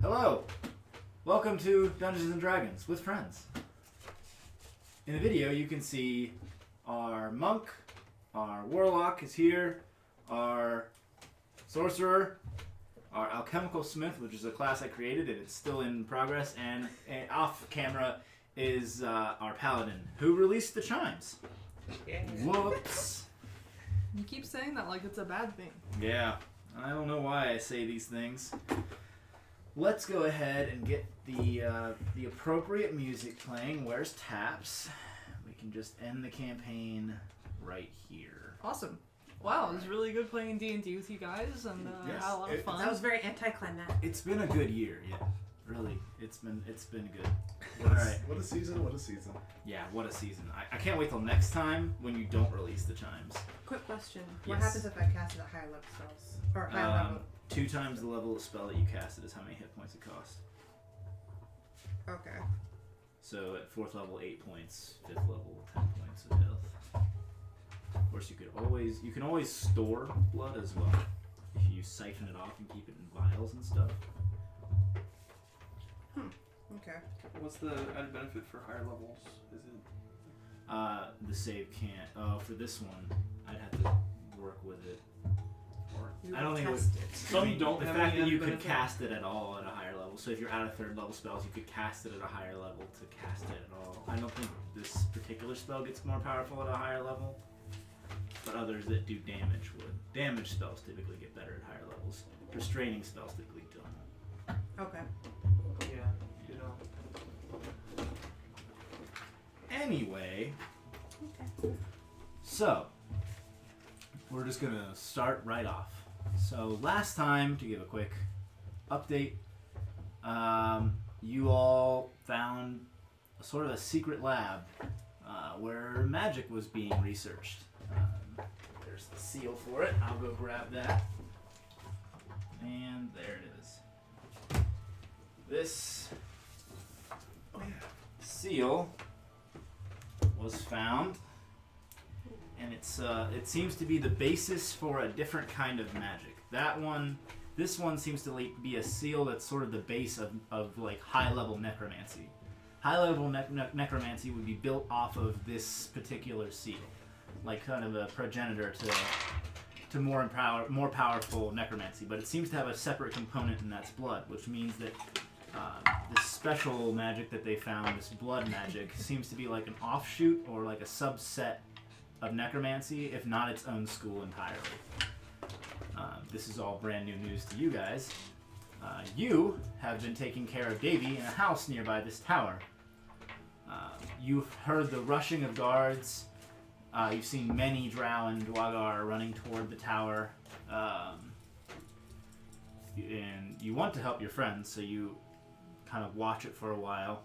Hello! Welcome to Dungeons & Dragons with friends. In the video you can see our monk, our warlock is here, our sorcerer, our alchemical smith, which is a class I created and it's still in progress, and off camera is our paladin, who released the chimes. Yeah. Whoops! You keep saying that like it's a bad thing. Yeah, I don't know why I say these things. Let's go ahead and get the appropriate music playing. Where's taps? We can just end the campaign right here. Awesome. Wow, it was really good playing D&D with you guys, and Yes. had a lot of fun. That was very anticlimactic. It's been a good year, yeah. Really, it's been good. All right. What a season, what a season. Yeah, what a season. I can't wait till next time when you don't release the chimes. Quick question. What Yes. happens if I cast it at higher level spells? Or higher level? 2 times the level of spell that you casted is how many hit points it costs. Okay. So at 4th level, 8 points. 5th level, 10 points of health. Of course, you can always store blood as well if you siphon it off and keep it in vials and stuff. Okay. What's the added benefit for higher levels? Is it? The save can't. Oh, for this one, I'd have to work with it. Or You I don't think it would. test it. Some don't The have fact any that you added could benefit? cast it at all at a higher level. So if you're out of 3rd level spells, you could cast it at a higher level to cast it at all. I don't think this particular spell gets more powerful at a higher level, but others that do damage would. Damage spells typically get better at higher levels. Restraining spells typically don't. Okay. Yeah. You know. Anyway, Okay. so we're just gonna start right off. So last time, to give a quick update, you all found a sort of a secret lab where magic was being researched. There's the seal for it. I'll go grab that. And there it is. This seal was found, and it seems to be the basis for a different kind of magic. This one seems to be a seal that's sort of the base of like high level necromancy. High level necromancy would be built off of this particular seal, like kind of a progenitor to more powerful necromancy. But it seems to have a separate component, and that's blood, which means that this special magic that they found, this blood magic, seems to be like an offshoot or like a subset of necromancy, if not its own school entirely. This is all brand new news to you guys. You have been taking care of Davy in a house nearby this tower. You've heard the rushing of guards. You've seen many drow and dwagar running toward the tower. And you want to help your friends, so you kind of watch it for a while.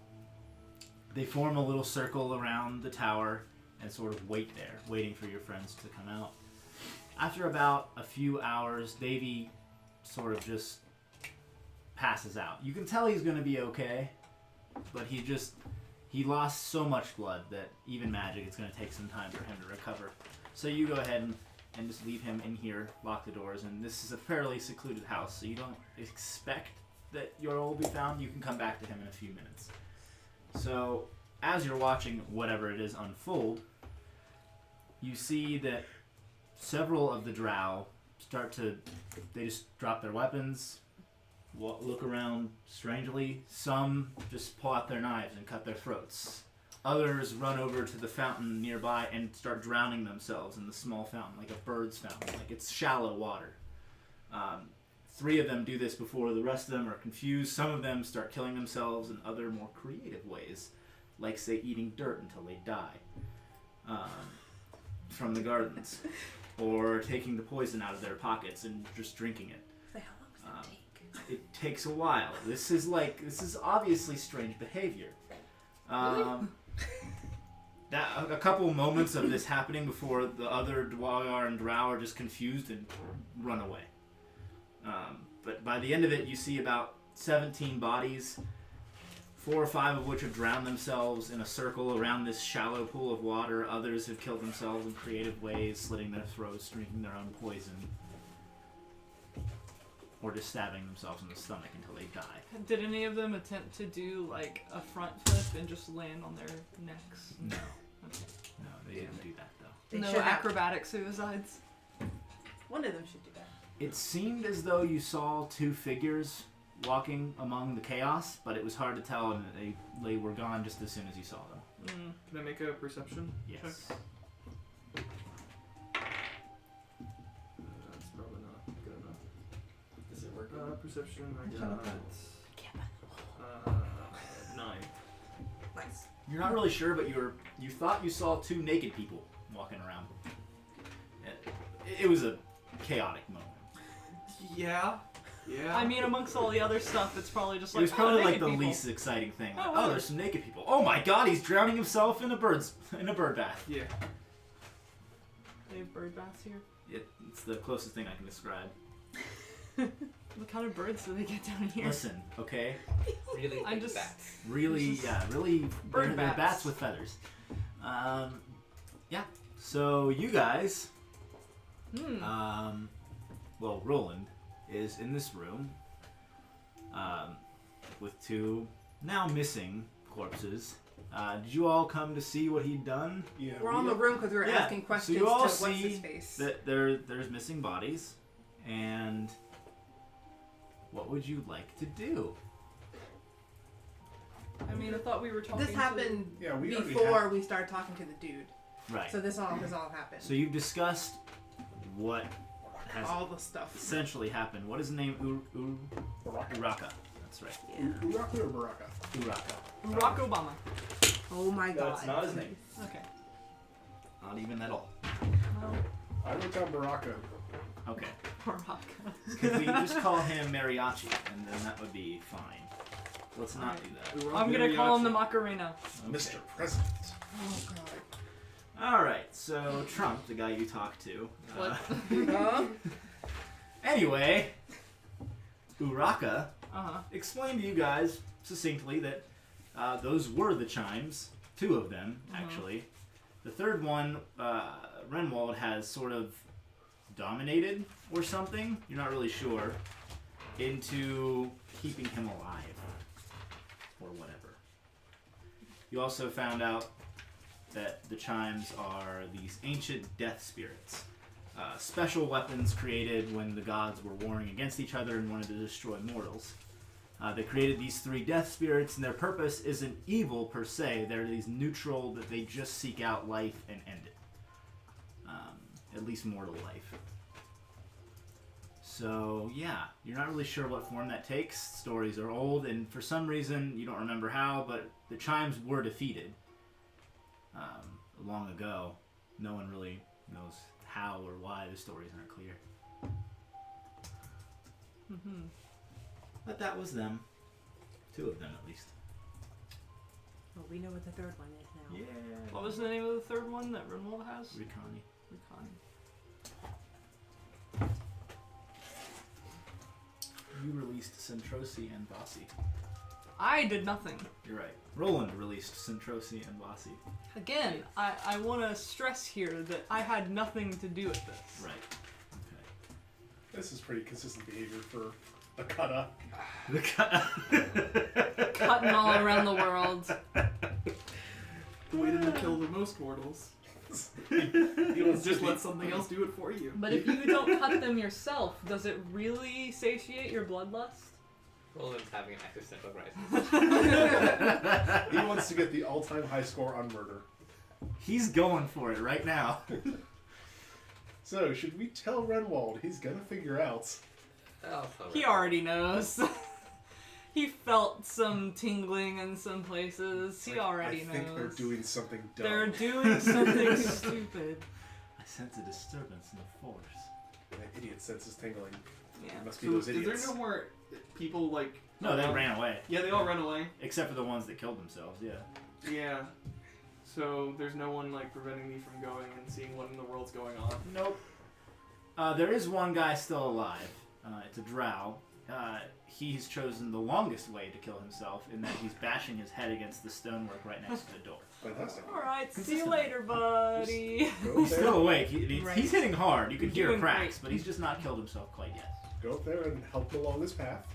They form a little circle around the tower and sort of wait there, waiting for your friends to come out. After about a few hours, Davy sort of just passes out. You can tell he's going to be okay, but he lost so much blood that even magic, it's going to take some time for him to recover. So you go ahead and just leave him in here, lock the doors, and this is a fairly secluded house, so you don't expect that Yorl will be found. You can come back to him in a few minutes. So as you're watching whatever it is unfold, you see that several of the drow they just drop their weapons, look around strangely. Some just pull out their knives and cut their throats. Others run over to the fountain nearby and start drowning themselves in the small fountain, like a bird's fountain, like it's shallow water. 3 of them do this before the rest of them are confused. Some of them start killing themselves in other more creative ways, like say eating dirt until they die from the gardens, or taking the poison out of their pockets and just drinking it. So how long does that take? It takes a while. This is obviously strange behavior. That a couple moments of this happening before the other Dwagar and Drow are just confused and run away. But by the end of it, you see about 17 bodies, 4 or 5 of which have drowned themselves in a circle around this shallow pool of water. Others have killed themselves in creative ways, slitting their throats, drinking their own poison. or just stabbing themselves in the stomach until they die. Did any of them attempt to do like a front flip and just land on their necks? No. Okay. No, they didn't do that though. They No should have. acrobatic suicides. One of them should do that. It seemed as though you saw two figures walking among the chaos, but it was hard to tell, and they were gone just as soon as you saw them. Can I make a perception check? Yes. That's probably not good enough. Does it work? Perception, I Shut up. got 9. Nice. You're not really sure, but you thought you saw two naked people walking around. It was a chaotic moment. Yeah. Yeah. I mean, amongst all the other stuff, it's probably just It like was probably like naked the people. least exciting thing. Like, Oh, oh, wow. there's some naked people. Oh my God, he's drowning himself in a bird bath. Yeah. They have bird baths here. It's the closest thing I can describe. What kind of birds do they get down here? Listen, okay. Really I'm big just- bats. Really, This is yeah, really. bird they're bats. bats with feathers. Yeah. So you guys, well, Roland is in this room, with two now missing corpses. Did you all come to see what he'd done? Yeah, We're on the room because we were Yeah, asking so questions you all to what's see his face. That there's missing bodies, and what would you like to do? I mean, I thought we were talking. This happened Yeah, we already before we started talking to the dude. Right. So this all happened. So you've discussed what has all the stuff. essentially happened. What is the name? Uraka. That's right. Yeah. Uraka or Baraka? Uraka. Barack Obama. Oh my god. That's not his name. Okay. Not even at all. Well, I wrote down Baraka. Okay. Barack. Could we just call him Mariachi, and then that would be fine. Let's not do that. I'm gonna call him the Macarena. Okay. Mr. President. Oh god. All right. So Trump, the guy you talked to. Huh? Anyway, Uraka Uh-huh. explained to you guys succinctly that those were the chimes. Two of them, actually. The third one, Renwald has sort of dominated or something. You're not really sure. Into keeping him alive. Or whatever. You also found out that the chimes are these ancient death spirits. Special weapons created when the gods were warring against each other and wanted to destroy mortals. They created these 3 death spirits, and their purpose isn't evil per se. They're these neutral that they just seek out life and end it. At least mortal life. So, yeah, you're not really sure what form that takes. Stories are old, and for some reason, you don't remember how, but the chimes were defeated long ago. No one really knows how or why. The stories aren't clear. But that was them. 2 of them, at least. Well, we know what the third one is now. Yeah. What was the name of the third one that Renwald has? Rikani. Recon. You released Centrosi and Vasi. I did nothing. You're right. Roland released Centrosi and Vasi. Again, I want to stress here that I had nothing to do with this. Right. This is pretty consistent behavior for a kata. Okay. Cutting all around the world. The way to kill the most mortals He wants is just to let be- something else do it for you. But if you don't cut them yourself, does it really satiate your bloodlust? Roland's having an existential crisis. He wants to get the all-time high score on murder. He's going for it right now. So, should we tell Renwald? He's gonna figure out. I'll tell He her. already knows. He felt some tingling in some places. He already knows. I think they're doing something dumb. They're doing something stupid. I sense a disturbance in the force. That idiot senses tingling. Yeah. It must be So those is idiots. there no more people like? No, they ran away. Yeah, they all ran away. Except for the ones that killed themselves, yeah. Yeah. So there's no one like preventing me from going and seeing what in the world's going on. Nope. There is one guy still alive. It's a drow. He's chosen the longest way to kill himself in that he's bashing his head against the stonework right next to the door. Fantastic. Alright, see you Consistent. later, buddy. Go He's there. still awake. He's Right. hitting hard. You can You're hear doing cracks, great. but he's just not killed himself quite yet. go up there and help him along this path.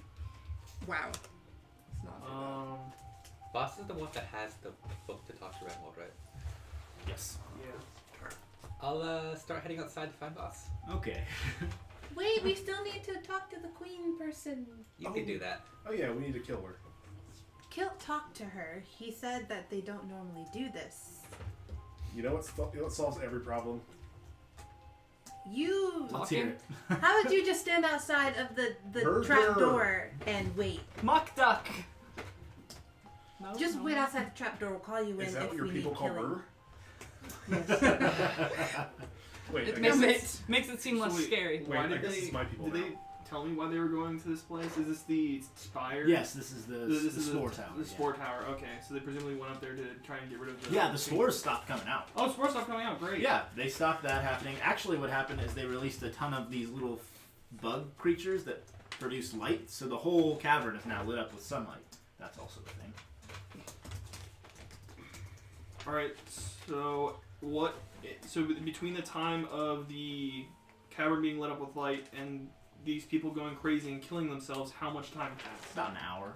Wow. It's not too bad. Boss is the one that has the book to talk to Renwald, right? Yes. Yeah. I'll start heading outside to find Boss. Okay. Wait, we still need to talk to the queen person. You can do that. Oh yeah, we need to kill her. Talk to her. He said that they don't normally do this. You know what solves every problem? You. Let's hear it. How would you just stand outside of the Burger. trap door and wait? Muck duck. No, Just no. wait outside the trap door. We'll call you in Is that if what your we people need call killing. murder? Wait, It I makes guess it makes it seem less So wait, scary. Wait, Why I did guess they? it's my people Did now. they tell me why they were going to this place? Is this the spire? Yes, this is the This is spore tower. The yeah. spore tower. Okay, so they presumably went up there to try and get rid of the. Yeah, the spores stopped coming out. Oh, spore stuff coming out. Great. Yeah, they stopped that happening. Actually, what happened is they released a ton of these little bug creatures that produce light, so the whole cavern is now lit up with sunlight. That's also a thing. All right. So what? So between the time of the cavern being lit up with light and these people going crazy and killing themselves, how much time passed? About an hour.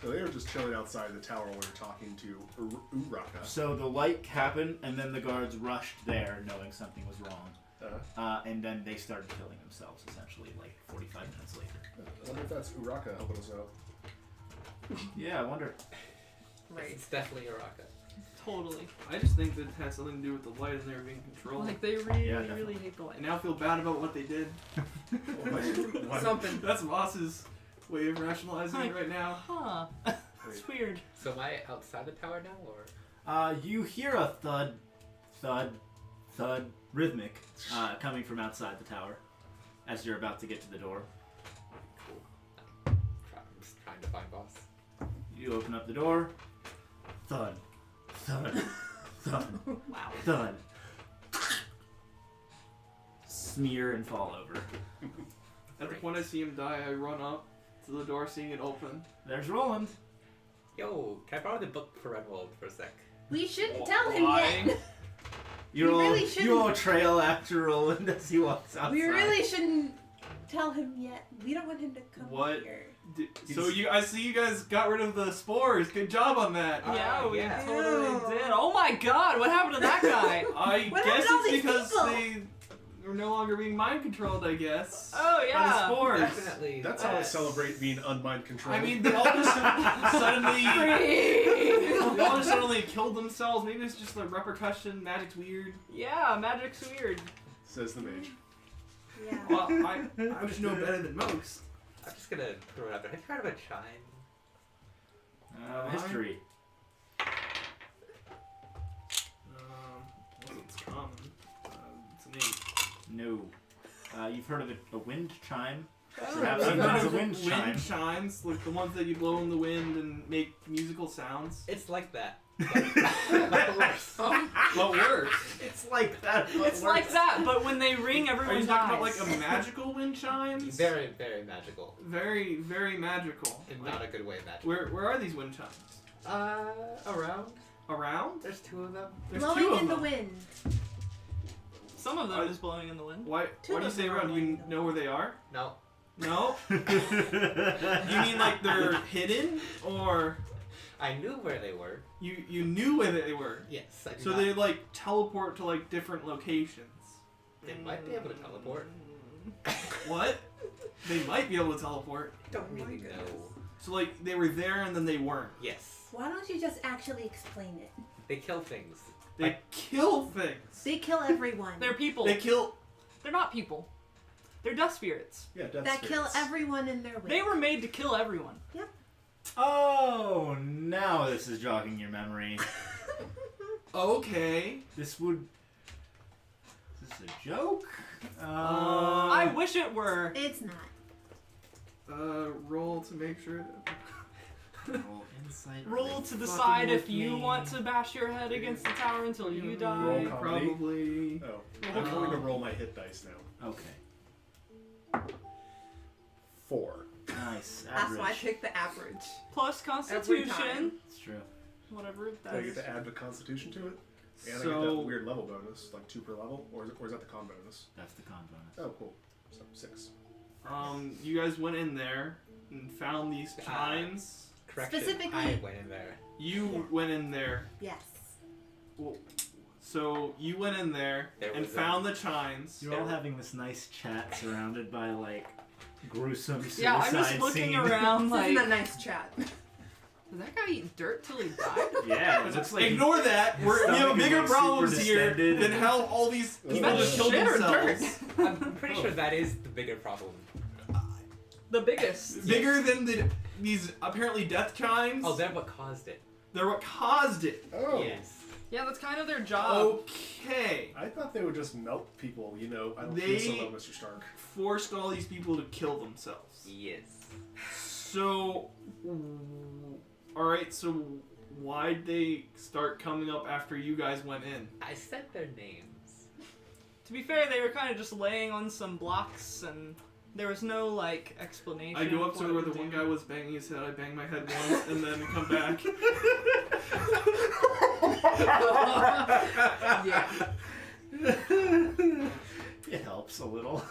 So they were just chilling outside the tower when we were talking to Uraka. So the light happened, and then the guards rushed there, knowing something was wrong. And then they started killing themselves, essentially, like 45 minutes later. I wonder if that's Uraka helping us out. Yeah, I wonder. Right. It's definitely Uraka. Totally. I just think that it had something to do with the light and they were being controlled. Like they really, Yeah, really definitely. hate the light. I now feel bad about what they did. Why- Something. That's Voss's way of rationalizing it right now. Huh. It's weird. So am I outside the tower now, or? You hear a thud, thud, thud, rhythmic, coming from outside the tower as you're about to get to the door. I'm just trying to find Boss. You open up the door. Thud, thud, thud, Wow. thud. Smear and fall over. At the point I see him die, I run up to the door, seeing it open. There's Roland. Yo, can I borrow the book for Renwald for a sec? We shouldn't tell him Why? yet. You We all, really you shouldn't. all trail after Roland as he walks outside. We really shouldn't tell him yet. We don't want him to come What? here. So I see you guys got rid of the spores. Good job on that. Yeah, we yeah. totally Ew. did. Oh my god, what happened to that guy? I What guess happened to all it's these because people? they are no longer being mind controlled. I guess. Oh By the yeah. spores. Definitely. That's how I celebrate being unmind controlled. I mean, they all just suddenly. They all just suddenly killed themselves. Maybe it's just the repercussion. Magic's weird. Yeah, magic's weird. says the mage. Yeah. Well, I just know better than most. I'm just gonna throw it out there. Have you heard of a chime? History. Well, it's common. It's an 8. No. You've heard of a wind chime? Oh, Perhaps I've even heard as a of wind chime. wind chimes, like the ones that you blow in the wind and make musical sounds. It's like that. But worse. It's like that. but It's like worse. that, but when they ring, Are everyone you dies. talking about like a magical wind chimes? Very, very magical. Very, very magical. In Like, not a good way magical. where are these wind chimes? Around. Around? There's 2 of them. There's Blowing 2 of in the them. wind. Some of them Are- is blowing in the wind. Why Two do you of say them are around? Do you blowing in the know where they are? No. No? You mean like they're hidden? Or I knew where they were. you knew where they were? Yes, I do So not. they like teleport to like different locations. They might be able to teleport. What? They might be able to teleport. Don't Oh my really goodness. know. So like they were there and then they weren't. Yes. Why don't you just actually explain it? They kill things. They kill things. They kill everyone. They're people. They kill. They're not people. They're dust spirits. Yeah, death that kill spirits. everyone in their way. They were made to kill everyone. Oh, now this is jogging your memory. Okay. This would. Is this a joke? I wish it were. It's not. Roll to make sure. Roll insight. Roll Are to they decide fucking if with you me? want to bash your head against the tower until you Roll die. comedy. Probably. Oh, I'm going to roll my hit dice now. Okay. 4. Nice. That's Average. why I picked the average. Plus Every Constitution. time. It's true. Whatever Do I that get is. to add the constitution to it? And I get So that weird level bonus, like 2 per level? Or is that the con bonus? That's the con bonus. Oh, cool. So 6. You guys went in there and found these chimes. Correction. Specifically- I went in there. You went in there. Yes. Well, so you went in there There and was found the chimes. You're all having this nice chat surrounded by like gruesome suicide Yeah, I'm just looking scene. around This like, isn't a nice chat. did that guy eat dirt till he died? Yeah, it looks like Ignore that. his We have stomach is, bigger like, problems super here distended than and- how all these people That's just killed shit or dirt? themselves. I'm pretty sure that is the bigger problem. The biggest. Bigger than these apparently death chimes. Oh, they're what caused it. They're what caused it. Oh. Yes. Yeah, that's kind of their job. Okay. I thought they would just melt people, you know. I don't They- think so, though, Mr. Stark. Forced all these people to kill themselves. Yes. So, alright, so why'd they start coming up after you guys went in? I said their names. To be fair, they were kind of just laying on some blocks, and there was no like explanation. I go up of to what where it the one do. guy was banging his head, I bang my head once, and then come back. Yeah. It helps a little.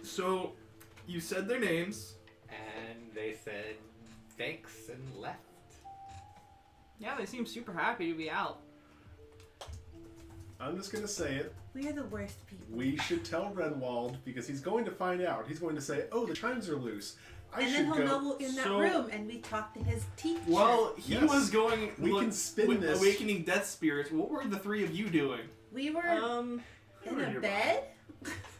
So, you said their names. And they said thanks and left. Yeah, they seem super happy to be out. I'm just going to say it. We are the worst people. We should tell Renwald because he's going to find out. He's going to say, "Oh, the chimes are loose. I And should then he'll go." know we're in that So- room, and we talk to his teacher. Well, he Yes. was going. We can spin with this. Awakening death spirits. What were the three of you doing? we were Um, in were a nearby. bed.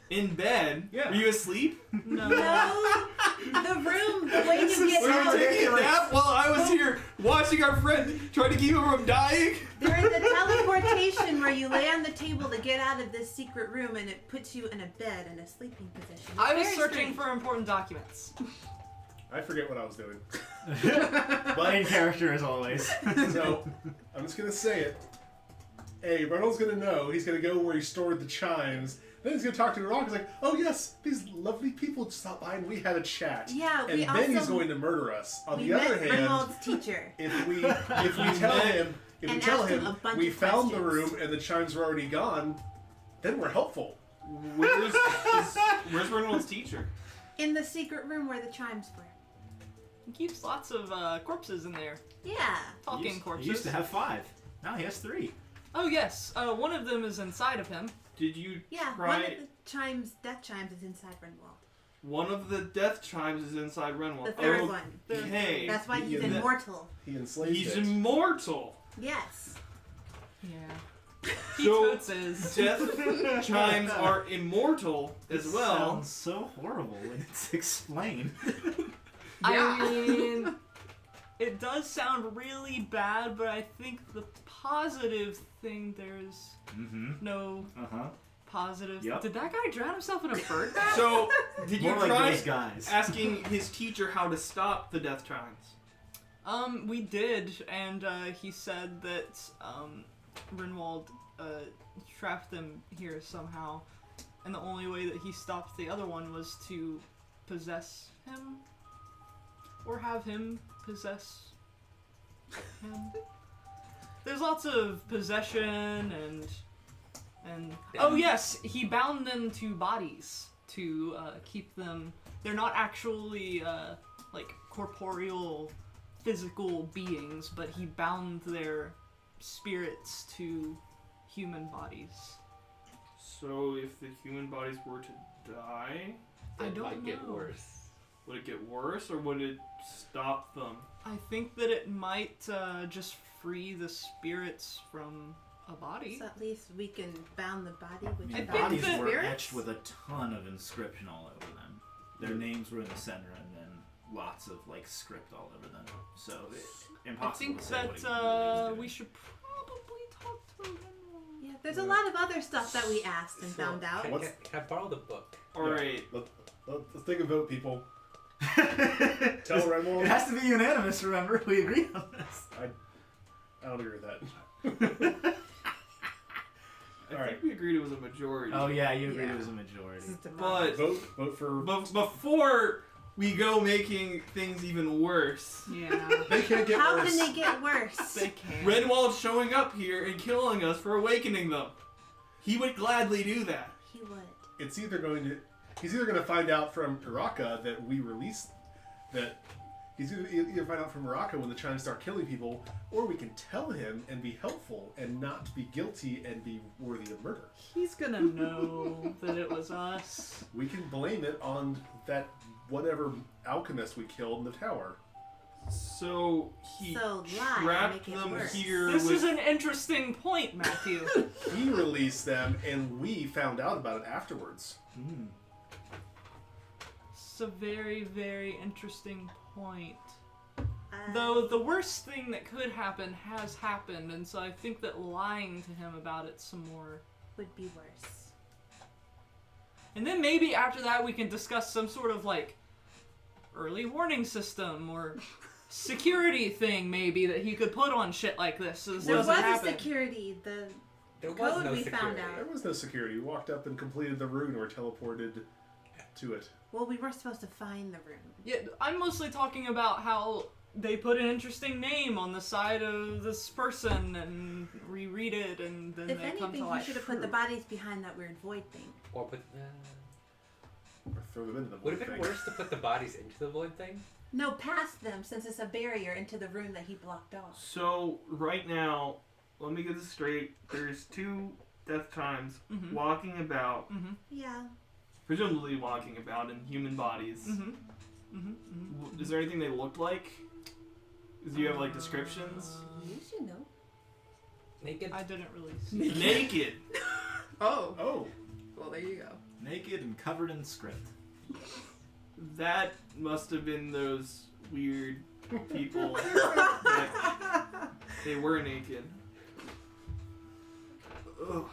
In bed? Yeah. Were you asleep? no. No, the room, the way you get Were you out. taking a nap while I was here watching our friend try to keep him from dying? There is a teleportation where you lay on the table to get out of this secret room, and it puts you in a bed in a sleeping position. I was Very searching strange. for important documents. I forget what I was doing. Main character as always. So, I'm just going to say it. Hey, Renwald's going to know. He's going to go where he stored the chimes. Then he's going to talk to Rock. He's like, "Oh, yes, these lovely people just stopped by and we had a chat." Yeah, And we then he's also- going to murder us. On We the met other hand, Renwald's teacher. if we tell him, And asked him a bunch we of found the questions. room and the chimes were already gone, then we're helpful. Where's Renwald's teacher? In the secret room where the chimes were. He keeps lots of corpses in there. Yeah. Talking He corpses. used to have 5. Now he has 3. Oh yes, one of them is inside of him. Did you Yeah, try? one of the chimes, death chimes, is inside Renwald. One of the death chimes is inside Renwald. The third one. Okay. That's why he's Yeah. immortal. He enslaved He's it. immortal. Yes. Yeah. He So- toots is. Death chimes are immortal as This well. sounds so horrible when it's explained. I mean, it does sound really bad, but I think the positive thing there's Mm-hmm. no Uh-huh. positive. Yep. Did that guy drown himself in a bird bath? So, did you More like try those guys. asking his teacher how to stop the death chimes? We did, and he said that Renwald trapped them here somehow, and the only way that he stopped the other one was to possess him, or have him possess him. There's lots of possession and oh yes, he bound them to bodies to keep them. They're not actually like corporeal, physical beings, but he bound their spirits to human bodies. So, if the human bodies were to die, I It don't might get know. worse. would it get worse or would it stop them? I think that it might just free the spirits from a body. So at least we can bound the body with I the think Bodies that- were spirits. etched with a ton of inscription all over them. Their names were in the center, and then lots of like script all over them. So I impossible think to say what that he really was doing. we should probably talk to Renwald. Yeah, there's a lot of other stuff that we asked and So, found out. Can, What's- can I borrow the book? Alright. Let's take a vote, people. It Tell Renwald. has to be unanimous. Remember, we agreed on this. I don't agree with that. I Alright. think we agreed it was a majority. Oh yeah, you agreed Yeah. it was a majority. But Vote for. before we go making things even worse, Yeah, They can't get How worse. can they get worse? they can. Renwald's showing up here and killing us for awakening them. He would gladly do that. He would. he's either going to find out from Uraka that we release that. He's either find out from Morocco when the Chimes start killing people, or we can tell him and be helpful and not be guilty and be worthy of murder. He's gonna know that it was us. We can blame it on that whatever alchemist we killed in the tower. So he So lie, trapped make it them worse. here This with... is an interesting point, Matthew. He released them, and we found out about it afterwards. It's a very, very interesting point. Though the worst thing that could happen has happened, and so I think that lying to him about it some more. Would be worse. And then maybe after that we can discuss some sort of like early warning system or security thing maybe that he could put on shit like this so this There was doesn't a happen. security. The There was code no we security. found out. There was no security. We walked up and completed the rune or teleported to it. Well, we were supposed to find the room. Yeah, I'm mostly talking about how they put an interesting name on the side of this person and reread it and then If they come anything, to you life. should have put the bodies behind that weird void thing. Or put. Or throw them into the Would have thing. been worse to put the bodies into the void thing. No, past them, since it's a barrier into the room that he blocked off. So right now, let me get this straight. There's 2 death chimes Mhm. walking about, Mm-hmm. Yeah. presumably walking about in human bodies. Mm-hmm. Mm-hmm. Is there anything they looked like? Do you have like descriptions? You should know. Naked. I didn't really see. Naked. Oh. Oh, Well, there you go. Naked and covered in script. That must have been those weird people that they were naked. Ugh.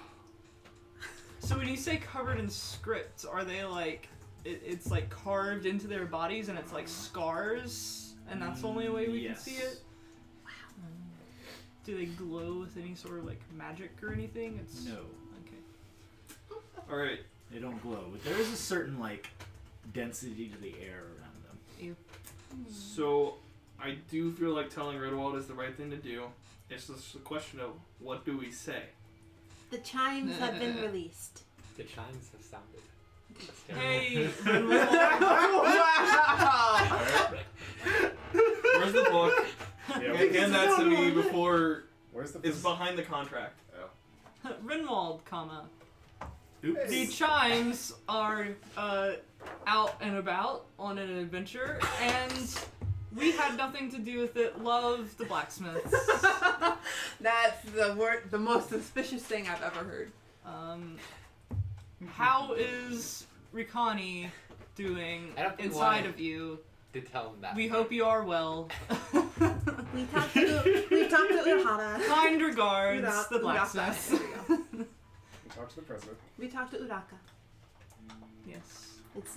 So when you say covered in script, are they like it's like carved into their bodies and it's like scars and that's the only way we Yes. can see it? Do they glow with any sort of like magic or anything? It's No, okay. All right. they don't glow, but there is a certain like density to the air around them. So I do feel like telling Redwald is the right thing to do. It's just a question of what do we say? The chimes have been released. The chimes have sounded. Hey, Where's the book? yeah. Hand that to me before Where's the? it's behind the contract. Rinwald, comma. Oops. The chimes are out and about on an adventure, and we had nothing to do with it. Love the blacksmiths. That's the most suspicious thing I've ever heard. How is Rikani doing I don't think inside why- of you? To tell them that. We hope you are well. We talked to Urahara. Kind regards, Uraka. the blacksmiths. There we go. We talked to the president. We talked to Uraka. Yes. It's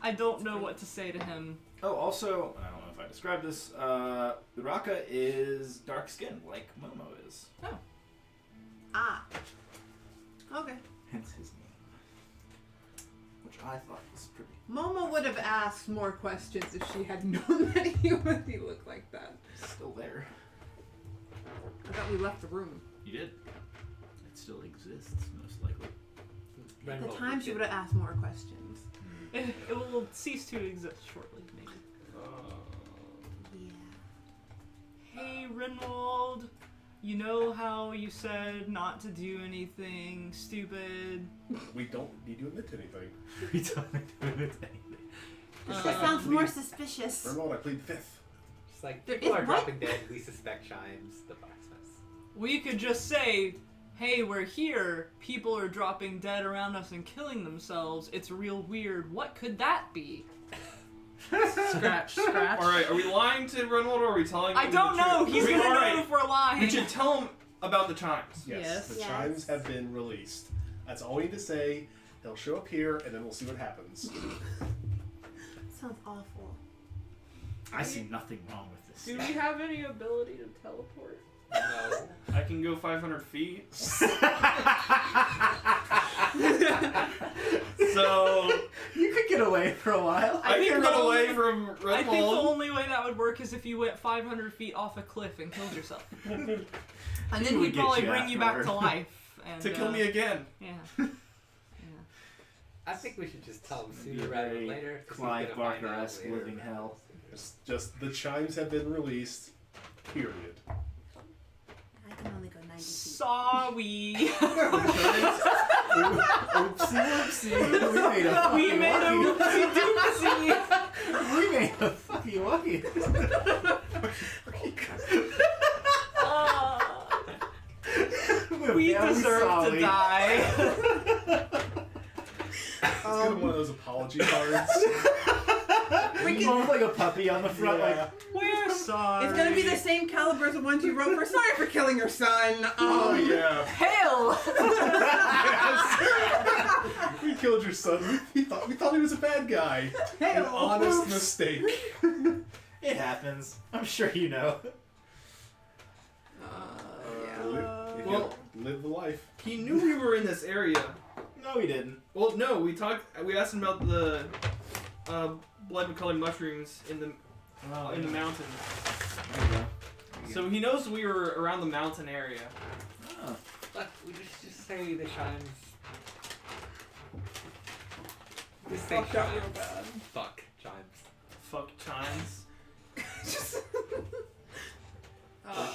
I don't know what to say to him. Oh, also, I don't know if I described this. Uraka is dark skinned, like Momo is. Okay. Hence his name, which I thought was pretty. Momo would have asked more questions if she had known that he looked like that. Still there. I thought we left the room. You did. It still exists, most likely. At the time, she would have asked more questions. It will cease to exist shortly, maybe. Yeah. Hey, Rinwald. You know how you said not to do anything stupid? We don't need to admit to anything. We don't do anything. This Uh, sounds more suspicious. Rinwald, I plead fifth. Just like There people is are what? dropping dead. We suspect chimes. The blacksmiths. We could just say, hey, we're here. People are dropping dead around us and killing themselves. It's real weird. What could that be? Scratch, scratch. All right, are we lying to Renwald or are we telling him I don't the know. truth? He's gonna all know right. if we're lying. We should tell him about the chimes. Yes. The Yes. chimes have been released. That's all we need to say. He'll show up here, and then we'll see what happens. Sounds awful. I see nothing wrong with this. Do we have any ability to teleport? No. I can go 500 feet. So You could get away for a while. I think can the run away only- from I think the Renwald. only way that would work is if you went 500 feet off a cliff and killed yourself. And He then would he'd get probably you bring you back to afterward. life. And, To kill me again. Yeah. Yeah. I think we should just tell him Be a sooner rather than very later. 'cause he's Clive gonna find out Barker-esque later. living hell. It's just the chimes have been released. Period. I can only go 90 feet. Sorry. Oopsie, whoopsie. We made a We fucking made a walkie. whoopsie doopsie. We made a fucking walkie. We Very deserve sorry. to die. It's kind of one of those apology cards. We both like a puppy on the front, Yeah. We're sorry. It's gonna be the same caliber as the ones you wrote for. Sorry for killing your son. Oh yeah. Hell. Yes. We killed your son. We thought he was a bad guy. An honest mistake. It happens. I'm sure you know. Live the life. He knew we were in this area. No, he didn't. Well, no, we asked him about the blood-colored mushrooms in the mountain. There you go. So he knows we were around the mountain area. Oh. But we just say the chimes. Just say Fucked up chimes. real bad. Fuck chimes. Fuck chimes.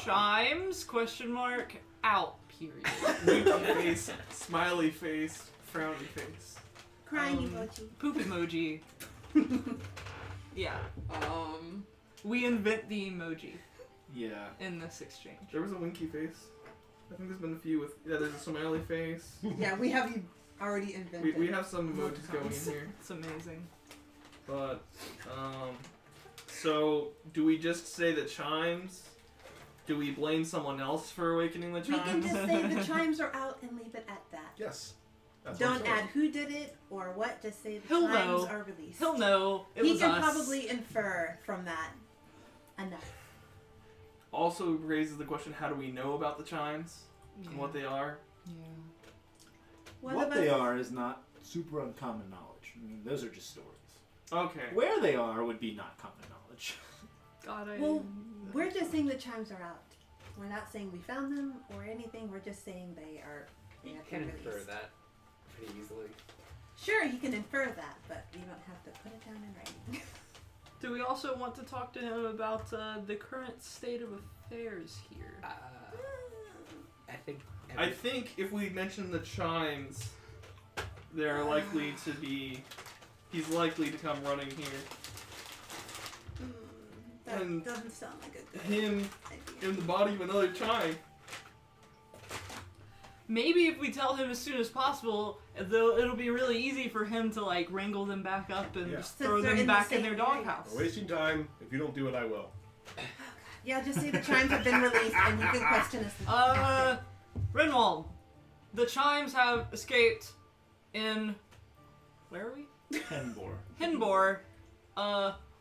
Chimes? Question mark. Out. Period. Winky face, smiley face, frowny face. Crying emoji. Poop emoji. Yeah. We invent the emoji Yeah. in this exchange. There was a winky face. I think there's been a few with. Yeah, there's a smiley face. Yeah, we have you already invented. We have some emojis going in here. It's amazing. But, so, do we just say the chimes? Do we blame someone else for awakening the We chimes? can just say the chimes are out and leave it at that. Yes. That's what I'm Don't saying. add who did it or what. Just say the He'll chimes know. are released. He'll know. It He was can us. probably infer from that enough. Also raises the question, how do we know about the chimes? And what they are? Yeah. What What about they are is not super uncommon knowledge. I mean, those are just stories. Okay. Where they are would be not common knowledge. God, I. Well, we're just saying the chimes are out. We're not saying we found them or anything. We're just saying they You have can been infer released. that pretty easily. Sure, he can infer that, but you don't have to put it down in writing. Do we also want to talk to him about the current state of affairs here? I I think if we mention the chimes, they're likely to be. He's likely to come running here. That And doesn't sound like a good Him idea. in the body of another chime. Maybe if we tell him as soon as possible, it'll be really easy for him to like wrangle them back up and Yeah. just Since throw they're them in the back in same their area. doghouse. We're wasting time. If you don't do it, I will. Yeah, just say the chimes have been released and you can question us. after. Renwald, the chimes have escaped in. Where are we? Henbor. Hinbor.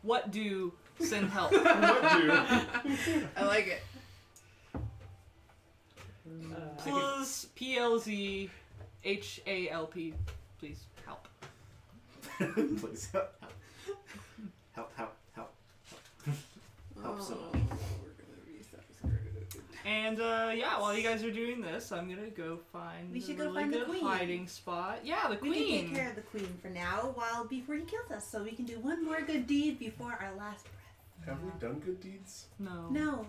What do? Send help. What do? I like it. Plus PLZ HALP. Please help. Please help. Help. Help someone. We're gonna be subscribed. And yeah, while you guys are doing this, I'm gonna go find We should a go really find the good queen. hiding spot. Yeah, the We can take queen. care of the queen for now, before he kills us, so we can do one more good deed before our last breath. Have we done good deeds? No. No,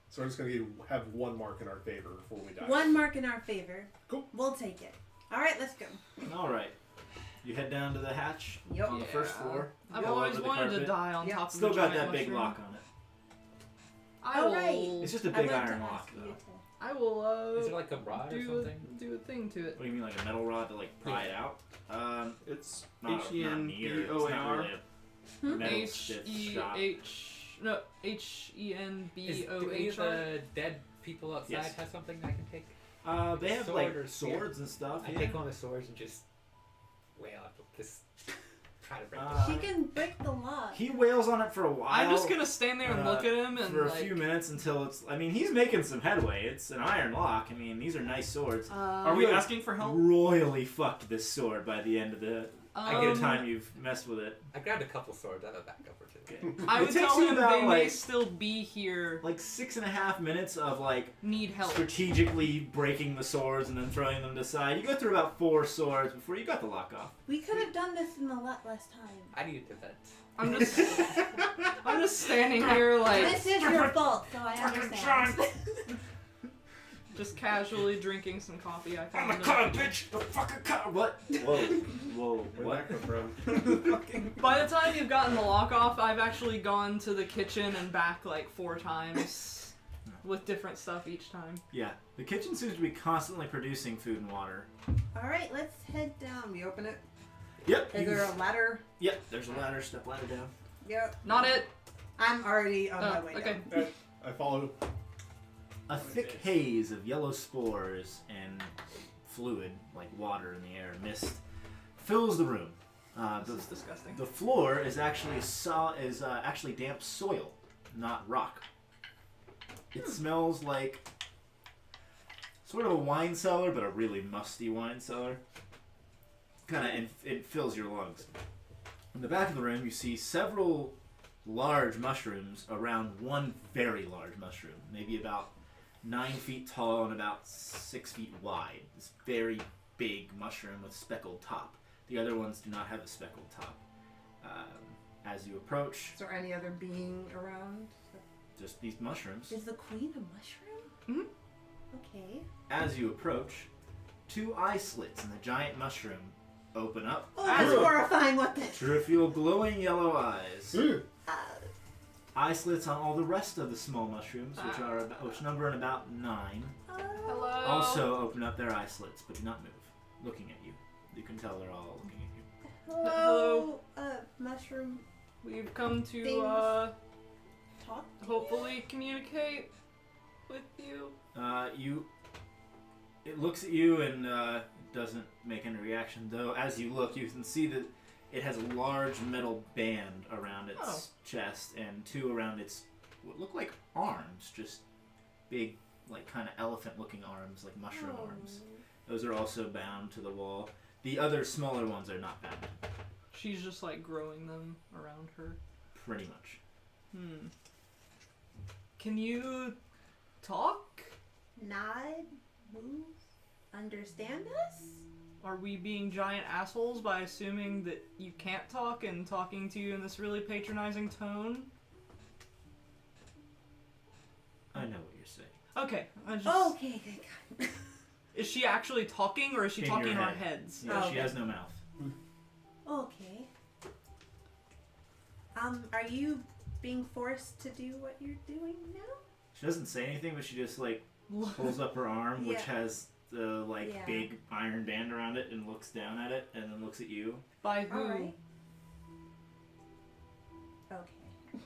So we're just gonna have one mark in our favor before we die. one mark in our favor. Cool. We'll take it. All right, let's go. All right. You head down to the hatch Yup. on the first Yeah. floor. I've Go always over the wanted to carpet. die on Yeah. top of Still a got giant that big mushroom. lock on it. I Oh, will. right. It's just a I big wanted to iron ask lock, you though. to- I will. Is it like a rod or do something? do a thing to it. What do you mean, like a metal rod to like pry it out? It's Not near. It's not really a Hmm? metal stiff shot. HENBOHR. The dead people outside Yes. have something I can take? They have Sword like or swords and stuff. I Yeah. take one of the swords and just wail at this. Try to break Uh, She can break the lock. He wails on it for a while. I'm just gonna stand there and look at him and for a like. few minutes until it's. I mean, he's making some headway. It's an iron lock. I mean, these are nice swords. Are we You have asking for help? Royally fucked this sword by the end of I get a time you've messed with it. I grabbed a couple swords. I have a backup or two. Okay. I It would takes tell you him about, they may like- still be here, Like 6.5 minutes of like need help. strategically breaking the swords and then throwing them to the side. You go through about 4 swords before you got the lock off. We could have done this in a lot less time. I need to vent. I'm just standing here like This is your fault, so I understand. just casually drinking some coffee. I I'm a found car, bitch! The fucking car! What? Whoa. Whoa. Where'd What? that come from? By the time you've gotten the lock off, I've actually gone to the kitchen and back like 4 times with different stuff each time. Yeah. The kitchen seems to be constantly producing food and water. Alright, let's head down. We open it. Yep. Is there a ladder? Yep. There's a ladder. Step ladder down. Yep. Not it. I'm already on my Oh, way okay. down. I follow. A thick haze of yellow spores and fluid, like water in the air, mist, fills the room. This is disgusting. The floor is actually actually damp soil, not rock. It smells like sort of a wine cellar, but a really musty wine cellar. It fills your lungs. In the back of the room, you see several large mushrooms around one very large mushroom, maybe about 9 feet tall and about 6 feet wide. This very big mushroom with speckled top. The other ones do not have a speckled top. As you approach, Is there any other being around? just these mushrooms. Is the queen a mushroom? Mhm. Okay. As you approach, 2 eye slits in the giant mushroom open up Oh, that's horrifying. What the? to reveal glowing yellow eyes. Uh, Eye slits on all the rest of the small mushrooms, which number in about 9, Hello. also open up their eye slits, but do not move, looking at you. You can tell they're all looking at you. hello. Mushroom. We've come to Things. Talk. to hopefully communicate with you. It looks at you and doesn't make any reaction, though as you look, you can see that it has a large metal band around its chest and 2 around its what look like arms, just big, like kind of elephant-looking arms, like mushroom Oh. arms. Those are also bound to the wall. The other smaller ones are not bound, She's just like growing them around her. pretty much. Can you talk? Nod. Move. Understand us? Are we being giant assholes by assuming that you can't talk and talking to you in this really patronizing tone? I know what you're saying. Okay. I just, Okay. Good God. Is she actually talking or is she In talking your in our head. heads? Yeah, Oh, she has no mouth. Okay. Are you being forced to do what you're doing now? She doesn't say anything, but she just like pulls up her arm, which Yeah. has the Yeah. big iron band around it, and looks down at it, and then looks at you. By who? Alright. Okay.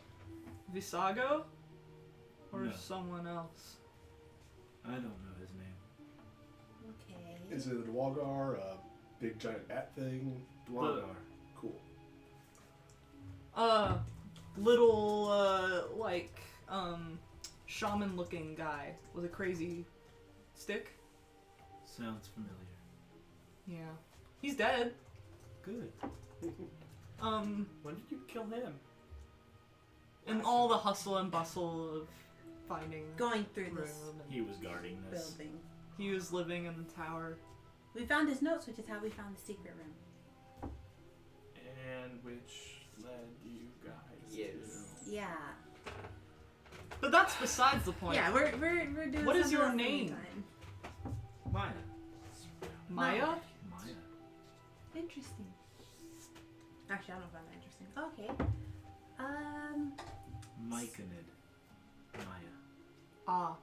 Visago? Or No. someone else? I don't know his name. Okay. Is it a Dwagar, a big giant bat thing? Dwagar. Cool. Little, shaman looking guy with a crazy stick. Sounds familiar. Yeah. He's dead. Good. When did you kill him? And all the hustle and bustle of finding the Going through room. this And He was guarding this. building. he was living in the tower. We found his notes, which is how we found the secret room. And which led you guys Yes. Yeah. But that's besides the point. Yeah, we're doing. What is something your else in the name? meantime. Maya. Maya? Maya. Interesting. Actually, I don't find that interesting. Okay. Myconid. Maya. Ah.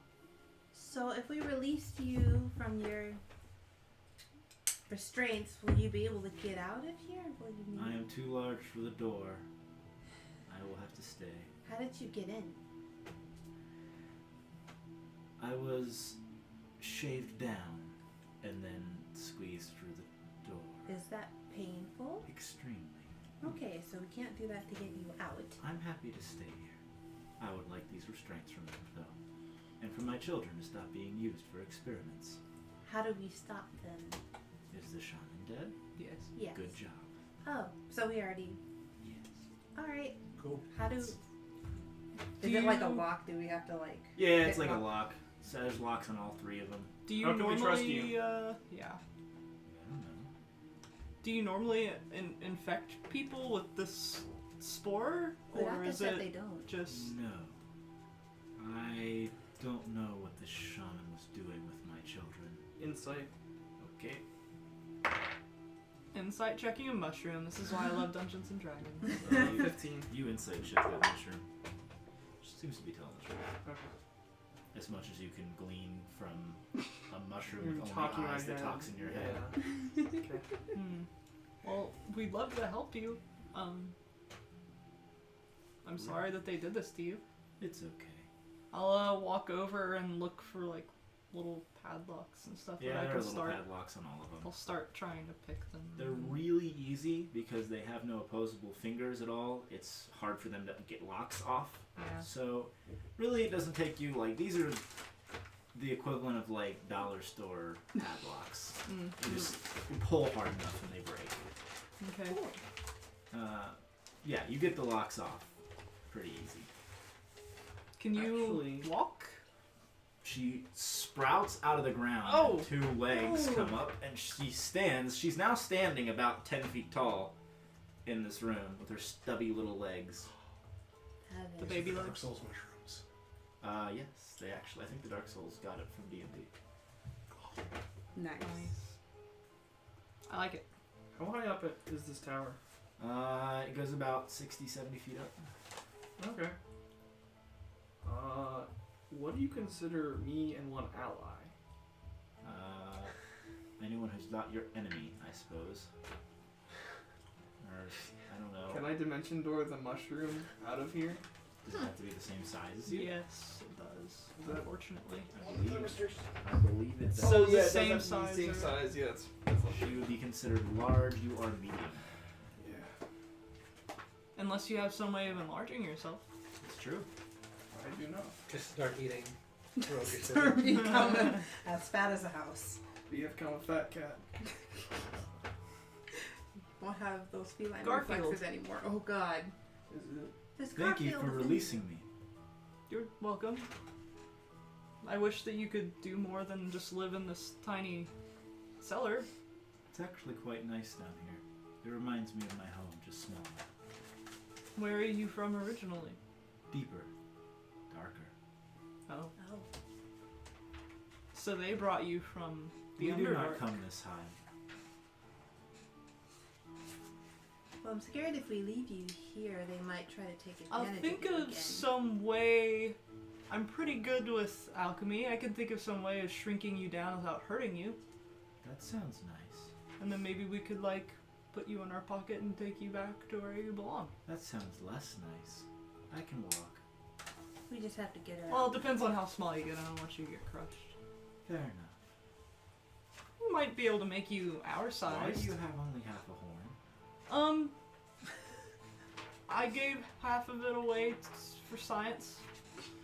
So if we released you from your restraints, will you be able to get out of here? Will you I am too large for the door. I will have to stay. How did you get in? I was shaved down and then squeezed through the door. Is that painful? Extremely. Okay, so we can't do that to get you out. I'm happy to stay here. I would like these restraints removed, though. And for my children to stop being used for experiments. How do we stop them? Is the shaman dead? Yes. Yes. Good job. Oh, so we already. Yes. All right. Cool. How do? Is Do it like a you- lock? Do we have to like? Yeah, it's pick like a lock? lock. So there's locks on all 3 of them. Do you How can we normally? trust you? Yeah. I don't know. Do you normally infect people with this spore, or Uraka is said it they don't. just? No. I don't know what the shaman was doing with my children. Insight. Okay. Insight checking a mushroom. This is why I love Dungeons and Dragons. 15. You insight check that mushroom. Which seems to be telling the truth. Okay. As much as you can glean from a mushroom with Talking only eyes my that head. talks in your head. Yeah. Okay. Well, we'd love to help you. I'm sorry that they did this to you. It's okay. I'll walk over and look for like little padlocks and stuff Yeah, that I there are can little start. padlocks on all of them. I'll start trying to pick them. They're really easy because they have no opposable fingers at all. It's hard for them to get locks off. Yeah. So, really, it doesn't take you, like, these are the equivalent of, like, dollar store padlocks. You just pull hard enough and they break. Okay. Yeah, you get the locks off pretty easy. Can you Actually- walk? She sprouts out of the ground. Oh. And 2 legs Oh. come up, and she stands. She's now standing about 10 feet tall in this room with her stubby little legs. The baby Dark legs. Souls mushrooms. Yes, they actually. I think the Dark Souls got it from D&D. Nice. Nice. I like it. How high up is this tower? It goes about 60, 70 feet up. Okay. What do you consider me and one ally? Anyone who's not your enemy, I suppose. Or, I don't know. Can I dimension door the mushroom out of here? Does it have to be the same size as you? Yes, it does. Unfortunately. I believe it does. So the it does same have to be size Same or- size, yeah. She would be considered large, you are medium. Yeah, Unless you have some way of enlarging yourself. It's true. I do not. Just start eating. Become as fat as a house. You have become a fat cat. Won't have those feline Garfield. reflexes anymore. Oh God. Is it? Does Thank you Garfield for is in- releasing me. You're welcome. I wish that you could do more than just live in this tiny cellar. It's actually quite nice down here. It reminds me of my home, just smaller. Where are you from originally? Deeper. Darker. Oh. Oh. So they brought you from the We do Underdark. not come this high. Well, I'm scared if we leave you here, they might try to take I'll advantage think of you of again. some way. I'm pretty good with alchemy. I can think of some way of shrinking you down without hurting you. That sounds nice. And then maybe we could, like, put you in our pocket and take you back to where you belong. That sounds less nice. I can walk. We just have to get her Well, out. it depends on how small you get. I don't want you to get crushed. Fair enough. We might be able to make you our Why size. do you have only half a horn? I gave half of it away for science.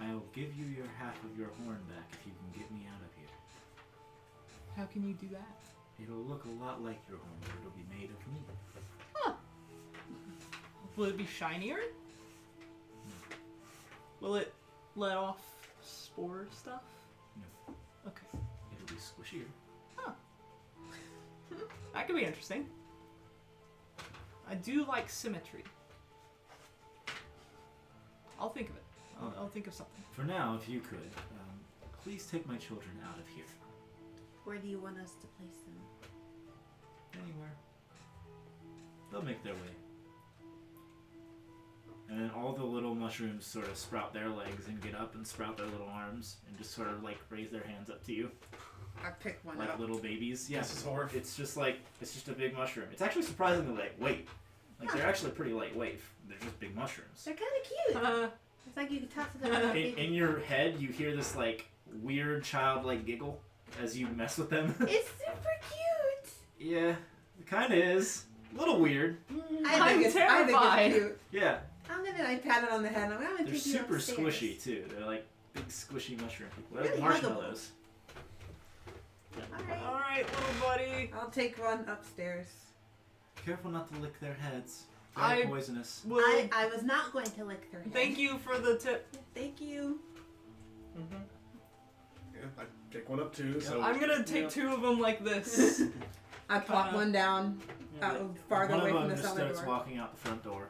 I'll give you your half of your horn back if you can get me out of here. How can you do that? It'll look a lot like your horn, but it'll be made of me. Will it be shinier? Will it let off spore stuff? No, Okay. it'll be squishier. That could be interesting. I do like symmetry. I'll think of it. I'll think of something. For now, if you could, please take my children out of here. Where do you want us to place them? Anywhere. They'll make their way. And then all the little mushrooms sort of sprout their legs and get up and sprout their little arms and just sort of like raise their hands up to you I picked one like up. little babies. Yeah, This is horrible. it's just a big mushroom. It's actually surprisingly lightweight. Like they're actually pretty lightweight. They're just big mushrooms. They're kind of cute. It's like you can toss it up. In your head, you hear this like weird childlike giggle as you mess with them. It's super cute. Yeah, it kind of is. A little weird. I'm terrified. it's cute. Yeah, I pat it on the head. I'm gonna they're take you super upstairs. squishy too. They're like big squishy mushroom people. They're Really like huggable. marshmallows. All right. Alright, little buddy. I'll take one upstairs. Careful not to lick their heads. I- They're poisonous. Well, I was not going to lick their head. thank you for the tip. Thank you. Mm-hmm. Yeah, I pick one up too. So I'm gonna take 2 of them like this. I plop one down farther One away of from them the just cellar starts door. walking out the front door,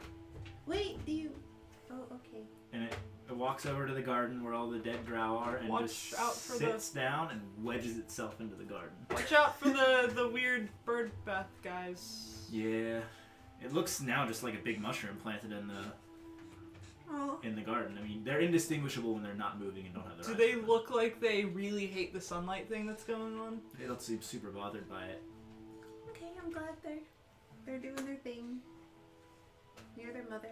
Wait, do you? Oh, okay. and it walks over to the garden where all the dead drow are, and Watch just out for sits down and wedges itself into the garden. Watch out for the weird bird bath guys. Yeah, it looks now just like a big mushroom planted Oh. in the garden. I mean, they're indistinguishable when they're not moving and don't have their Do eyes they open. look like they really hate the sunlight thing that's going on? They don't seem super bothered by it. Okay, I'm glad they're doing their thing near their mother.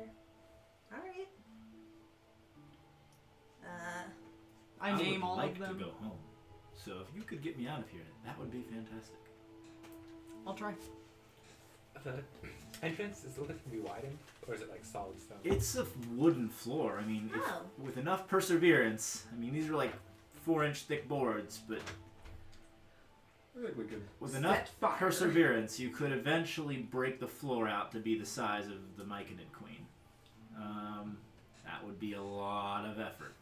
All right. I name would all like of them. to go home. So if you could get me out of here, that would be fantastic. I'll try. The entrance, is it looking to be widened? Or is it like solid stone? It's a wooden floor. I mean, Oh. with enough perseverance. I mean, these are like 4-inch thick boards, but I think we could. with Set enough fire. perseverance, you could eventually break the floor out to be the size of the Myconid Queen. That would be a lot of effort.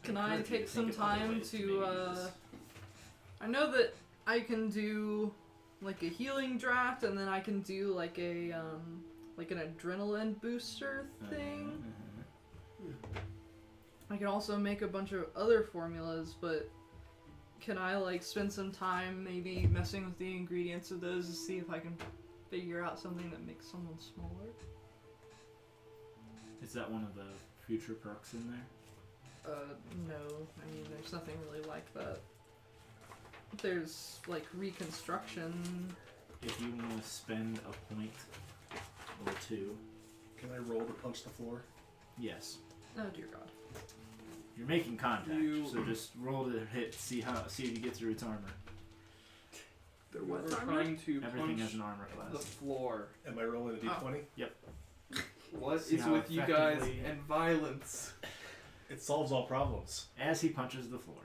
Can I encourage you take to some think of other time ways to, maybe do this. I know that I can do like a healing draft, and then I can do like a like an adrenaline booster thing. I can also make a bunch of other formulas, but can I like spend some time maybe messing with the ingredients of those to see if I can figure out something that makes someone smaller? Is that one of the future perks in there? No. I mean, there's nothing really like that. There's like reconstruction. If you want to spend a point or 2, Can I roll to punch the floor? yes. Oh dear God. You're making contact, You- so just roll to hit. See if you get through its armor. We're What's armor? trying to Everything punch has an armor the class. floor. Am I rolling a d20? What See is how with you guys effectively- and violence? It solves all problems. As he punches the floor.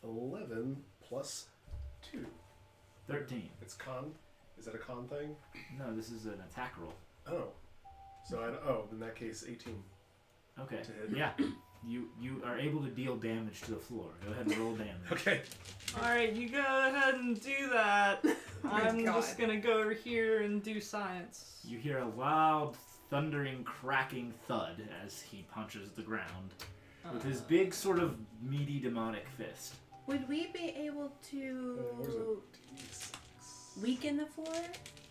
11 plus 2. 13. It's con. Is that a con thing? No, this is an attack roll. Oh. So in that case, 18 Okay. to hit. Yeah. You are able to deal damage to the floor. Go ahead and roll damage. Okay. Alright, you go ahead and do that. my I'm God. just gonna go over here and do science. You hear a loud, thundering, cracking thud as he punches the ground with his big, sort of meaty, demonic fist. Would we be able Where's to it? D6. weaken the floor?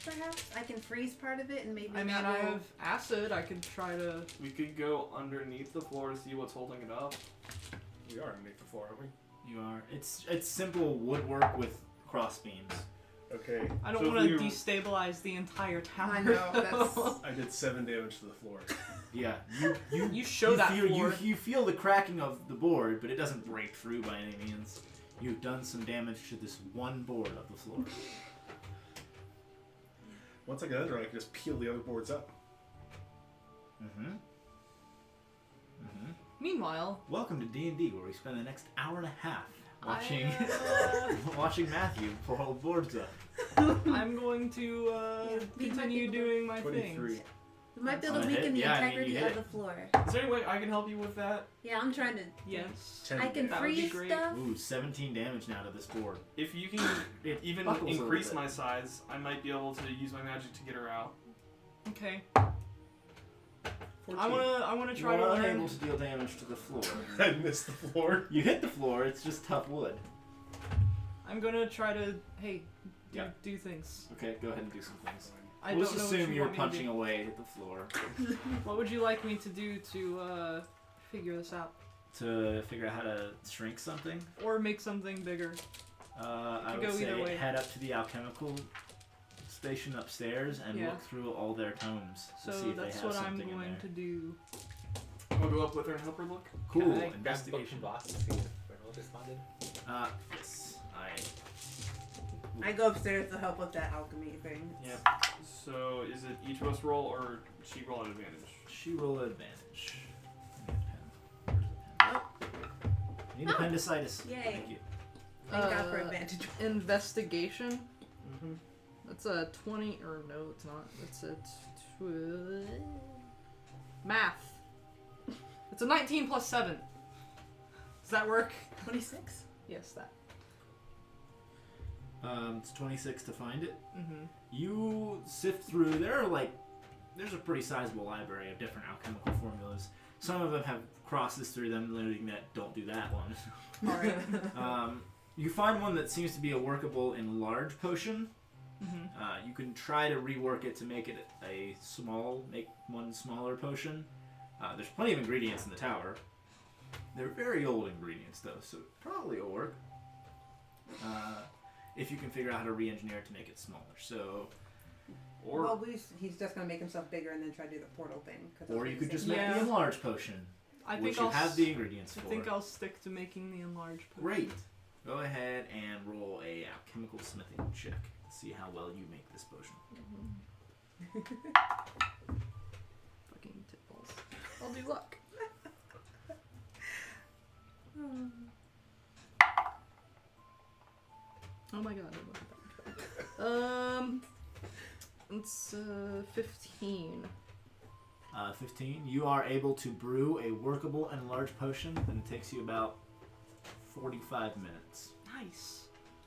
Perhaps I can freeze part of it, and maybe I mean, that I will- have acid. I could try to. We could go underneath the floor to see what's holding it up. We are underneath the floor, aren't we? You are. It's simple woodwork with cross beams. Okay. I don't So if want to we were- destabilize the entire tower. I know, that's- I did 7 damage to the floor. Yeah. You You show that feel, floor. You feel the cracking of the board, but it doesn't break through by any means. You've done some damage to this one board of the floor. Once I get under, I can just peel the other boards up. Mm-hmm. Mm-hmm. Meanwhile, Welcome to D&D, where we spend the next hour and a half watching watching Matthew pull all the boards up. I'm going to Yeah, we might continue be able to- doing my 23. things. we might be able On to a hit? weaken the Yeah, I mean, integrity you hit of it. the floor. Is there any way I can help you with that? Yeah, I'm trying to. Yes. 10 I can That would be freeze great. stuff. Ooh, 17 damage now to this board. If you can It even buckles a little increase bit. my size, I might be able to use my magic to get her out. Okay. 14. I wanna try You to are learn. unable to deal damage to the floor. I missed the floor. You hit the floor, it's just tough wood. I'm gonna try to Yeah. do things. Okay, go ahead and do some things. I We'll don't just know what assume you you're want me to punching do. away at the floor What would you like me to do to figure this out, to figure out how to shrink something. or make something bigger? I Could would go either say way. head up to the alchemical station upstairs and Yeah. look through all their tomes to see So if they that's have what I'm something in going there. to do. I'll go up with her and help her look. Cool. Can I grab the book Investigation. from Boss and see if Reynolds responded? Yes. I go upstairs to help with that alchemy thing. Yep. So is it each of us roll or she roll at advantage? She roll advantage. I need a pen. Where's the pen? I need Oh. appendicitis. Yay. Thank you. Thank God for Uh, advantage. Investigation. Mm-hmm. That's a 20, or no, it's not. It's a math. It's a 19 plus 7. Does that work? 26. Yes, that. It's 26 to find it. Mm-hmm. You sift through. There's a pretty sizable library of different alchemical formulas. Some of them have crosses through them, noting that don't do that one. Alright. You find one that seems to be a workable enlarged potion. Mm-hmm. You can try to rework it to make it make one smaller potion. There's plenty of ingredients in the tower. They're very old ingredients though, so it probably will work. If you can figure out how to re-engineer it to make it smaller. So, Well, he's just gonna make himself bigger and then try to do the portal thing. or you could just saying. make Yeah. the enlarged potion, which you have the ingredients for. I think I'll stick to making the enlarged potion. Great. Go ahead and roll a alchemical smithing check to see how well you make this potion. Fucking titballs. I'll do luck. Oh my god, I love that. It's 15. 15. You are able to brew a workable enlarged potion, and it takes you about 45 minutes. Nice.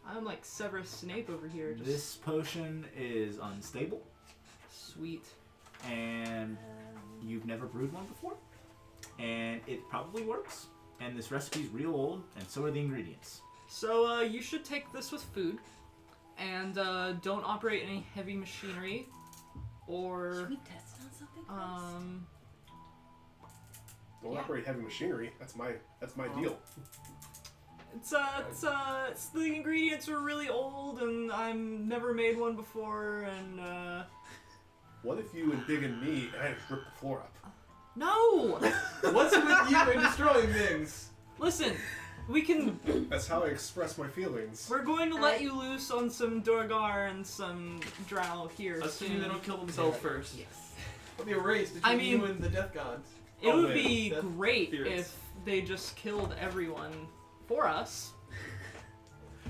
I'm like Severus Snape over here. Just This potion is unstable, sweet. and you've never brewed one before, and it probably works. And this recipe's real old, and so are the ingredients. So you should take this with food, and don't operate any heavy machinery, or Should we test it on something first? Don't Yeah. operate heavy machinery. That's my deal. it's the ingredients are really old, and I've never made one before, and What if you and Big and me and I just rip the floor up? no. What's with you and destroying things? Listen, we can. That's how I express my feelings. We're going to let you loose on some Durgar and some Drow here Assuming they soon. don't kill themselves first. Yes. It'll be a race between I mean- you and the death gods. It Oh, would wait, be that's great spirits. if they just killed everyone for us.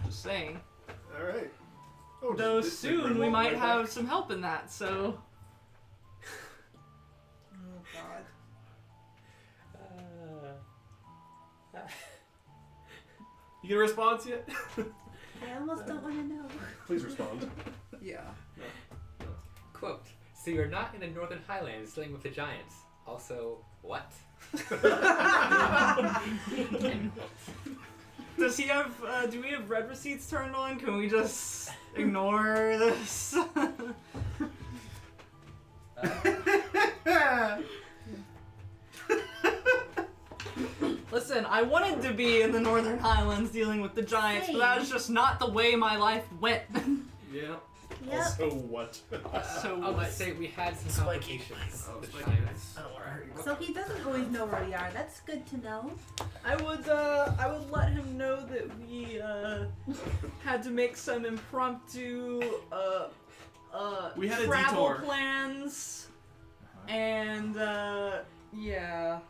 Just saying. All right. Oh, Though just- soon we Grimwald might right have back. some help in that, so. Oh god. You get a response yet? I almost don't want to know. Please respond. Yeah. Quote. So you're not in the Northern Highlands dealing with the giants. Also, what? End quote. Does he have, do we have red receipts turned on? Can we just ignore this? Listen, I wanted to be in the Northern Highlands dealing with the giants, but that was just not the way my life went. Yeah. Yep. Also, what? So I would say we had some complications. Oh, The spiky giants. mice. So he doesn't always know where we are. That's good to know. I would let him know that we had to make some impromptu We had a travel detour. plans, and yeah,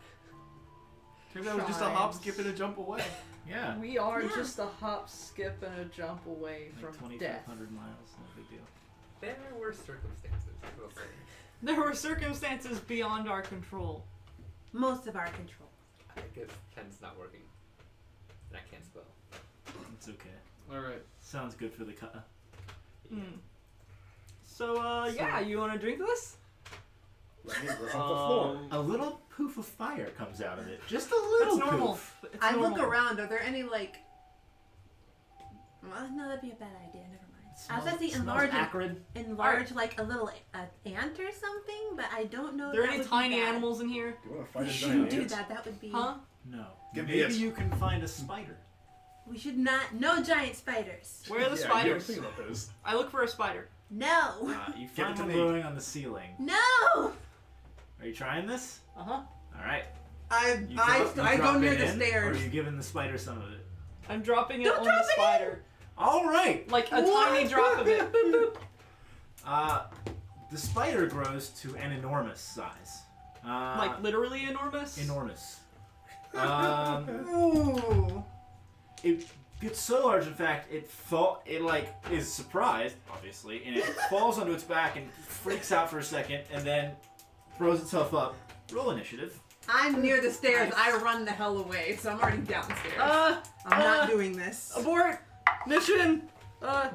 Turns out it was just a hop, skip, and a jump away. Yeah. we are Yeah. just a hop, skip, and a jump away Like from death. 2,500 miles, no big deal. There were circumstances, we'll say. There were circumstances beyond our control. Most of our control. I guess pen's not working. And I can't spell. It's okay. Alright. Sounds good for the cut. Hmm. So yeah, you want to drink this? Let me rip up the floor. A little poof of fire comes out of it. Just a little That's normal. poof. It's I normal. look around. Are there any like? Well, no, that'd be a bad idea. Never mind. I was gonna say Smells enlarge, acrid. like a little ant or something, but I don't know. Are there that any would be tiny bad. animals in here? You want to fight We a shouldn't giant do ant? that. That would be. Huh? No. Give me Maybe it. you can find a spider. We should not. No giant spiders. Where are the Yeah, spiders? You don't think about those. I look for a spider. No. You Give find it to one me. growing on the ceiling. No. Are you trying this? Uh huh. All right. I You drop go near it the in, Or stairs. are you giving the spider some of it? I'm dropping it Don't on drop the it in. spider. All right. Like a tiny drop of it. Boop, boop. The spider grows to an enormous size. Like literally enormous? enormous. Ooh. It It's so large, in fact, it is surprised, obviously, and it falls onto its back and freaks out for a second, and then throws itself up. Roll initiative. I'm near the stairs. Nice. I run the hell away, so I'm already downstairs. Uh, I'm not doing this. Abort! Mission!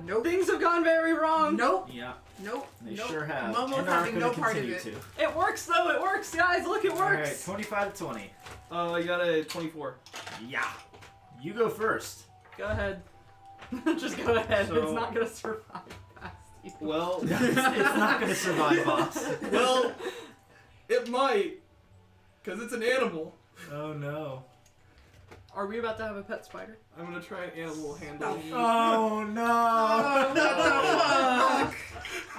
Nope. Things have gone very wrong. Nope. Yeah, Nope. they nope. sure have. Momo's and are having going no to part of continue it. to. It works though, it works, guys, look, it Alright, works! 25 to 20. I got a 24. Yeah. You go first. Go ahead. Just go ahead, So- it's not gonna survive past you. Well, It's not going to survive, boss. well, it might, because it's an animal. Oh no. Are we about to have a pet spider? I'm gonna try an animal handle. Oh no. What the fuck?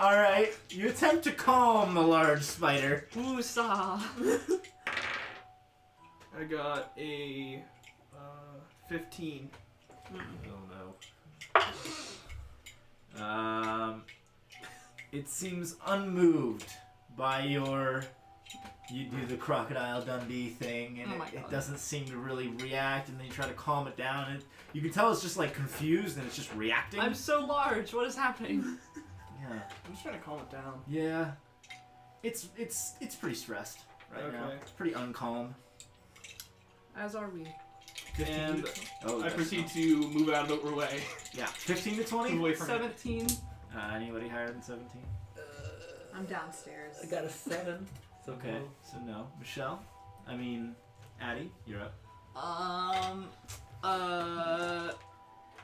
Alright, you attempt to calm the large spider. Woosah! I got a 15. Oh no. It seems unmoved by your. You do the Crocodile Dundee thing, and Oh my it God. doesn't seem to really react, and then you try to calm it down, and you can tell it's just like confused, and it's just reacting. I'm so large, what is happening? Yeah. I'm just trying to calm it down. Yeah. It's pretty stressed right now. Okay. It's pretty uncalm. As are we. 15 And to, oh, I that's proceed not- to move out of the way. Yeah, 15 to 20? Move away from it. 17. Anybody higher than 17? I'm downstairs. I got a 7. So Okay, so no. Michelle? Addie, you're up.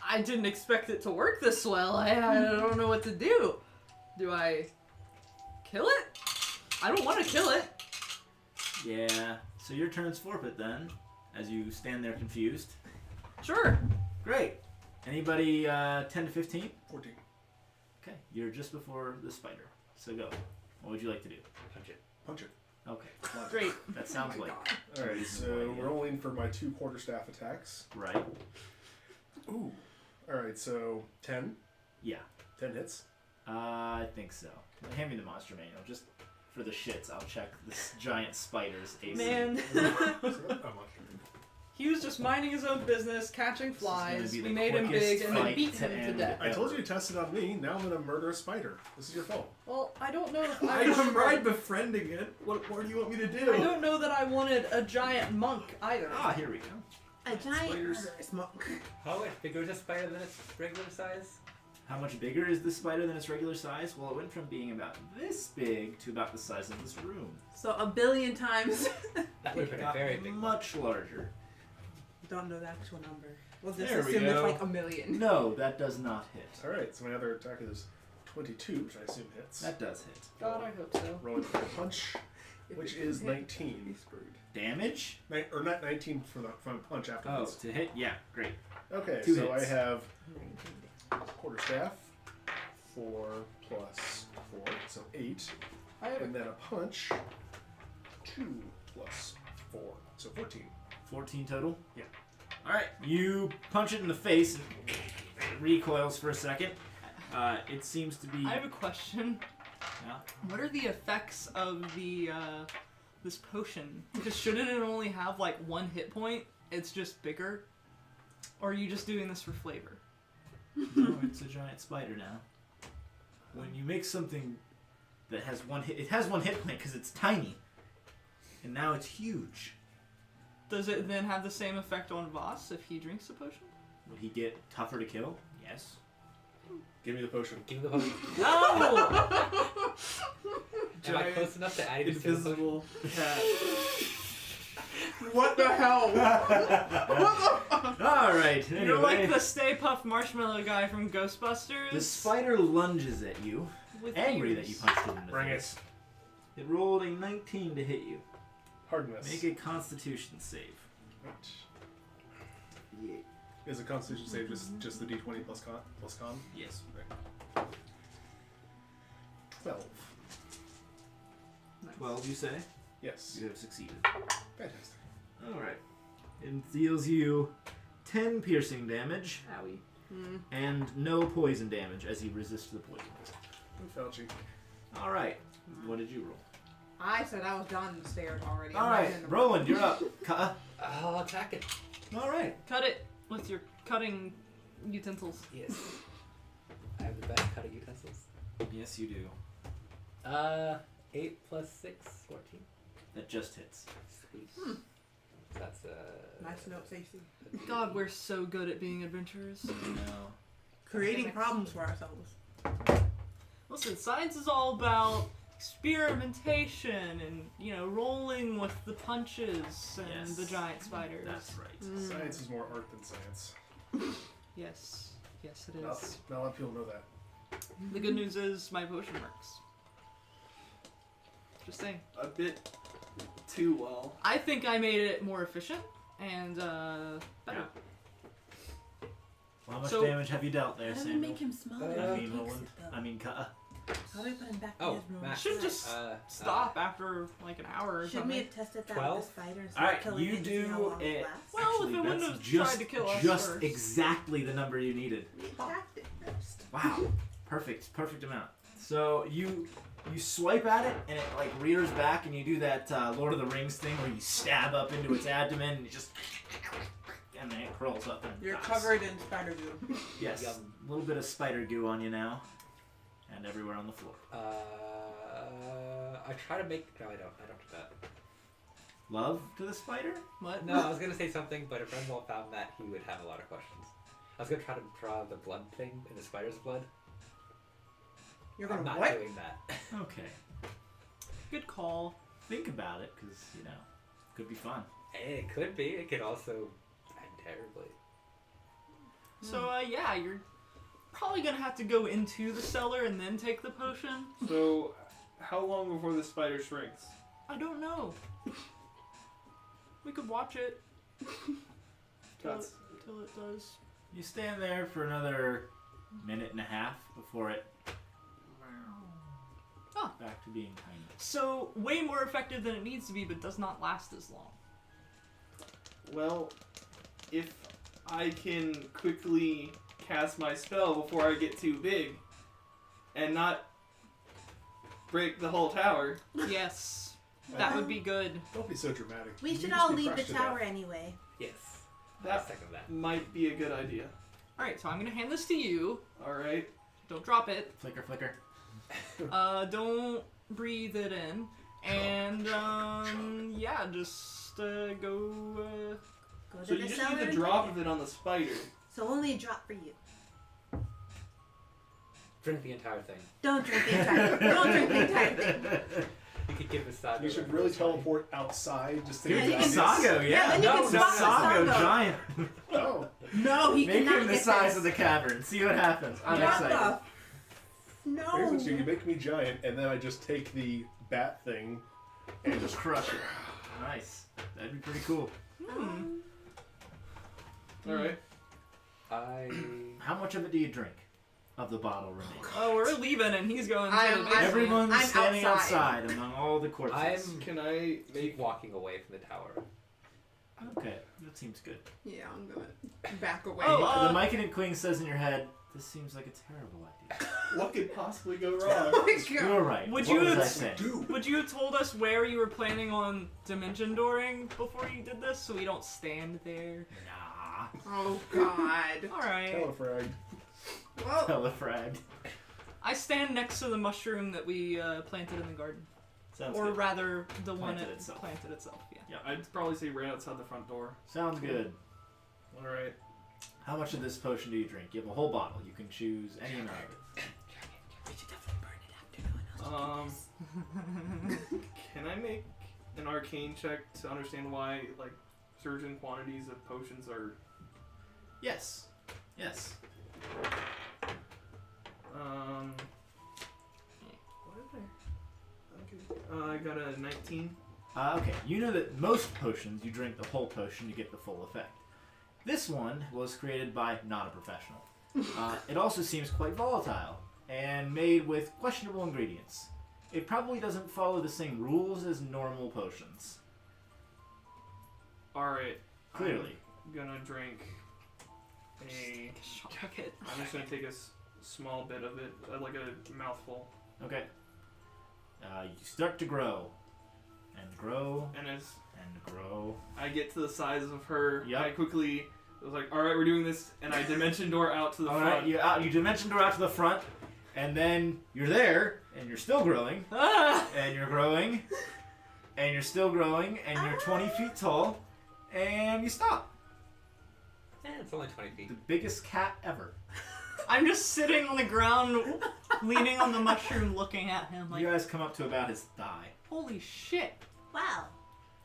I didn't expect it to work this well. I don't know what to do. Do I kill it? I don't want to kill it. Yeah, so your turn's forfeit then, as you stand there confused. Sure. Great. Anybody 10 to 15? 14. Okay, you're just before the spider. So go. What would you like to do? Punch it. Punch it. Okay, Great. that sounds like Alright, Reasonable so idea. rolling for my 2 quarterstaff attacks. right. Ooh. Alright, so 10. Yeah, 10 hits. I think so. Hand me the monster manual, just for the shits. I'll check this giant spider's AC. Man. Oh, much. He was just minding his own business, catching This is gonna flies. be We the made him quickest big and then fight beat to him to end. death. I told you to test it on me. Now I'm gonna murder a spider. This is your fault. Well, I don't know if I I tried befriending it. What more do you want me to do? I don't know that I wanted a giant monk either. Ah, here we go. A giant Spiders. murderous monk. How much bigger is a spider than its regular size? How much bigger is this spider than its regular size? Well, it went from being about this big to about the size of this room. So 1,000,000,000 times. That would have It been a got very big one. much larger. Don't know the actual number. We'll just There we assume it's go. like 1,000,000. No, that does not hit. Alright, so my other attack is 22, which I assume hits. That does hit. God, I hope so. Rolling for a punch, If which it is can hit, 19. he's screwed. Damage? Or not 19 from a punch Oh, afterwards. to hit? Yeah, great. Okay, 2 so hits. I have 19. quarterstaff. 4 plus 4, so 8. I have And then a punch. 2 plus 4, so 14. 14 total? Yeah. Alright, you punch it in the face and it recoils for a second. It seems to be. I have a question. Yeah. What are the effects of the this potion? Because shouldn't it only have like 1 hit point? It's just bigger? Or are you just doing this for flavor? No, it's a giant spider now. When you make something that has 1 hit, it has 1 hit point because it's tiny. And now it's huge. Does it then have the same effect on Voss if he drinks the potion? Would he get tougher to kill? Yes. Give me the potion. Give me the potion. No! Am I close enough to add it to the potion? Invisible cat. What the hell? Alright, anyway. You're like the Stay Puft Marshmallow guy from Ghostbusters. The spider lunges at you, with angry ears. that you punched it in the Bring face. It rolled a 19 to hit you. Hardness. Make a constitution save. Right. Is a constitution save just the d20 plus con? Yes. 12. 12, you say? Yes. You have succeeded. Fantastic. Alright. It deals you 10 piercing damage Owie. and no poison damage as you resist the poison. Fauci. Alright. What did you roll? I said I was down the stairs already. I'm Alright, right in the Roland, you're up. I'll attack it. Alright. Cut it with your cutting utensils. Yes. I have the best cut of utensils. Yes, you do. 8 plus 6, 14. That just hits. Sweet. That's Nice note, Stacey. God, we're so good at being adventurers. No. Creating problems for ourselves. Listen, science is all about experimentation and, rolling with the punches and Yes. the giant spiders. That's right. Science is more art than science. Yes. Yes, it is. Not a lot of people know that. The good news is my potion works. Just saying. A bit too well. I think I made it more efficient and better. Well, how much So- damage have you dealt there, How do we Samuel? make him smaller? I How do we mean, fix Roland. it, though? I mean, Kata. How do we put him back Oh, to his room? Max. Should just stop after like an hour or Should something. we have tested that 12? with the spider and All right, killing you it and see how do long it. lasts? Well, if Actually, it wouldn't that's have just, tried to kill us just first. exactly the number you needed. We attacked it first. Wow, perfect amount. So you swipe at it and it like rears back, and you do that Lord of the Rings thing where you stab up into its abdomen and you just, and then it curls up and You're dies. covered in spider goo. Yes, Yum. a little bit of spider goo on you now, and everywhere on the floor. I try to make. No, I don't do that. Love to the spider? What? No, I was gonna say something, but if Renwald found that, he would have a lot of questions. I was gonna try to draw the blood thing in the spider's blood. You're I'm gonna not what? doing that. Okay. Good call. Think about it, because, could be fun. It could be. It could also end terribly. So yeah, you're probably gonna have to go into the cellar and then take the potion. So, how long before the spider shrinks? I don't know. We could watch it till That's it does. You stand there for another minute and a half before it... Oh. Back to being tiny. So way more effective than it needs to be, but does not last as long. well. If I can quickly cast my spell before I get too big, and not break the whole tower. Yes, that would be good. Don't be so dramatic. We You should just all be leave the crushed to tower death. anyway. Yes. I That second that. might be a good idea. All right, so I'm gonna hand this to you. All right. Don't drop it. Flicker. Don't breathe it in, and yeah, just go. Go to So the you just cellar need the and drop take of it on the spider. So only a drop for you. Drink the entire thing. Don't drink the entire thing. You could give the side. You should really teleport outside just to Give get it you to can- Sago, yeah. then you can the swap the Sago Sago. giant. Oh, No, he Make cannot him the get size this. of the cavern. See what happens. I'm What excited. the? No. here's what you make me giant, and then I just take the bat thing and just Crush it. Nice. That'd be pretty cool. All right. How much of it do you drink? Of the bottle remaining? Oh, we're leaving, and he's going to I'm- the basement. Everyone's I'm standing outside. outside among all the corpses. Can I keep make? walking away from the tower. Okay, that seems good. Yeah, I'm gonna back away. Oh, the Myconid Queen says in your head, "This seems like a terrible idea." What could possibly go Oh wrong? my You God. were right. Would what you was I have- saying? do. Would you have told us where you were planning on dimension dooring before you did this, so we don't stand there? Nah. Oh God. All right. Telefrag. Well, Telefrag. I stand next to the mushroom that we planted in the garden, Sounds or good. rather, the one Planted that itself. planted itself. Yeah. I'd probably say right outside the front door. Sounds good. All right. How much of this potion do you drink? You have a whole bottle. You can choose any amount of it. We should definitely burn it after no one else drinks. Can I make an arcane check to understand why certain quantities of potions are? Yes. Yes. Okay. I got a 19. Okay, you know that most potions, you drink the whole potion to get the full effect. This one was created by not a professional. It also seems quite volatile, and made with questionable ingredients. It probably doesn't follow the same rules as normal potions. All right. Clearly. I'm gonna drink a. Shot bucket. I'm just gonna take a small bit of it, like a mouthful, Okay. You start to grow. And grow. and as And grow. I get to the size of her, Yep. I quickly I was like, all right, we're doing this, and I dimension door out to the All front. right, you dimension door out to the front, and then you're there, and you're still growing, Ah! and you're growing, and you're still growing, and you're 20 feet tall, and you stop. It's only 20 feet. The biggest cat ever. I'm just sitting on the ground, leaning on the mushroom, looking at him like, You guys come up to about his thigh. holy shit. Wow.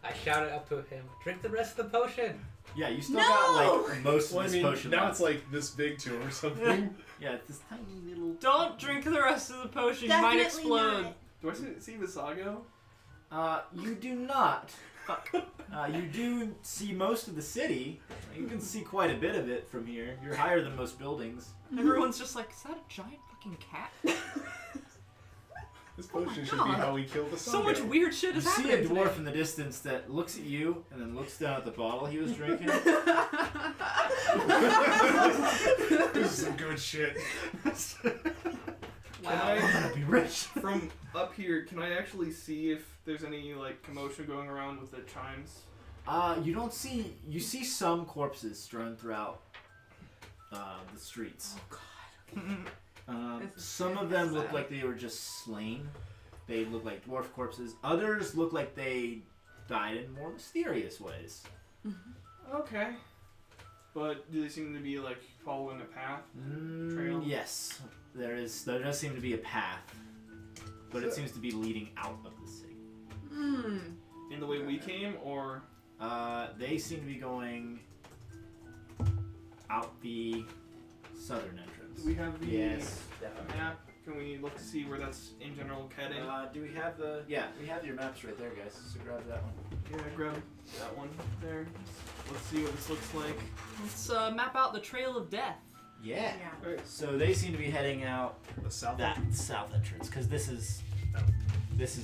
I shouted up to him, drink the rest of the potion. Yeah, you still No! got like most Well, of I this mean, potion now left. it's like this big to him or something. Yeah, it's this tiny little. Don't drink the rest of the potion, Definitely you might explode. not. Do I see Visago? You do not. Fuck. You do see most of the city. You can see quite a bit of it from here. You're higher than most buildings. Everyone's just like, is that a giant fucking cat? This Oh my potion should God. be how we kill the So much Sago. weird shit You is see happening a dwarf today. in the distance that looks at you and then looks down at the bottle he was drinking. This is some good shit. Can I'm I, gonna be rich. from up here, can I actually see if there's any like commotion going around with the chimes? You don't see. You see some corpses strewn throughout the streets. This is Some of them look like they were just slain. They look like dwarf corpses. Others look like they died in more mysterious ways. Okay. But do they seem to be like following a path? Trail? Yes, there is. There does seem to be a path, but it seems to be leading out of the city. In the way we came, or They seem to be going out the southern entrance. do we have the Yes. map? Can we look to see where that's in general heading? Do we have the? Yeah, we have your maps right there, guys. So grab that one. Yeah, grab that one there. Let's see what this looks like. Let's map out the trail of death. Yeah. Yeah. So they seem to be heading out The south. that south entrance because this is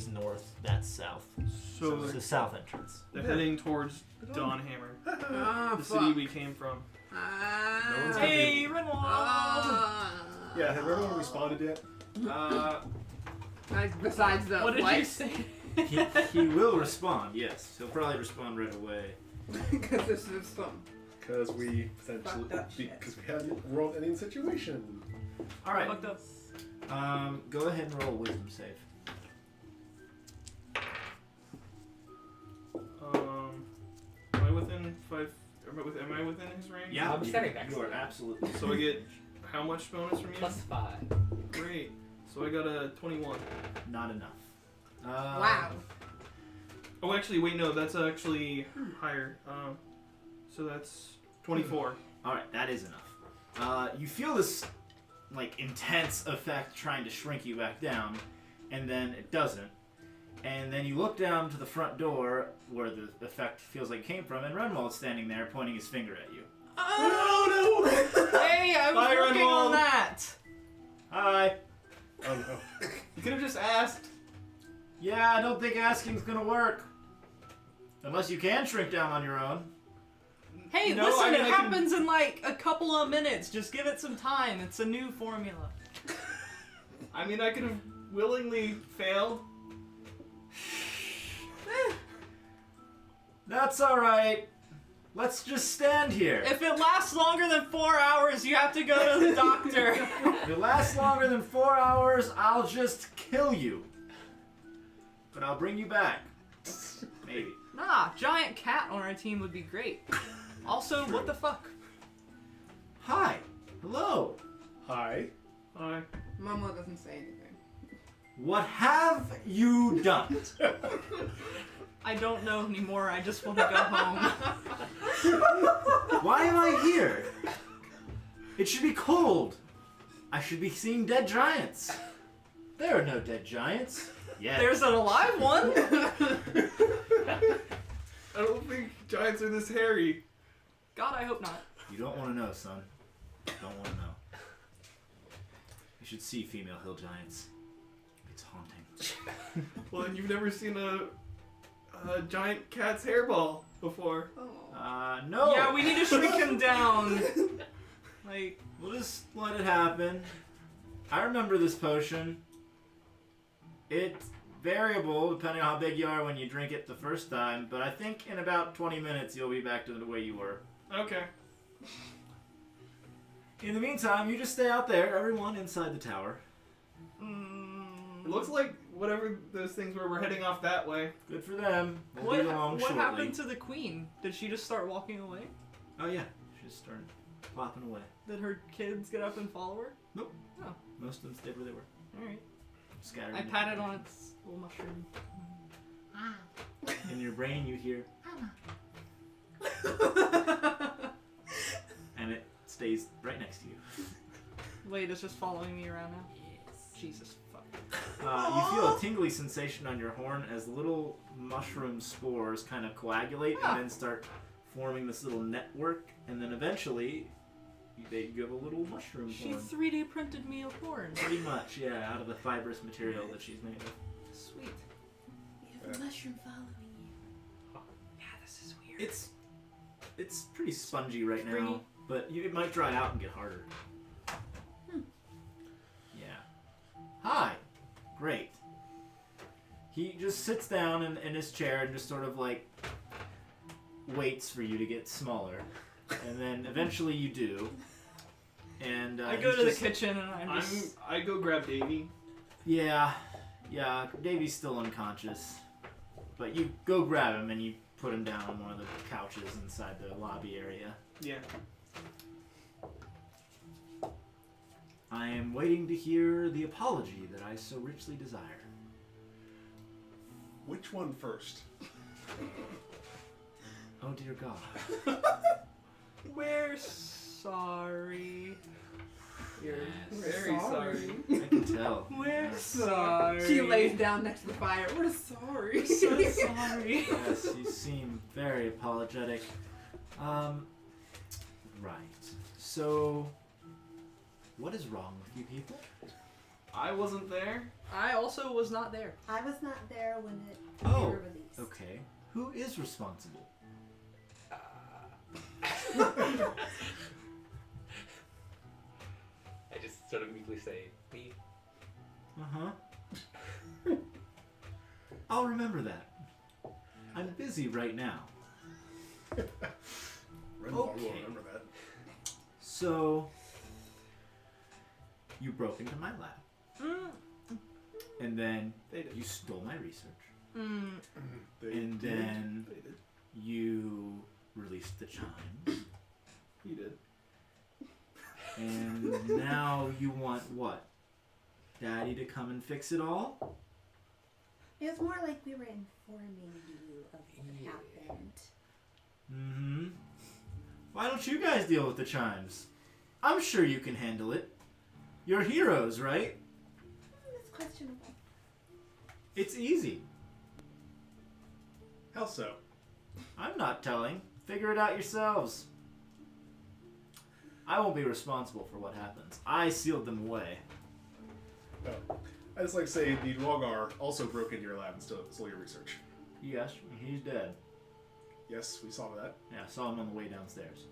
north. That's south. So It's the south entrance. they're heading towards Dawnhammer, Oh, the city we came from. No one's gonna Hey, Renwald! Yeah, have everyone responded yet? Besides the What did what? you say? He will respond. Yes, he'll probably respond right away. Because this is some. Because we potentially, Fucked up shit. because we had a world-ending situation. All right. Fucked up. Go ahead and roll a wisdom save. Am I within 5? Am I within his range? Yeah, I'm you, setting you are excellent. absolutely. So I get how much bonus from you? +5. Great. So I got a 21. Not enough. Wow. Oh, actually, wait, no, that's actually higher. So that's 24. All right, that is enough. You feel this like intense effect trying to shrink you back down, and then it doesn't. And then you look down to the front door where the effect feels like it came from, and Renwald's standing there pointing his finger at you. Oh no! Hey, I was Bye, working Renwald. on that! Hi. Oh no. You could have just asked. Yeah, I don't think asking's gonna work. Unless you can shrink down on your own. Hey, No, listen, I mean, it I can- happens in like a couple of minutes. Just give it some time. It's a new formula. I mean, I could have willingly failed. That's all right. Let's just stand here. If it lasts longer than 4 hours, you have to go to the doctor. If it lasts longer than 4 hours, I'll just kill you. But I'll bring you back. Maybe. Nah, giant cat on our team would be great. Also, what the fuck? Hi. Hello. Hi. Hi. Momo doesn't say anything. What have you done? I don't know anymore. I just want to go home. Why am I here? It should be cold. I should be seeing dead giants. There are no dead giants. Yet. There's an alive one. I don't think giants are this hairy. God, I hope not. You don't want to know, son. You don't want to know. You should see female hill giants. It's haunting. Well, then you've never seen a giant cat's hairball before. Oh. No. Yeah, we need to shrink him down. Like, We'll just let it happen. I remember this potion. It's variable depending on how big you are when you drink it the first time, but I think in about 20 minutes you'll be back to the way you were. Okay. In the meantime, you just stay out there, everyone inside the tower. It looks like whatever those things were, we're heading off that way. Good for them. We'll What, be along what shortly. happened to the queen? Did she just start walking away? Oh yeah, she just started flopping away. Did her kids get up and follow her? Most of them stayed where they were, Alright. scattered. I patted on its little mushroom. In your brain, you hear, and it stays right next to you. Wait, it's just following me around now? Jesus fuck. You feel a tingly sensation on your horn as little mushroom spores kind of coagulate and then start forming this little network, and then eventually they give a little mushroom She horn. 3D printed me a horn. Pretty much, yeah, out of the fibrous material that she's made of. Sweet. You have a mushroom following you. Yeah, this is weird. It's pretty spongy right now, Springy. but it might dry out and get harder. Yeah. Hi. Great. He just sits down in his chair and just sort of like waits for you to get smaller, and then eventually you do. And I go he's to the just- kitchen and I just... I go grab Davy. Yeah. Davy's still unconscious, but you go grab him and you put him down on one of the couches inside the lobby area. Yeah. I am waiting to hear the apology that I so richly desire. Which one first? Oh dear God. We're sorry. You're very sorry. I can tell. We're sorry. She lays down next to the fire. We're sorry. So sorry. Yes, you seem very apologetic. Right. So, what is wrong with you people? I wasn't there. I also was not there. I was not there when it Oh, they were released. Okay. Who is responsible? I just sort of meekly say, me. Uh-huh. I'll remember that. I'm busy right now. Renwald will Okay. remember that. So, you broke into my lab, and then They did. you stole my research, They and did. then They did. you released the chimes, He did. and now you want what? Daddy to come and fix it all? It was more like we were informing you of what happened. Mm-hmm. Why don't you guys deal with the chimes? I'm sure you can handle it. You're heroes, right? It's questionable. It's easy. How so? I'm not telling. Figure it out yourselves. I won't be responsible for what happens. I sealed them away. Oh. I just like to say the Dwalgar also broke into your lab and stole your research. Yes, he's dead. Yes, we saw that. Yeah, I saw him on the way downstairs.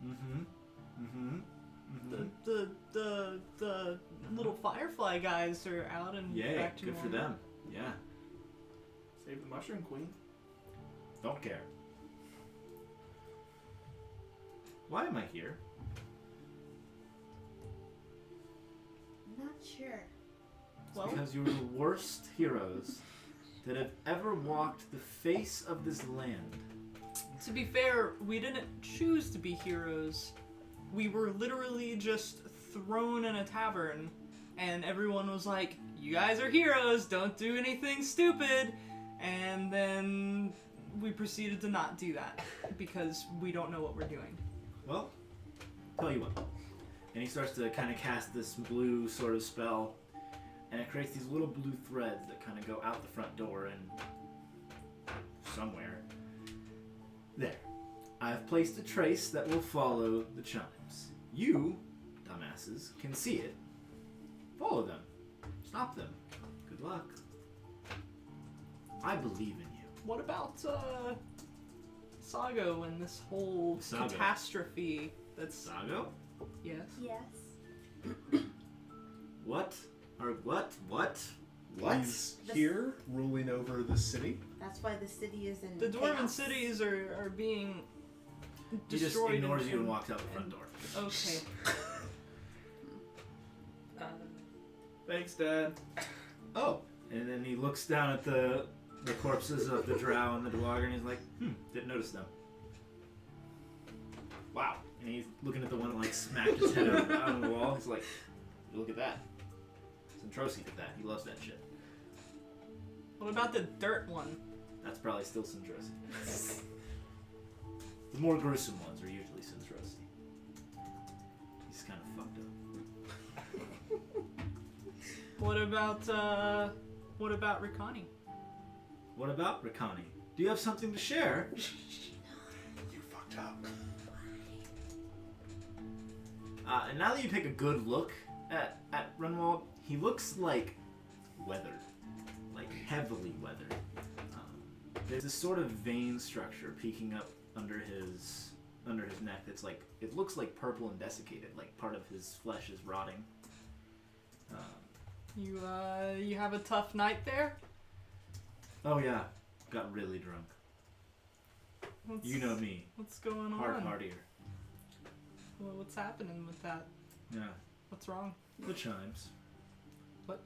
Mm-hmm. Mm-hmm. Mm-hmm. The little firefly guys are out and Yay, back to good for normal. them. Yeah, Save the Mushroom Queen. don't care. Why am I here? I'm not sure. Well, Because you were the worst heroes that have ever walked the face of this land. to be fair, we didn't choose to be heroes. We were literally just thrown in a tavern, and everyone was like, "You guys are heroes, don't do anything stupid." And then we proceeded to not do that because we don't know what we're doing. Well, tell you what. And he starts to kind of cast this blue sort of spell, and it creates these little blue threads that kind of go out the front door and somewhere. There. I've placed a trace that will follow the chimes. You, dumbasses, can see it. Follow them. Stop them. Good luck. I believe in you. What about Sago and this whole Sago. catastrophe? That's Sago? yes. Yes. What? Or what? What? What? He's here, ruling over the city. That's why the city is in The dwarven chaos. cities are being He just destroyed. ignores you and walks out the front door. Okay. Thanks, Dad. Oh. And then he looks down at the corpses of the drow and the dwarf, and he's like, didn't notice them. Wow. And he's looking at the one that like smacked his head out on the wall. He's like, look at that. Centrosi did that. He loves that shit. What about the dirt one? That's probably still Centrosi. The more gruesome ones are usually Centrosi. He's kind of fucked up. What about Rikani? What about Rikani? Do you have something to share? You fucked up. And now that you take a good look at Renwald, he looks like weathered. Like heavily weathered. There's this sort of vein structure peeking up under his neck that's like, it looks like purple and desiccated, like part of his flesh is rotting. You have a tough night there? Oh yeah, got really drunk. You know me, What's going hard on? partier. Well, what's happening with that? Yeah, What's wrong? the chimes. What?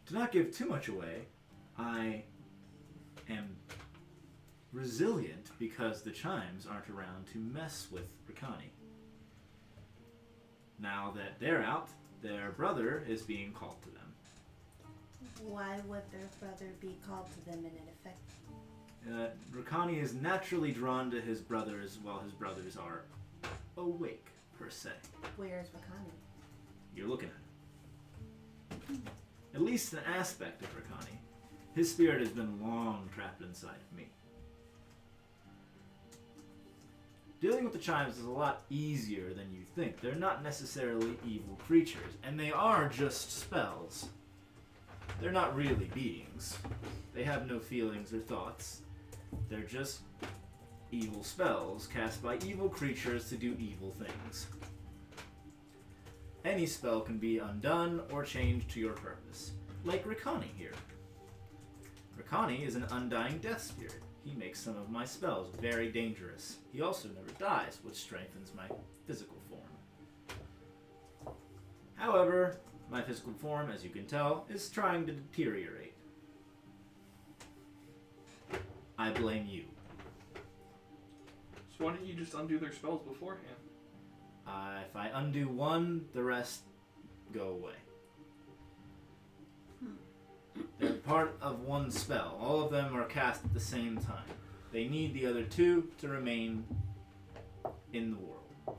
To not give too much away, I am resilient because the chimes aren't around to mess with Rikani. Now that they're out, their brother is being called to them. Why would their brother be called to them in effect? Rikani is naturally drawn to his brothers while his brothers are awake, per se. Where's Wakani? You're looking at him. At least an aspect of Rikani. His spirit has been long trapped inside of me. Dealing with the chimes is a lot easier than you think. They're not necessarily evil creatures, and they are just spells. They're not really beings. They have no feelings or thoughts. They're just evil spells cast by evil creatures to do evil things. Any spell can be undone or changed to your purpose, like Rikani here. Rikani is an undying death spirit. He makes some of my spells very dangerous. He also never dies, which strengthens my physical form. However, my physical form, as you can tell, is trying to deteriorate. I blame you. So why don't you just undo their spells beforehand? If I undo one, the rest go away. They're part of one spell. All of them are cast at the same time. They need the other two to remain in the world.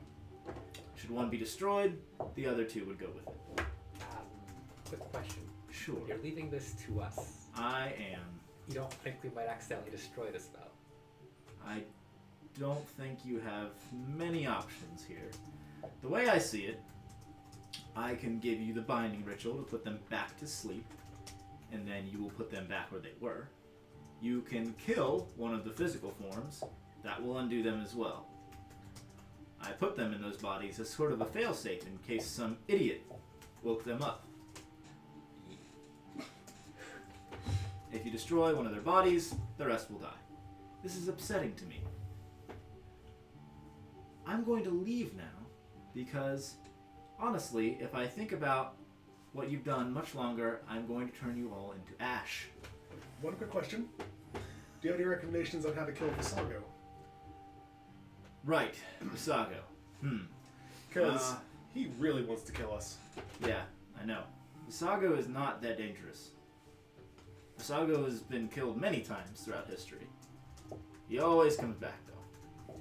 Should one be destroyed, the other two would go with it. Quick question. Sure. You're leaving this to us. I am. You don't think we might accidentally destroy the spell? I don't think you have many options here. The way I see it, I can give you the binding ritual to put them back to sleep, and then you will put them back where they were. You can kill one of the physical forms. That will undo them as well. I put them in those bodies as sort of a failsafe in case some idiot woke them up. If you destroy one of their bodies, the rest will die. This is upsetting to me. I'm going to leave now because, honestly, if I think about what you've done much longer, I'm going to turn you all into ash. One quick question. Do you have any recommendations on how to kill Visago? Right, Visago. Because he really wants to kill us. Yeah, I know. Visago is not that dangerous. Visago has been killed many times throughout history. He always comes back, though.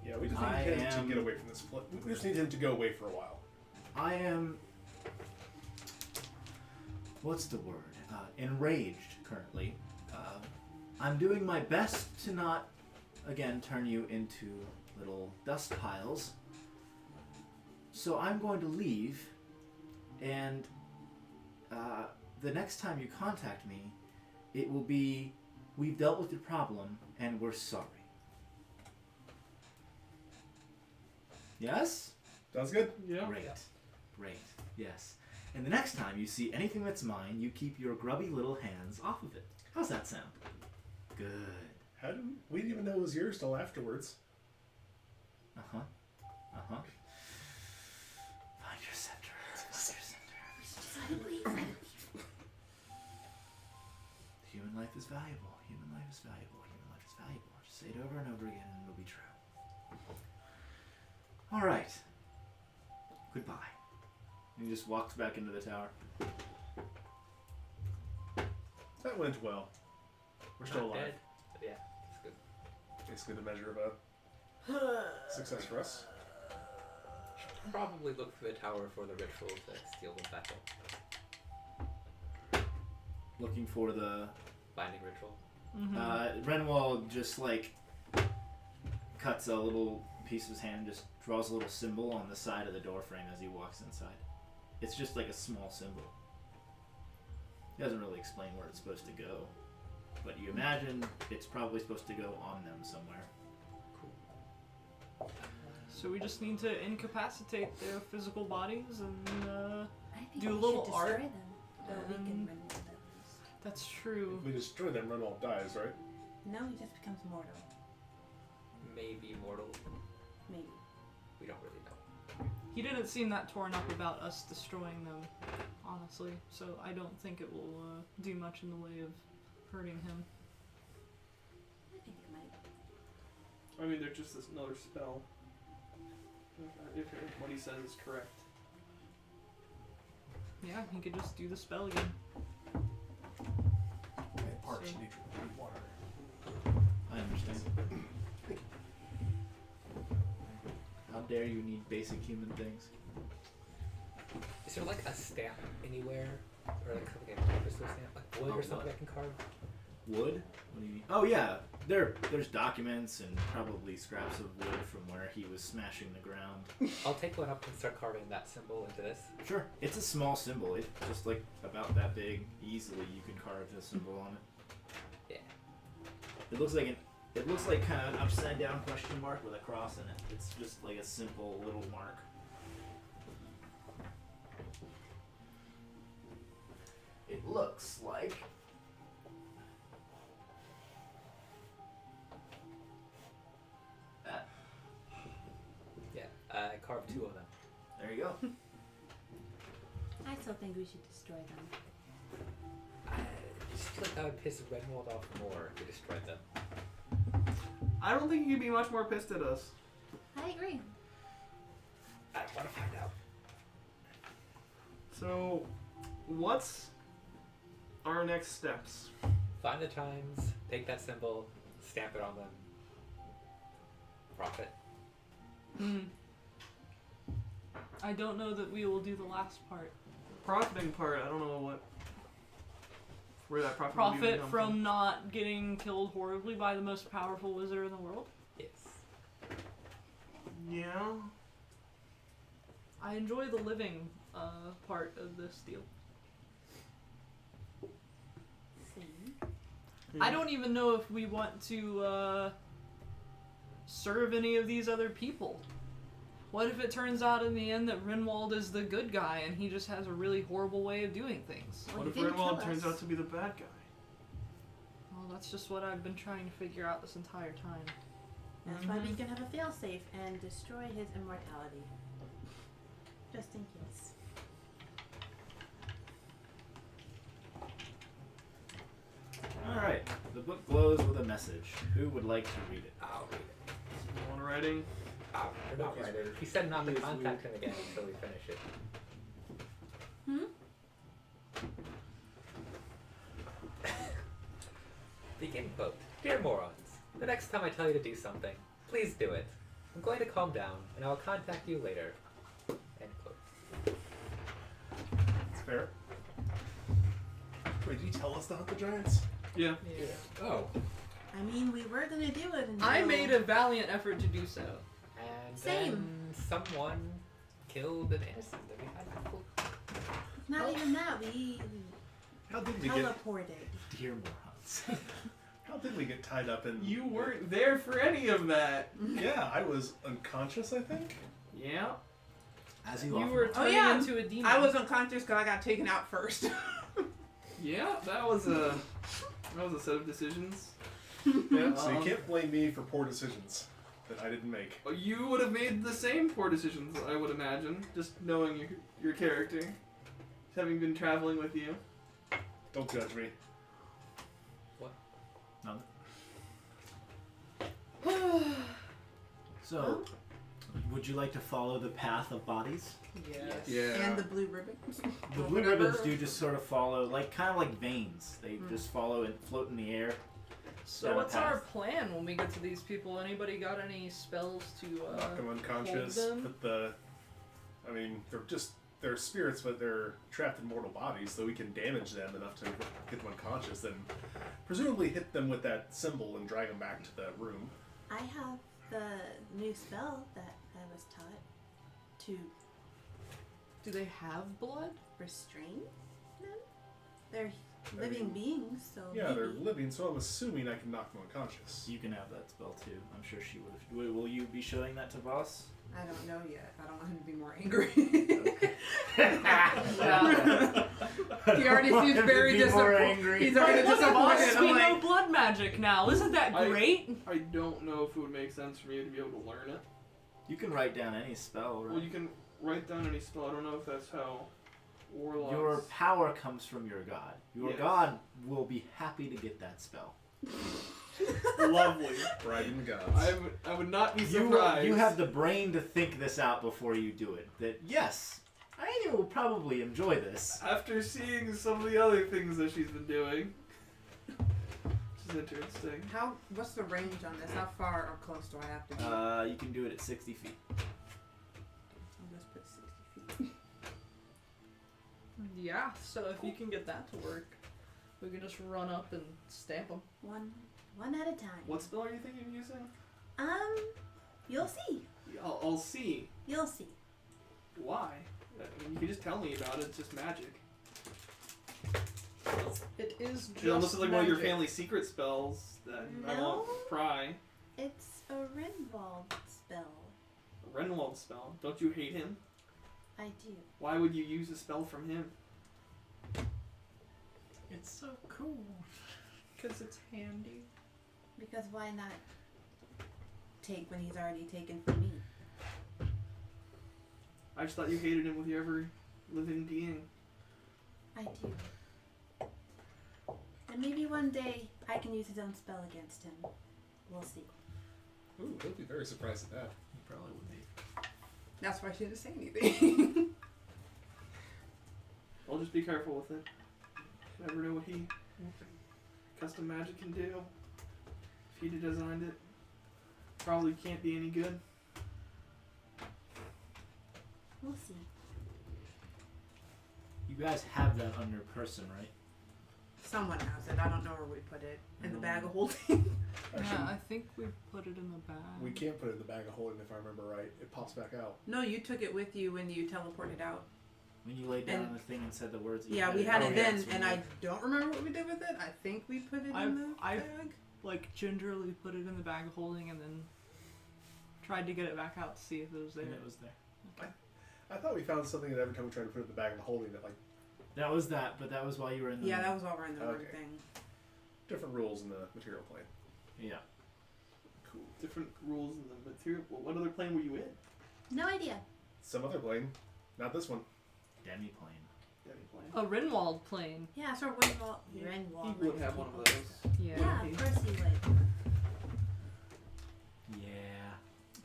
Yeah, we just need him to get away from this place. We just need him to go away for a while. I am... What's the word? Enraged, currently. I'm doing my best to not, again, turn you into little dust piles. So I'm going to leave, and the next time you contact me, it will be, we've dealt with your problem, and we're sorry. Yes? Sounds good? Yeah. Great. Great. Yes. And the next time you see anything that's mine, you keep your grubby little hands off of it. How's that sound? Good. How do we didn't even know it was yours till afterwards. Uh-huh. Uh-huh. Find your scepter. Find your scepter. Human life is valuable. Human life is valuable. Human life is valuable. Just say it over and over again and it'll be true. All right. Goodbye. And he just walks back into the tower. That went well. We're still Not alive. dead, but yeah, it's good. Basically the measure of a success for us. Should probably look through the tower for the ritual to steal them back up. Looking for the... Binding ritual. Renwald just like cuts a little piece of his hand, just draws a little symbol on the side of the door frame as he walks inside. It's just like a small symbol. He doesn't really explain where it's supposed to go, but you imagine it's probably supposed to go on them somewhere. So we just need to incapacitate their physical bodies and I think do a we little should art. destroy them. So we can run with them. That's true. If we destroy them, Renwald dies, right? No, he just becomes mortal. Maybe mortal. Maybe. We don't really know. He didn't seem that torn up about us destroying them, honestly. So I don't think it will do much in the way of hurting him. I think it might. I mean, they're just another spell. If what he says is correct. Yeah, he could just do the spell again. Parched So- nature of water. I understand. How dare you need basic human things? Is there like a stamp anywhere? Or like something I can carve? Stamp? Like wood or something I can carve? Wood? What do you mean? Oh yeah, there's documents and probably scraps of wood from where he was smashing the ground. I'll take one up and start carving that symbol into this. Sure. It's a small symbol. It's just like about that big. Easily you can carve a symbol on it. Yeah. It looks like kind of an upside down question mark with a cross in it. It's just like a simple little mark. It looks like that. Yeah. I carved 2 of them. There you go. I still think we should destroy them. I just feel like that would piss Renwald off more if we destroyed them. I don't think he'd be much more pissed at us. I agree. I want to find out. So, what's our next steps? Find the chimes, take that symbol, stamp it on them. Profit. I don't know that we will do the last part. Profiting part, I don't know where that profit would be Profit come from not getting killed horribly by the most powerful wizard in the world. Yes. Yeah. I enjoy the living part of this deal. See? I don't even know if we want to serve any of these other people. What if it turns out in the end that Renwald is the good guy and he just has a really horrible way of doing things? Well, What he if didn't Renwald kill turns us. out to be the bad guy? Well, that's just what I've been trying to figure out this entire time. That's why we can have a failsafe and destroy his immortality. Just in case. Alright. The book glows with a message. Who would like to read it? I'll read it. Someone writing? We're not He's writing. weird. He said not to He is contact him again until we finish it. Begin quote. Dear morons, the next time I tell you to do something, please do it. I'm going to calm down, and I will contact you later. End quote. It's fair. Wait, did you tell us to hunt the giants? Yeah. Oh. I mean, we were gonna do it until... I made a valiant effort to do so. And Same. then someone killed an innocent, and we had people. Not even that, we How did we get? teleported. Dear morons. How did we get tied up in? You weren't there for any of that. Yeah, I was unconscious. I think. Yeah. As you You often were are. turning yeah. into a demon. I was unconscious because I got taken out first. Yeah, that was a set of decisions. Yeah, so you can't blame me for poor decisions that I didn't make. You would have made the same poor decisions, I would imagine, just knowing your character, having been traveling with you. Don't judge me. So, would you like to follow the path of bodies? Yes. Yeah. And the blue ribbons. The blue Whatever. ribbons do just sort of follow, kind of like veins. They just follow and float in the air. So down a what's our path. plan when we get to these people? Anybody got any spells to Knock them unconscious. hold them? Put the. I mean, they're spirits, but they're trapped in mortal bodies, so we can damage them enough to get them unconscious, then presumably hit them with that symbol and drag them back to the room. I have the new spell that I was taught to Do they have blood? restrain them. They're living beings, so Yeah, they're maybe. living, so I'm assuming I can knock them unconscious. You can have that spell too. I'm sure she would have. Will you be showing that to Voss? I don't know yet. I don't want him to be more angry. He already seems very disappointed. He's already Look at us, disappointed. we I'm know like, blood magic now. Isn't that great? I don't know if it would make sense for me to be able to learn it. You can write down any spell, right? Well, you can write down any spell. I don't know if that's how warlocks... Your power comes from your god. Your Yes. god will be happy to get that spell. Lovely. Bribing the gods. I would not be You, surprised. you have the brain to think this out before you do it. That, yes, I will probably enjoy this. After seeing some of the other things that she's been doing. Which is interesting. what's the range on this? How far or close do I have to be? You can do it at 60 feet. I'll just put 60 feet. Yeah, so if you can get that to work, we can just run up and stamp them. One at a time. What spell are you thinking of using? You'll see. I'll see. You'll see. Why? I mean, you can just tell me about it. It's just magic. It is just It almost is like one of your magic. family secret spells that I No. won't pry. It's a Rinwald spell. A Renwald spell. Don't you hate him? I do. Why would you use a spell from him? It's so cool. Because it's handy. Because why not take when he's already taken from me? I just thought you hated him with your ever living being. I do. And maybe one day I can use his own spell against him. We'll see. Ooh, he'll be very surprised at that. You probably would be. That's why she didn't say anything. I'll just be careful with it. You never know what custom magic can do. If he'd have designed it, probably can't be any good. We'll see. You guys have that on your person, right? Someone has it. I don't know where we put it. In the bag of holding. Actually, Yeah, I think we put it in the bag. we can't put it in the bag of holding if I remember right. It pops back out. No, you took it with you when you teleported out. When you laid down And- on the thing and said the words. that you Yeah, we had oh, it yeah, then, that's and weird. I don't remember what we did with it. I think we put it in the I've bag. like gingerly put it in the bag of holding and then tried to get it back out to see if it was there. And it was there. I thought we found something that every time we tried to put it in the bag of holding, it like That was that, but that was while you were in the. Yeah, that was while we're in the room Okay. thing. different rules in the material plane. Yeah. Cool. Different rules in the material. Well, what other plane were you in? No idea. Some other plane, not this one. Demi-plane. Demi-plane. A Rinwald plane. Yeah, so Rinwald. Rinwald. He would have one of those. Yeah. Yeah, of course he would. Yeah.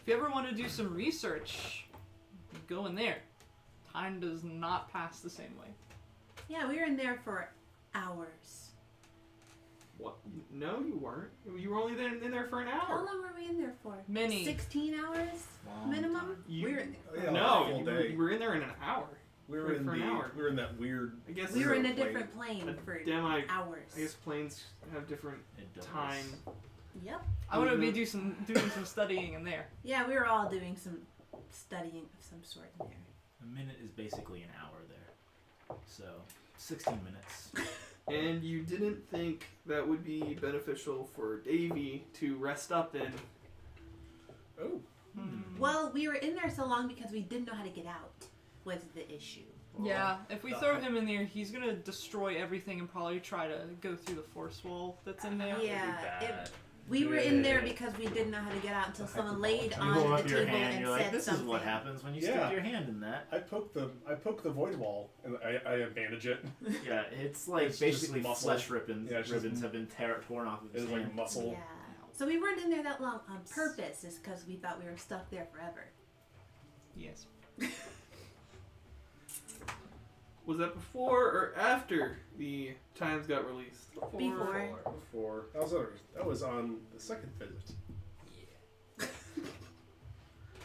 If you ever want to do some research, go in there. Time does not pass the same way. Yeah, we were in there for hours. What? No, you weren't. You were only in there for an How hour. long were we in there for? Many. 16 hours Long minimum? time. You- We were in there. Yeah, no, like a full you day. were in there in an hour. We were in for an hour. we were in that weird. I guess We were in a plane. different plane for Demi. hours. I guess planes have different It does. time. Yep. I want to be doing some studying in there. Yeah, we were all doing some studying of some sort in there. A minute is basically an hour there. So, 16 minutes. And you didn't think that would be beneficial for Davy to rest up in. Oh, Hmm. Well, we were in there so long because we didn't know how to get out. was the issue. Yeah, if we throw him in there, he's gonna destroy everything and probably try to go through the force wall that's in there. Yeah, we were in there because we didn't know how to get out until someone laid You on hold the up your table hand, and you're said like, this something. is what happens when you Yeah. stick your hand in that. I poke the void wall and I bandage it. Yeah, it's like It's basically just muscle. flesh ribbons. Yeah, it's just- ribbons have been torn off of his It's hand. like muscle. Yeah. So we weren't in there that long on purpose, is because we thought we were stuck there forever. Yes. Was that before or after the Chimes got released? Before. That was on the second visit.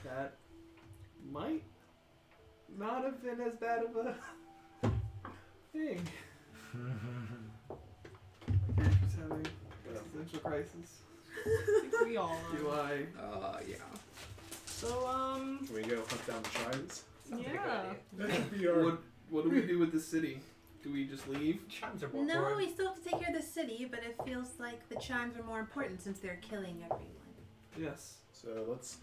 That might not have been as bad of a thing. She's having existential crisis. I think we all Do I? Yeah. So, Can we go hunt down the Chimes? Sounds like a good yeah. idea. That should be our... What do we do with the city? Do we just leave? Chimes are more No, boring. we still have to take care of the city, but it feels like the Chimes are more important since they're killing everyone. Yes. So let's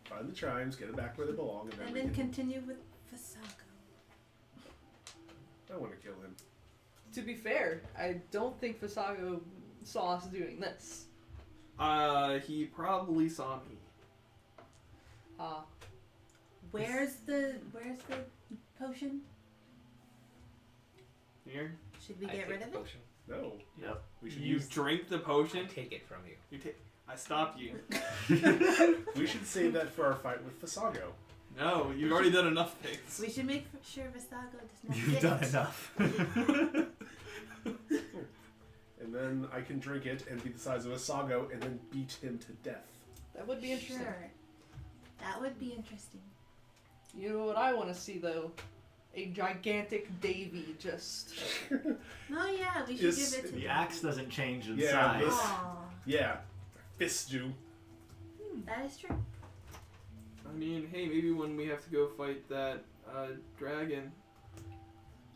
find the Chimes, get it back where they belong, and then And we then can... continue with Fasago. I want to kill him. To be fair, I don't think Fasago saw us doing this. He probably saw me. Where's the potion? Here. Should we I get take rid the of it? potion. No. Yep. We should You use... drank the I potion? take it from you. I stopped you. We should save that for our fight with Fasago. No, you've already done enough things. We should make sure Fasago does not You've get done it. enough. And then I can drink it and be the size of a Sago and then beat him to death. That would be interesting. Sure. That would be interesting. You know what I want to see though? A gigantic Davy just. Oh yeah, we should Yes, give it to The them. axe doesn't change in Yeah, size. this- Aw, Yeah. Fist you. that is true. I mean, hey, maybe when we have to go fight that dragon,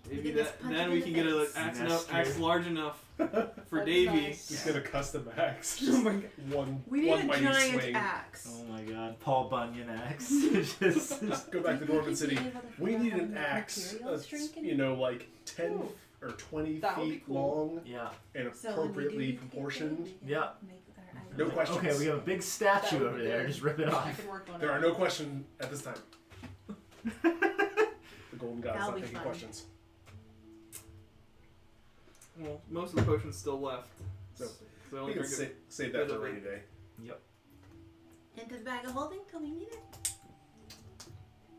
maybe can just that punch then him we in can the get an face. axe, That's axe true. large enough for That'd be Davy. nice. Just get a custom axe. Oh my god. One, We need one a mighty giant swing. axe. Oh my god, Paul Bunyan axe. Just go back to Northern You'd be City. able to We figure need out an how axe materials that's, shrink in you it? know, like 10 Ooh. or 20 That would be feet cool. long Yeah. and So when we do appropriately need to get proportioned. big, we can Yeah. make our items No big. questions. Okay, we have a big statue That would over be there. good. Just rip it I off. can work on There it. are no questions at this time. The Golden God is That'll not be taking fun. questions. Well, most of the potion's still left. So, I we only can drink it. save that for a rainy day. Into the bag of holding till we need it.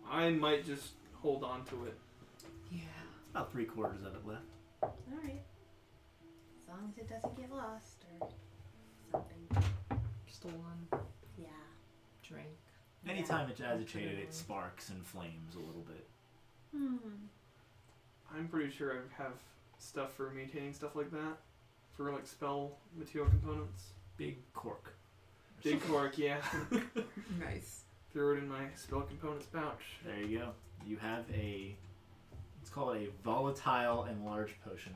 I might just hold on to it. Yeah. About 3/4 of it left. Alright. As long as it doesn't get lost or something. Stolen. Yeah. Drink. Anytime it's agitated, it sparks and flames a little bit. I'm pretty sure I have stuff for maintaining stuff like that. For like spell material components. Big cork. Big cork, yeah. Nice. Throw it in my spell components pouch. There you go. You have let's call it a volatile enlarged potion.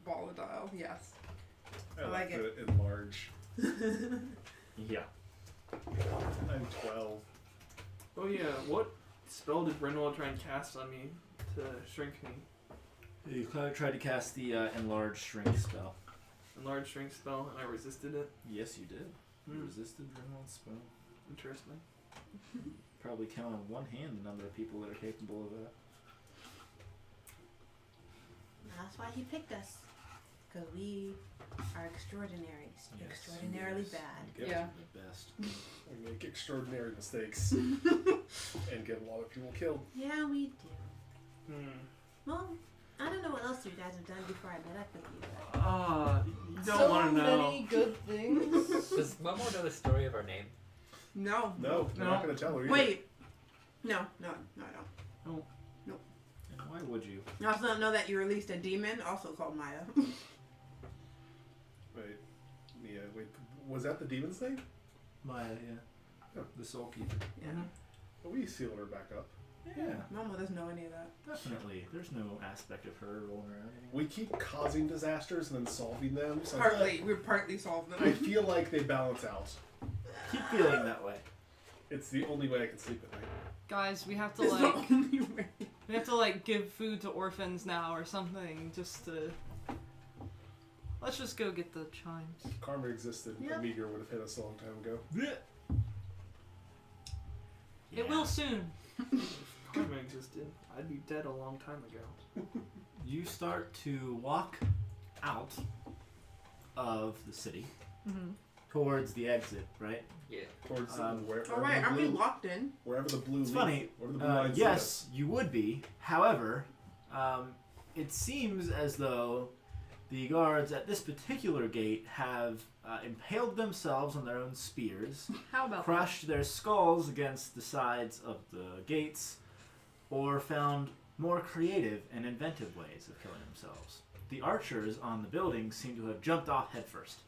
Volatile, yes. I I like like to enlarge. Yeah. I'm 12. Oh yeah, what spell did Brindle try and cast on me to shrink me? You tried to cast the enlarged shrink spell. Enlarged shrink spell, and I resisted it. Yes, you did. You Hmm. resisted Grimwald's spell. Interesting. Probably count on one hand the number of people that are capable of that. That's why he picked us. Because we are extraordinary. Yes, Extraordinarily yes. bad. You Yeah. the best. I make extraordinary mistakes and get a lot of people killed. Yeah, we do. Well, I don't know what else you guys have done before I met up with you. But You don't so want to know. many good things. Does Momo know the story of our name? No. No, we're not going to tell her either. Wait. No, I don't. And why would you? I also don't know that you released a demon, also called Maya. Wait. Yeah, wait. Was that the demon's name? Maya, yeah. Oh. The Soul Keeper. Yeah. Well, we sealed her back up. Yeah, Mama doesn't know any of that. definitely. There's no aspect of her rolling around anymore. We keep causing disasters and then solving them. So Partly. We're partly solved I them. feel like they balance out. Keep feeling that way. It's the only way I can sleep at night. Guys, we have to It's the like only way. we have to like give food to orphans now or something just to. Let's just go get the chimes. If karma existed, Yep. a meteor would have hit us a long time ago. It will soon. Karma existed. I'd be dead a long time ago. You start to walk out of the city Mm-hmm. towards the exit, right? Yeah. Towards All right, are we locked in? wherever the blue It's lead- funny. wherever the blue lines lead Yes, you would be. However, it seems as though the guards at this particular gate have impaled themselves on their own spears, How about crushed their skulls against the sides of the gates, or found more creative and inventive ways of killing themselves. The archers on the building seem to have jumped off headfirst.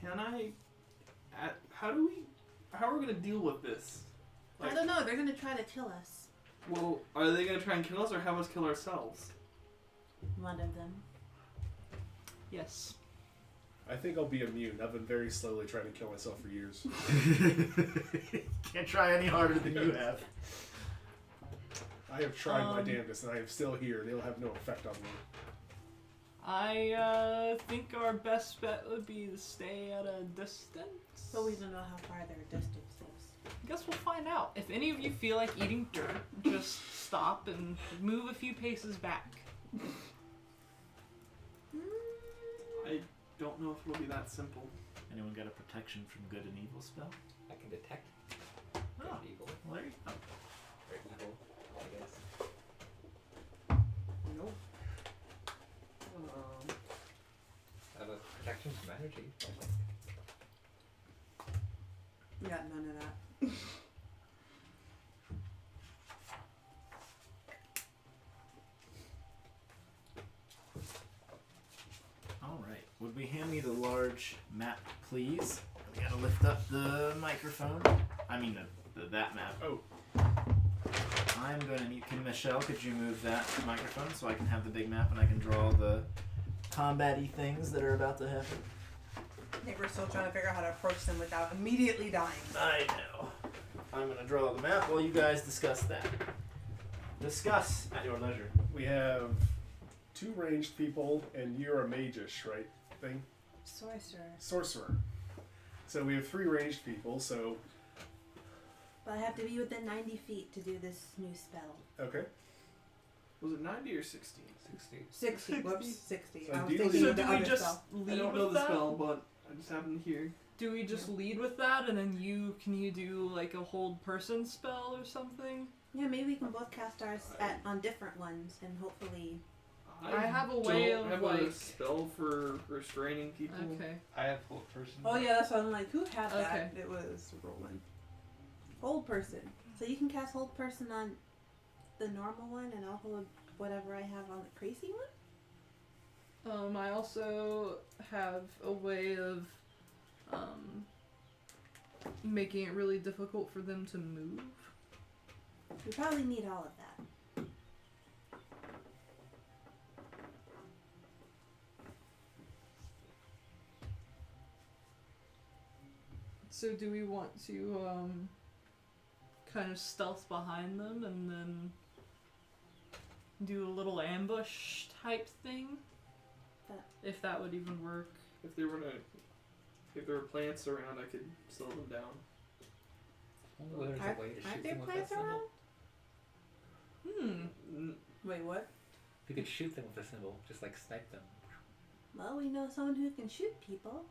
Can I? How are we gonna deal with this? I don't know. They're gonna try to kill us. Well, are they gonna try and kill us or have us kill ourselves? One of them. Yes. I think I'll be immune. I've been very slowly trying to kill myself for years. Can't try any harder than you have. I have tried my damnedest, and I am still here, and it'll have no effect on me. I think our best bet would be to stay at a distance. But we don't know how far their distance is. I guess we'll find out. If any of you feel like eating dirt, just stop and move a few paces back. I don't know if it'll be that simple. Anyone got a protection from good and evil spell? I can detect good Oh, and evil. well, there you go. Or evil, I guess. Nope. I have a protection from energy, I think. We got none of that. Alright. Would we hand me the large map, please? We gotta lift up the microphone. I mean, that map. Oh. I'm gonna need. Michelle, could you move that microphone so I can have the big map and I can draw the combat-y things that are about to happen? I think we're still trying to figure out how to approach them without immediately dying. I know. I'm gonna draw the map while you guys discuss that. Discuss at your leisure. We have 2 ranged people, and you're a mage-ish, right? Thing? Sorcerer. Sorcerer. So we have 3 ranged people, so... But I have to be within 90 feet to do this new spell. Okay. Was it 90 or 60? 60. 60. Whoops, 60. So I was do you- thinking So of the do we other just spell. lead I don't with know the that? spell, but I just happened to hear. Do we just lead with that and then can you do like a hold person spell or something? Yeah, maybe we can both cast ours on different ones and hopefully. I have a way don't of, have a like- spell for restraining people. Okay. I have hold person. Oh yeah, that's what I'm like. Who had that? Okay. It was Roland. Hold person. So you can cast hold person on the normal one and I'll hold whatever I have on the crazy one? I also have a way of making it really difficult for them to move. We probably need all of that. So do we want to kind of stealth behind them and then do a little ambush type thing? If that would even work. If there were plants around, I could slow them down. Well, there's a way to Aren't shoot there them with plants a symbol. around? Wait, what? You could shoot them with a symbol, just like snipe them. Well, we know someone who can shoot people.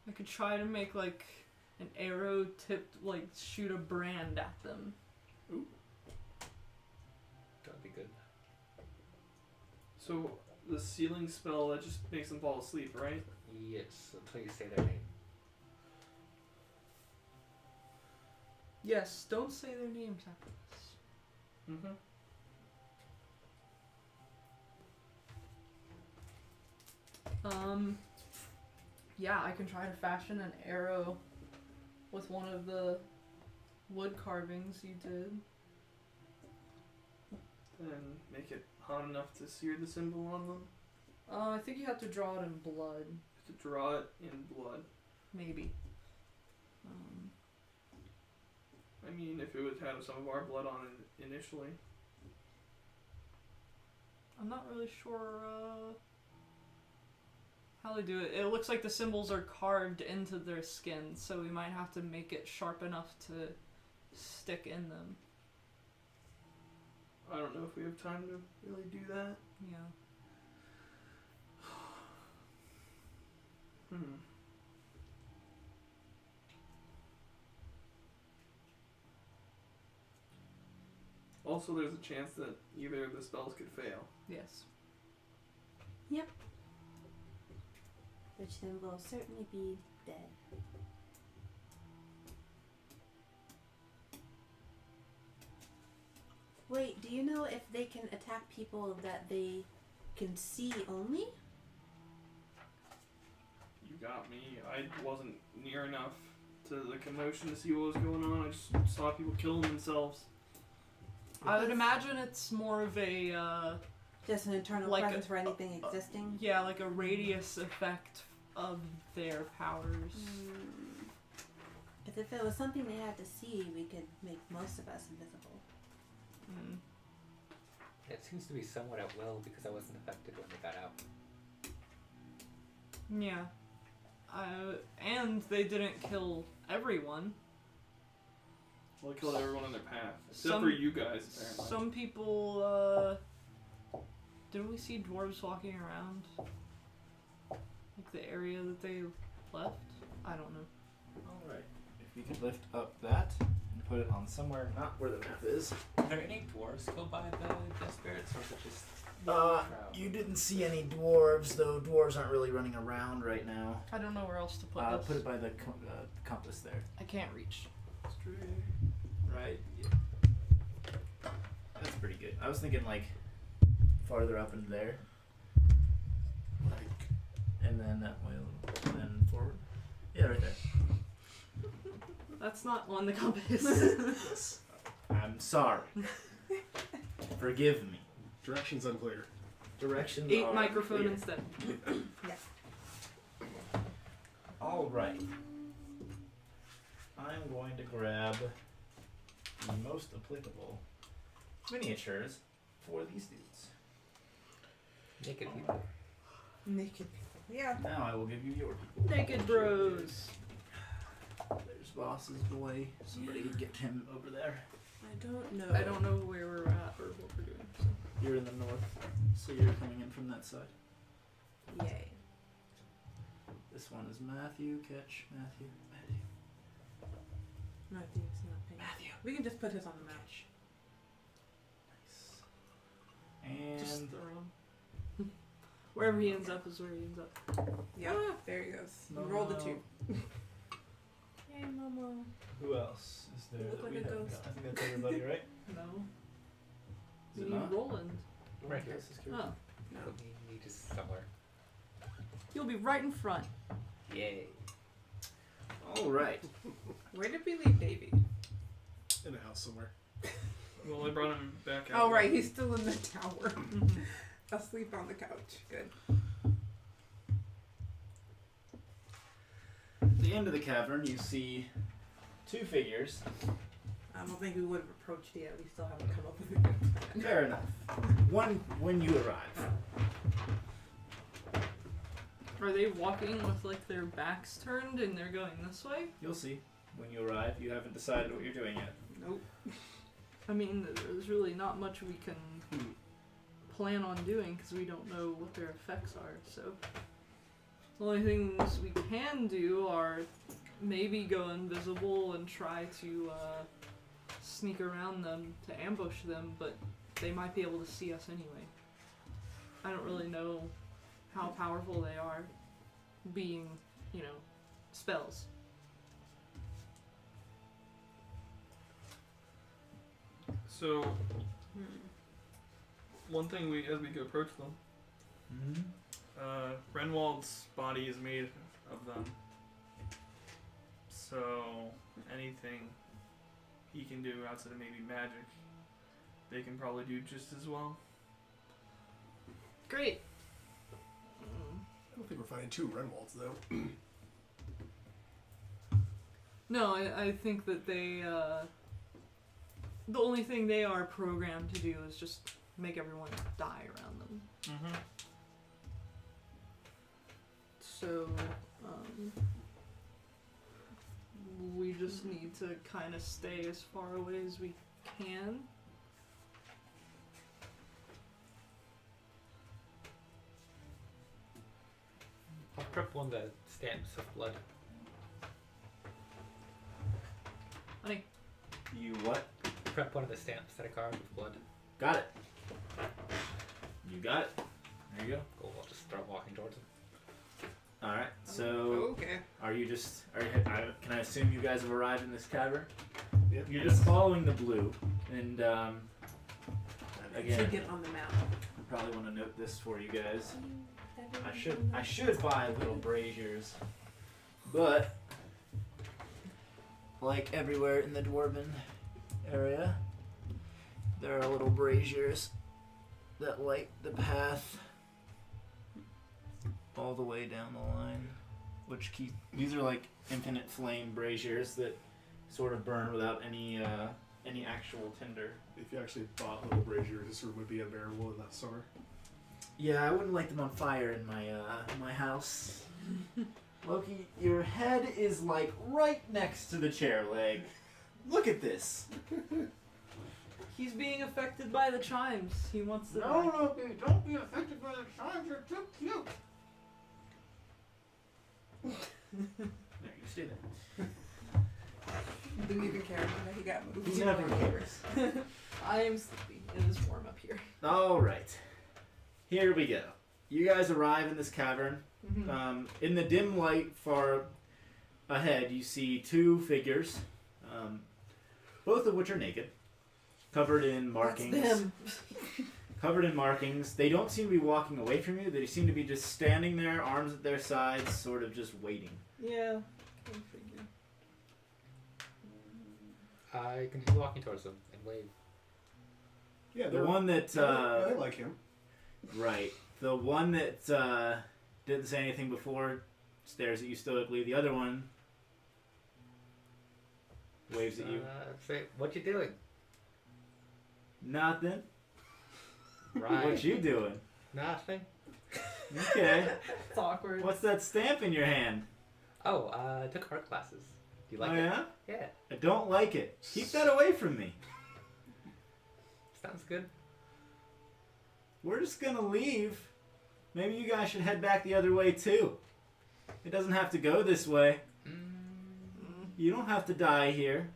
I could try to make like an arrow tipped, like shoot a brand at them. That would be good. So the sealing spell that just makes them fall asleep, right? Yes, until you say their name. Yes, don't say their names after this. Mm-hmm. Yeah, I can try to fashion an arrow with one of the wood carvings you did. And make it hot enough to sear the symbol on them. I think you have to draw it in blood, To draw it in blood. maybe. I mean, if it would have some of our blood on it initially. I'm not really sure how they do it. It looks like the symbols are carved into their skin, so we might have to make it sharp enough to stick in them. I don't know if we have time to really do that. Yeah. Also, there's a chance that either of the spells could fail. Yes. Which then will certainly be dead. Wait, do you know if they can attack people that they can see only? You got me. I wasn't near enough to the commotion to see what was going on. I just saw people killing themselves. I would imagine it's more of a Just an internal like presence for anything existing? yeah, like a radius effect of their powers. Because if it was something they had to see, we could make most of us invisible. It seems to be somewhat at will because I wasn't affected when they got out. Yeah. And they didn't kill everyone. Well, they killed everyone in their path. Except Some- for you guys, apparently. Some people, didn't we see dwarves walking around? Like the area that they left? I don't know. Alright. If you could lift up that and put it on somewhere not where the map is. Are there any dwarves go by the death spirits, or is it just You didn't see any dwarves, though dwarves aren't really running around right now. I don't know where else to put this. Put it by the compass there. I can't reach. Right? Yeah. That's pretty good. I was thinking like farther up into there. Like, and then that way a little, and then forward. Yeah, right there. That's not on the compass. I'm sorry. Forgive me. Directions unclear. Directions 8 are microphone clear. instead. All right. I'm going to grab the most applicable miniatures for these dudes. naked people? Naked people. Yeah. Now I will give you your people. Naked bros. There's Boss's boy. Somebody get him over there. I don't know. I don't know where we're at or what we're doing. So. You're in the north, so you're coming in from that side. Yay. This one is Matthew. Catch Matthew. Matthew's not paying. Matthew. We can just put his on the map. Nice. Just And around. Wherever he ends up is where he ends up. Yeah. There he goes. You Momo. rolled a 2. Yay, Momo. who else is there? You look that like we a haven't ghost. got? I think that's everybody, right? No. Is You it need not? Roland. Right here. Oh. Put me just somewhere. You'll be right in front. Yay. All right. Where did we leave Davey? In a house somewhere. Well, I brought him back out. Oh, right. He's still in the tower. Mm-hmm. Asleep on the couch. Good. At the end of the cavern, you see 2 figures. I don't think we would have approached yet. We still haven't come up with a good plan. Fair enough. One when you arrive. Are they walking with like their backs turned and they're going this way? You'll see when you arrive. You haven't decided what you're doing yet. Nope. I mean, there's really not much we can plan on doing because we don't know what their effects are. So the only things we can do are maybe go invisible and try to sneak around them to ambush them, but they might be able to see us anyway. I don't really know how powerful they are, being, you know, spells. So, one thing as we go approach them, Renwald's body is made of them. So, anything he can do outside of maybe magic, they can probably do just as well. Great. I don't think we're finding 2 Renwalds though. No, I think that they, the only thing they are programmed to do is just make everyone die around them. Mm-hmm. So, we just need to kind of stay as far away as we can. I'll prep one of the stamps of blood. Honey, You what? Prep one of the stamps that I carved with blood. Got it. You got it. There you go. Cool, I'll just start walking towards him. All right. So, okay. are you just? Can I assume you guys have arrived in this cavern? Yep. You're just following the blue, and To again, get on the map. I probably want to note this for you guys. I should buy little braziers, but like everywhere in the dwarven area, there are little braziers that light the path all the way down the line, which keep these are like infinite flame braziers that sort of burn without any actual tinder. If you actually bought little braziers, this room would be unbearable in the summer. Yeah, I wouldn't light them on fire in my house. Loki, your head is like right next to the chair leg. Look at this. He's being affected by the chimes. He wants to. No, Loki, don't be affected by the chimes. You're too cute. There, you stay there. Didn't even care that he got moved. He never cares. I am sleepy. It is warm up here. All right, here we go. You guys arrive in this cavern. In the dim light far ahead, you see two figures, both of which are naked, covered in markings. That's them. Covered in markings. They don't seem to be walking away from you. They seem to be just standing there, arms at their sides, sort of just waiting. Yeah. Go figure. I continue walking towards them and wave. Yeah, The one that, I like him. right. The one that didn't say anything before stares at you stoically. The other one waves at you. Say, what you doing? Nothing. Right. What you doing? Nothing. Okay. It's awkward. What's that stamp in your hand? Oh, I took art classes. Do you like Oh, it? yeah? Yeah. I don't like it. Keep that away from me. Sounds good. We're just gonna leave. Maybe you guys should head back the other way too. It doesn't have to go this way. You don't have to die here.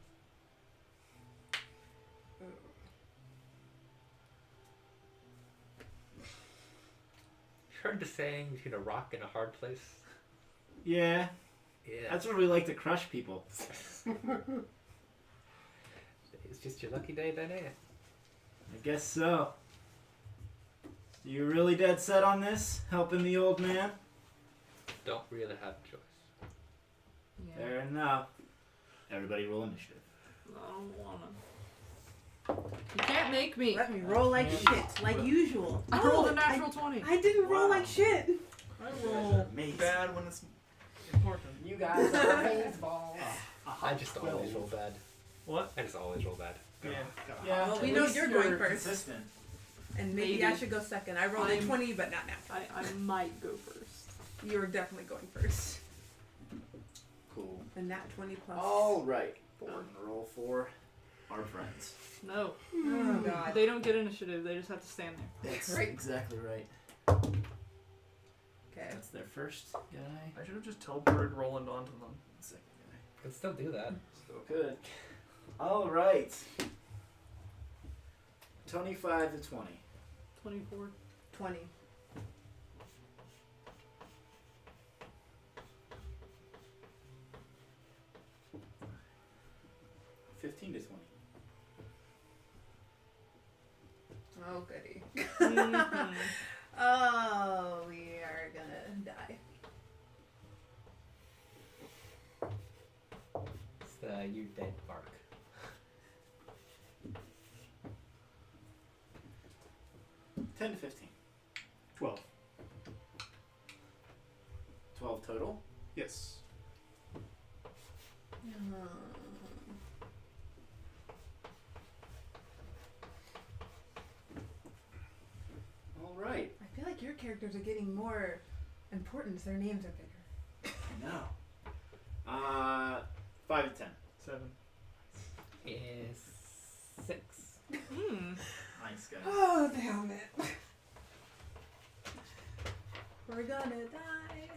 Heard the saying between a rock and a hard place? Yeah, Yeah. that's where we like to crush people. It's just your lucky day, then, ain't it? I guess so. You really dead set on this? Helping the old man? Don't really have a choice. Yeah. Fair enough. Everybody roll initiative. I don't wanna. You can't make me. Let me roll like shit, like usual. I No, rolled a natural 20. I didn't roll Wow. like shit. I You guys roll. are amazing. Bad when it's important. You guys are baseball. I just always roll bad. What? I just always roll bad. Yeah. Yeah, Well, we at know least you're going first. Consistent. And maybe Maybe. I should go second. I rolled a I'm- 20, but not now. I might go first. You're definitely going first. Cool. And that 20 plus. All right. I'm gonna roll for our friends. No. Oh god. They don't get initiative. They just have to stand there. That's Right. exactly right. Okay. That's their first guy. I should have just teleported Roland onto them. Second guy. Can still do that. Still good. All right. 25 to 20. 24. 20. 15 to 20. Oh, goody. Mhm. Oh, we are gonna die. It's the you dead mark. 10 to 15. 12. 12 total. Yes. your characters are getting more importance. Their names are bigger. No. 5 to 10. 7. Is 6. Nice guys. Oh, damn it. We're gonna die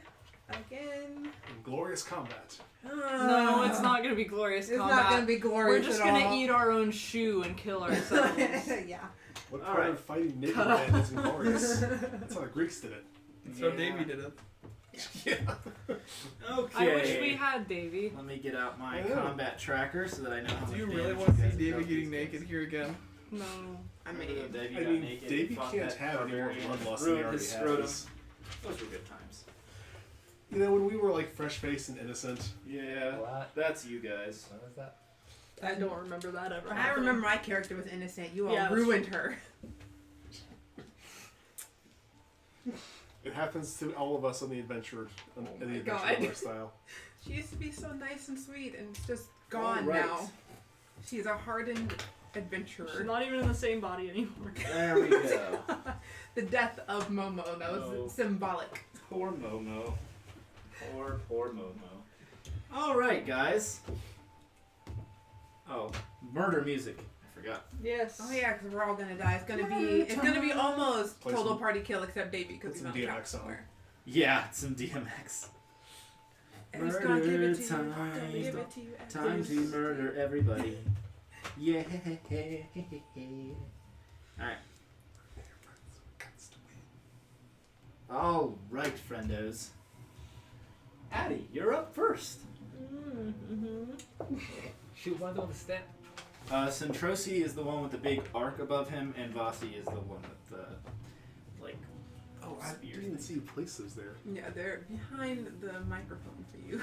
again. In glorious combat. No, it's not gonna be glorious It's combat. not gonna be glorious. We're just at gonna all. eat our own shoe and kill ourselves. Yeah. What All part right. of fighting naked men is glorious? That's how the Greeks did it. So Davey did it. Yeah. Okay. I wish we had Davy. Let me get out my Yeah. combat tracker so that I know how much Do you damage really want to guys see have Davey dealt getting these naked guys. here again? No. I I mean, mean, Davey I got mean, naked. Davey fought can't that have any more barbarian, bloodlust than he ruined already his scrotum. has. Those were good times. You know, when we were like fresh-faced and innocent. Yeah, What? that's you guys. What was that? I don't remember that ever. I happening. remember my character was innocent. You all Yeah, that's ruined her. It happens to all of us on the adventure, in the my adventure God. lifestyle. She used to be so nice and sweet, and it's just gone All right. now. She's a hardened adventurer. She's not even in the same body anymore. There we go. The death of Momo. That was Oh. symbolic. Poor Momo. Poor Momo. Alright, guys. Oh, murder music. I forgot. Yes. Oh yeah, because we're all gonna die. It's gonna be almost Play total some- party kill except Davey because put he's some on DMX track on. somewhere. Yeah, some DMX. And he's gonna give it to you. Murder Gonna time. give it to you. after Time to this. murder everybody. Yeah. Alright. Alright, friendos. Addie, you're up first. Shoot one with the stamp. Centrosi is the one with the big arc above him, and Vasi is the one with the, like, Oh, I spear didn't even thing. see you place those there. Yeah, they're behind the microphone for you.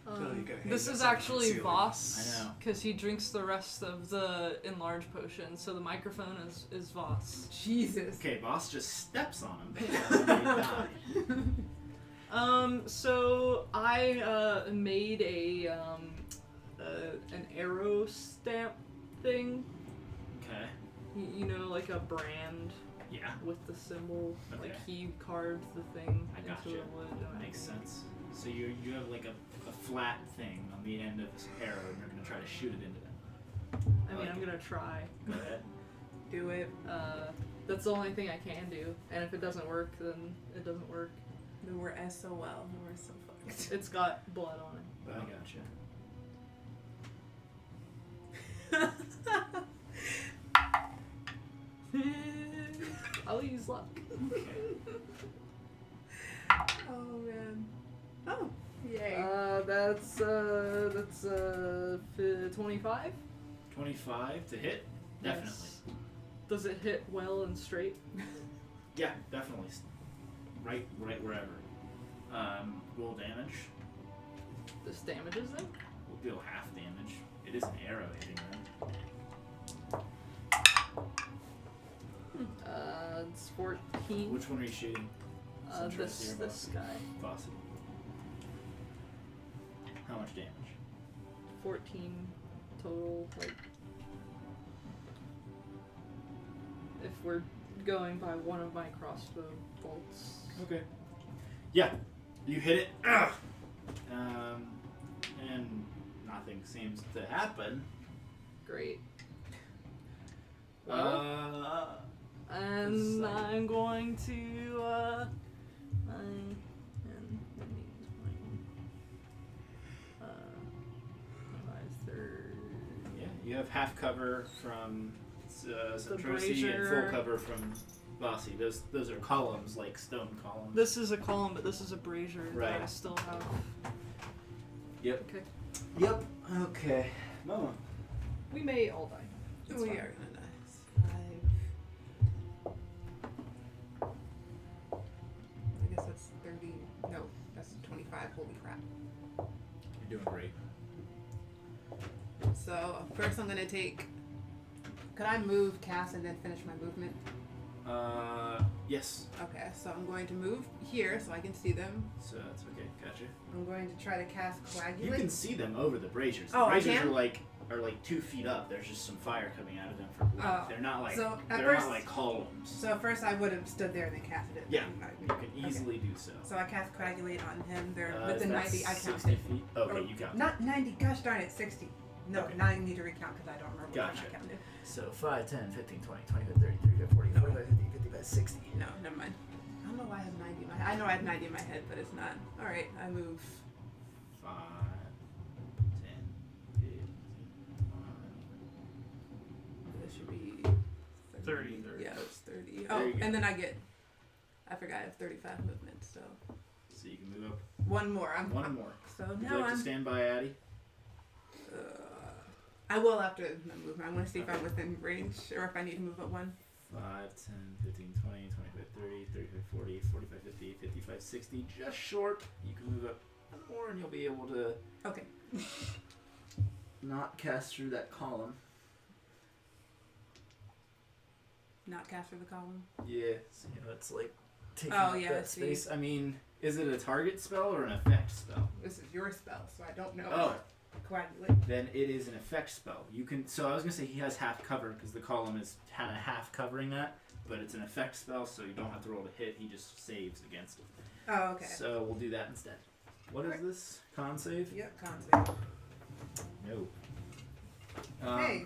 No, you gotta hang This that is something actually concealing. Voss. I know. Because he drinks the rest of the enlarged potion, so the microphone is Voss. Jesus. Okay, boss just steps on him. and they die. So I made an arrow stamp thing. Okay. You know, like a brand Yeah, with the symbol. Okay. Like he carved the thing I into gotcha. the wood. that makes sense. So you have like a flat thing on the end of this arrow, and you're gonna try to shoot it into them. I mean, I'm gonna try. Go ahead. Do it. That's the only thing I can do. And if it doesn't work, then it doesn't work. Then we're SOL. Then we're so fucked. It's got blood on it. I gotcha. I'll use luck. Okay. Oh man. Oh. Yay. That's 25. 25 to hit. Definitely. Yes. Does it hit well and straight? Yeah, definitely. Right wherever. Roll damage. This damages them? We'll deal half damage. It is an arrow hitting them. It's 14. Which one are you shooting? This guy. Vasi. How much damage? 14 total. Like, if we're going by one of my crossbow bolts. Okay. Yeah, you hit it. Ugh. And nothing seems to happen. Great. Well, and Psych. I'm going to Yeah, you have half cover from Centrosi and brazier. full cover from Vasi. Those are columns, like stone columns. This is a column, but this is a brazier that I Right. still have. Yep. Okay. Yep. Okay. Mama. We may all die. It's we fine. are gonna die. 5. I guess that's 30. No, that's 25. Holy crap. You're doing great. So first I'm gonna take. Could I move, cast, and then finish my movement? Yes. Okay, so I'm going to move here so I can see them. So that's okay. Gotcha. I'm going to try to cast You Coagulate. can see them over the braziers. The Oh, I braziers can? are like are like 2 feet up. There's just some fire coming out of them for bleeding. Oh. They're not like So, at they're first- not like columns. So at first I would have stood there and then casted it. Yeah, Like, you can easily do so. So I cast Coagulate on him. They're Is within that 90. I 60 counted. feet? Okay, Or you count. Not 90. Gosh darn it, 60. No, Okay. now I need to recount because I don't remember what Gotcha. I counted. So 5, 10, 15, 20, 25, 30, 35, 40, 45, 50, 55, 60. No, never mind. I don't know why I have 90 in my head. I know I have 90 in my head, but it's not. Alright, I move. 5, 10, 15, This should be 30. Yeah, it's 30. There Oh, you go. and then I forgot I have 35 movement, so. So you can move up One more. I'm one more. So Would you now like I'm. to stand by Addie? I will after my movement. I want to see if I'm within range or if I need to move up one. 5, 10, 15, 20, 25, 30, 35, 40, 45, 50, 55, 60. Just short. You can move up one more and you'll be able to Okay. not cast through that column. Not cast through the column. Yeah, so, you know, it's like taking Oh, up yeah, I that see. space. I mean, is it a target spell or an effect spell? This is your spell, so I don't know. Oh. Coagulate. Then it is an effect spell. You can. So I was gonna say he has half cover because the column is kind of half covering that, but it's an effect spell, so you don't have to roll to hit. He just saves against it. Oh, okay. So we'll do that instead. What is this? Con save? Yep, con save. No. Hey.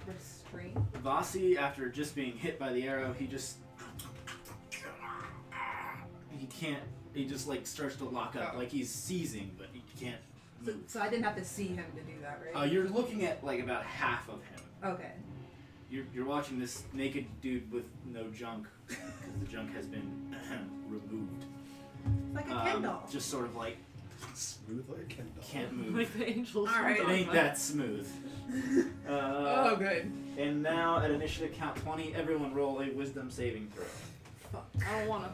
Restraint. Vasi, after just being hit by the arrow, he can't. He just like starts to lock up, Oh. like he's seizing, but he can't So, move. so I didn't have to see him to do that, right? You're looking at like about half of him. Okay. You're watching this naked dude with no junk, because the junk has been removed. It's like a Ken doll. Just sort of like Smooth like a Ken doll. can't move. Like the angels. All right. It ain't that smooth. Oh, good. And now at initiative count 20, everyone roll a wisdom saving throw. Fuck. I don't wanna.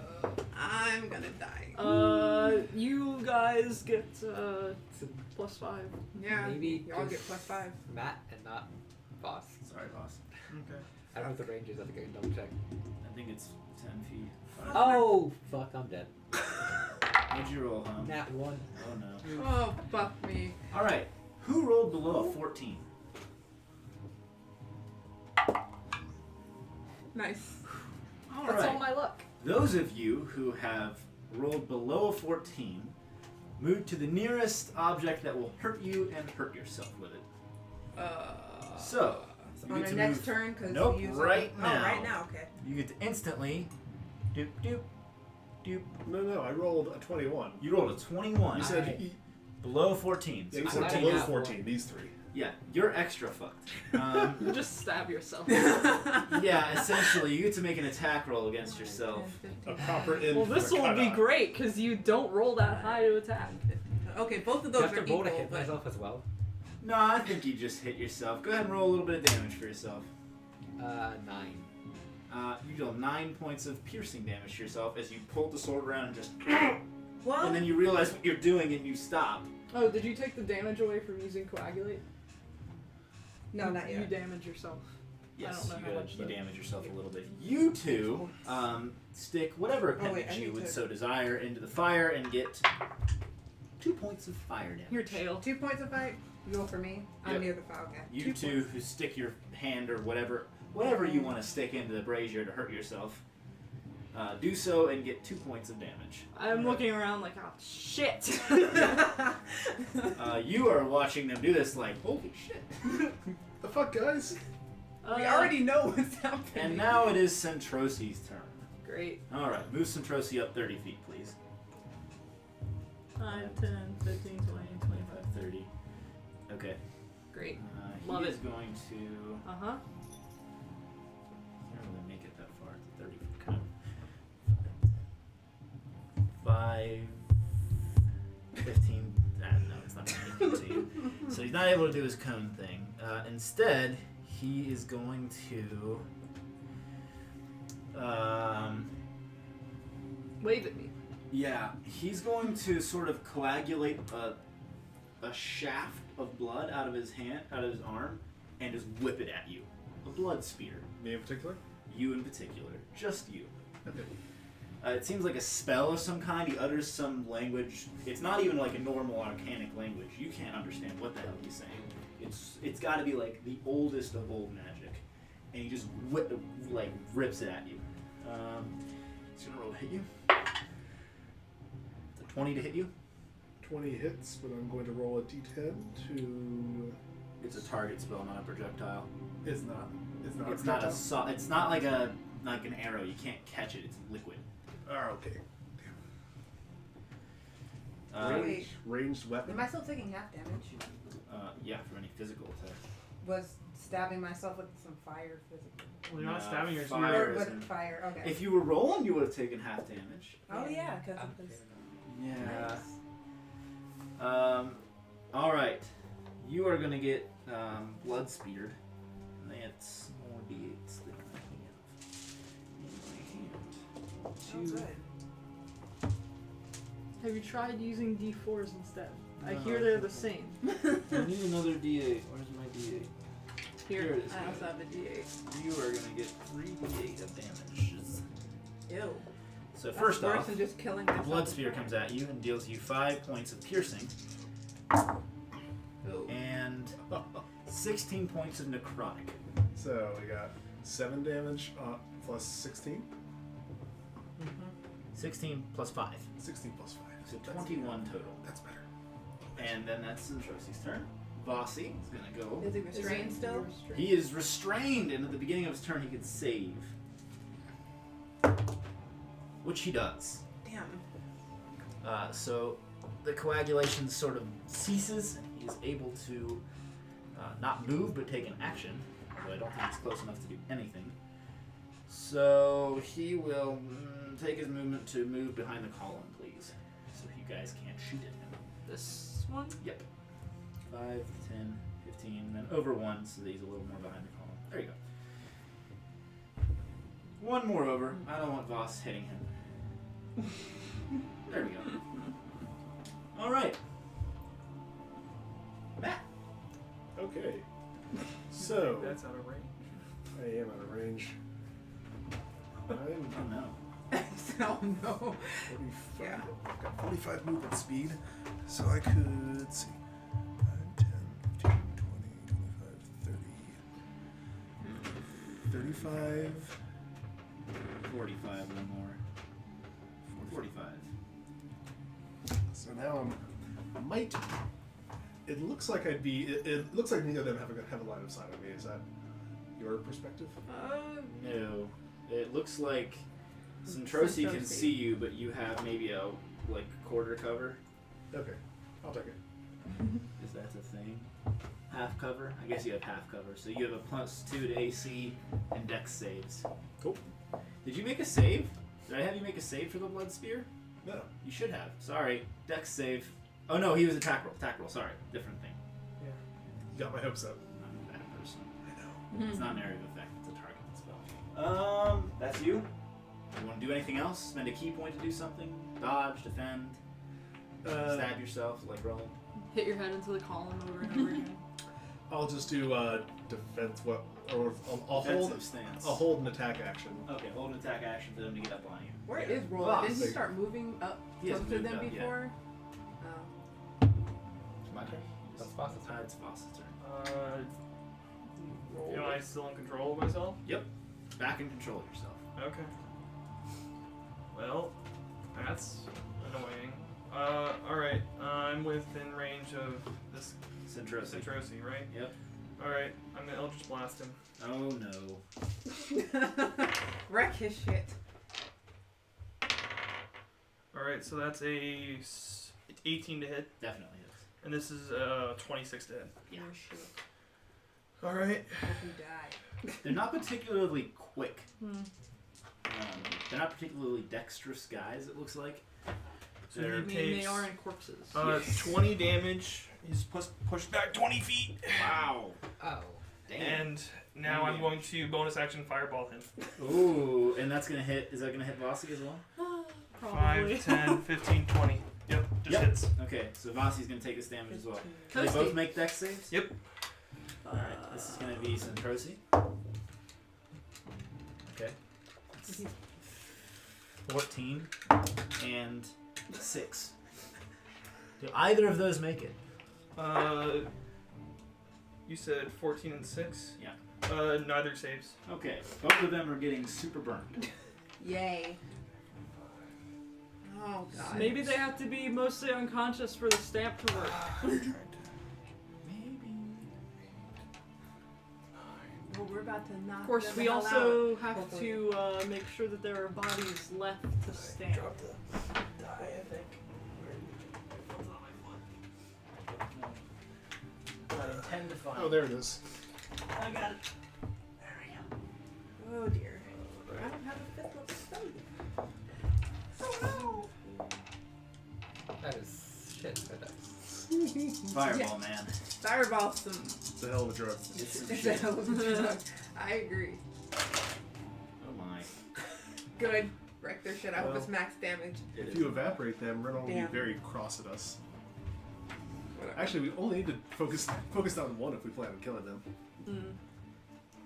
I'm gonna die. You guys get +5. Yeah. Maybe Y'all just get +5. Matt and not boss. Sorry, boss. Okay. I don't know what the range is. I think I can double check. I think it's 10 feet. Oh, fuck, I'm dead. What'd you roll, huh? Nat 1. Oh no. Oh, fuck me. Alright, who rolled below a 14? Nice. That's Alright. all my luck. Those of you who have rolled below a 14, move to the nearest object that will hurt you and hurt yourself with it. So, you on get our to next move- turn, because Nope, we use right Oh, now. right now, okay. You get to instantly doop doop doop. No, I rolled a 21. You rolled a 21. You said Alright. below 14. yeah, you I said had below that 14. one. These three. Yeah, you're extra fucked. You just stab yourself. Yeah, essentially, you get to make an attack roll against yourself. 10, A 15, proper end. Well, for this a will be cutout. great because you don't roll that high to attack. 15. Okay, both of Do those I have are to roll equal, to hit but myself as well? No, I think you just hit yourself. Go ahead and roll a little bit of damage for yourself. 9. You deal 9 points of piercing damage to yourself as you pull the sword around and just. Well, And then you realize what you're doing and you stop. Oh, did you take the damage away from using Coagulate? no, not You yet. damage yourself. Yes, don't know you, how much you that- damage yourself a little bit. You two stick whatever Oh, wait, appendage I you need would to- so desire into the fire and get 2 points of fire damage. Your tail. 2 points of fight. You go for me. Yep. I'm near the fire. Okay. You two who stick your hand or whatever you want to stick into the brazier to hurt yourself, do so and get 2 points of damage. I'm looking around like, oh shit. You are watching them do this like, holy shit. The fuck, guys? We already know what's happening. And now it is Centrosi's turn. Great. Alright, move Centrosi up 30 feet, please. 5, 10, 15, 20, 25, 30. Okay. Great. He Love is it. going to... Uh huh. I don't really make it that far. It's 30 foot kind of. 5, 15. No, it's not going to make it to you. So he's not able to do his cone thing. Instead, he is going to. Wave at me. Yeah, he's going to sort of coagulate a shaft of blood out of his hand, out of his arm, and just whip it at you. A blood spear. Me in particular? You in particular. Just you. Okay. It seems like a spell of some kind. He utters some language. It's not even like a normal arcanic language. You can't understand what the hell he's saying. It's got to be like the oldest of old magic, and he just rips it at you. He's gonna roll to hit you. It's a 20 to hit you. 20 hits, but I'm going to roll a d10 to... It's a target spell, not a projectile. It's not. It's not. It's not a. It's not like an arrow. You can't catch it. It's liquid. Oh, okay. Wait. Ranged weapon. Am I still taking half damage? Yeah, for any physical attack. Was stabbing myself with some fire physical? Well, you're not No, stabbing yourself. fire Or with isn't- fire, okay. If you were rolling, you would have taken half damage. Oh yeah, because I'm of this. Yeah. Nice. All right. You are gonna get blood speared. That's more d8s than I have in my hand. Oh, good. Have you tried using D4s instead? I No. hear they're the same. I need another d8. Where's my d8? Here it is. I also have a D8. You are gonna get 3d8 of damage. Ew. So That's first worse off, than just killing the myself blood with spear fire. comes at you and deals you 5 points of piercing Ooh. and 16 points of necrotic. So we got 7 damage plus 16. 16 plus 5. 16 plus 5. So 21 total. That's better. And then that's Centrosi's turn. Vossi is gonna go. Is he restrained still? He is restrained, and at the beginning of his turn, he could save. Which he does. Damn. So the coagulation sort of ceases, and he is able to not move but take an action. Although I don't think he's close enough to do anything. So he will take his movement to move behind the column, please. So you guys can't shoot at him. This one? Yep. 5, 10, 15, and then over 1, so that he's a little more behind the column. There you go. One more over. I don't want Voss hitting him. There we go. Alright. Matt. Okay. So, That's out of range. I am out of range. I'm Oh no. Oh no. 45. Yeah. I've got 45 movement speed, so I could let's see. 5, 10, 15, 20, 25, 30. 35. 45, one more. 45. So now I might. It looks like I'd be. It looks like neither of them have a line of sight on me. Is that your perspective? No. It looks like Centrosi can see you, but you have maybe a quarter cover. Okay, I'll take it. Is that a thing? Half cover? I guess you have half cover. So you have a +2 to AC and Dex saves. Cool. Did you make a save? Did I have you make a save for the blood spear? No. You should have. Sorry. Dex save. Oh no, he was attack roll. Attack roll. Sorry. Different thing. You got my hopes up. I'm a bad person. I know. It's not an area of effect. It's a target spell. That's you. You want to do anything else? Spend a key point to do something? Dodge, defend, stab yourself, like roll. Hit your head into the column over and over again. I'll just do defense. What? Or I'll Defensive hold. stance. I'll hold an attack action. Okay, hold an attack action for them to get up on you. Where Yeah. is Roland? Voss. Didn't he start moving up He has closer moved than up, yeah. before? Oh. It's my turn. That's Voss's turn. It's Voss's turn. Am I still in control of myself? Back in control of yourself. Okay. Well, that's annoying. Alright. I'm within range of this Centrosi. Citrosi, right? Yep. Alright. I'm gonna Eldritch Blast him. Oh no. Wreck his shit. Alright, so that's a 18 to hit, Definitely is. and this is 26 to hit. Yeah. Oh, shit. Alright. Hope you die. They're not particularly quick. Hmm. They're not particularly dexterous guys, it looks like. So I he mean, takes they are in corpses. 20 damage. He's pushed back 20 feet. Wow. Oh. Damn. And now I'm going to bonus action fireball him. Ooh, and that's gonna hit. Is that gonna hit Vossi as well? Probably. 5, 10, 15, 20. Yep, just Yep. hits. Okay, so Vossi's gonna take this damage as well. Can Toasty. they both make dex saves? Yep. Alright, this is gonna be Centrosi. Okay. 14 and 6. Do either of those make it? You said 14 and 6? Yeah. Neither saves. Okay, both of them are getting super burned. Yay. Oh god. Maybe they have to be mostly unconscious for the stamp to work. Maybe. Well, we're about to knock Of course, them we the hell also out. have Hopefully. to make sure that there are bodies left to stamp. Die, I think. I intend to find. Oh, there it is. I got it. There we go. Oh dear. I don't have a fifth level spell yet. Oh That is shit. That dice. Fireball, man. no! Fireball some. It's a hell of a drug. It's some It's a shit. hell of a drug. I agree. Oh my. Good. Wreck their shit. I hope Well, it's max damage. It If is. you evaporate them, Renault will be Damn. very cross at us. Whatever. Actually, we only need to focus on one if we plan on killing them.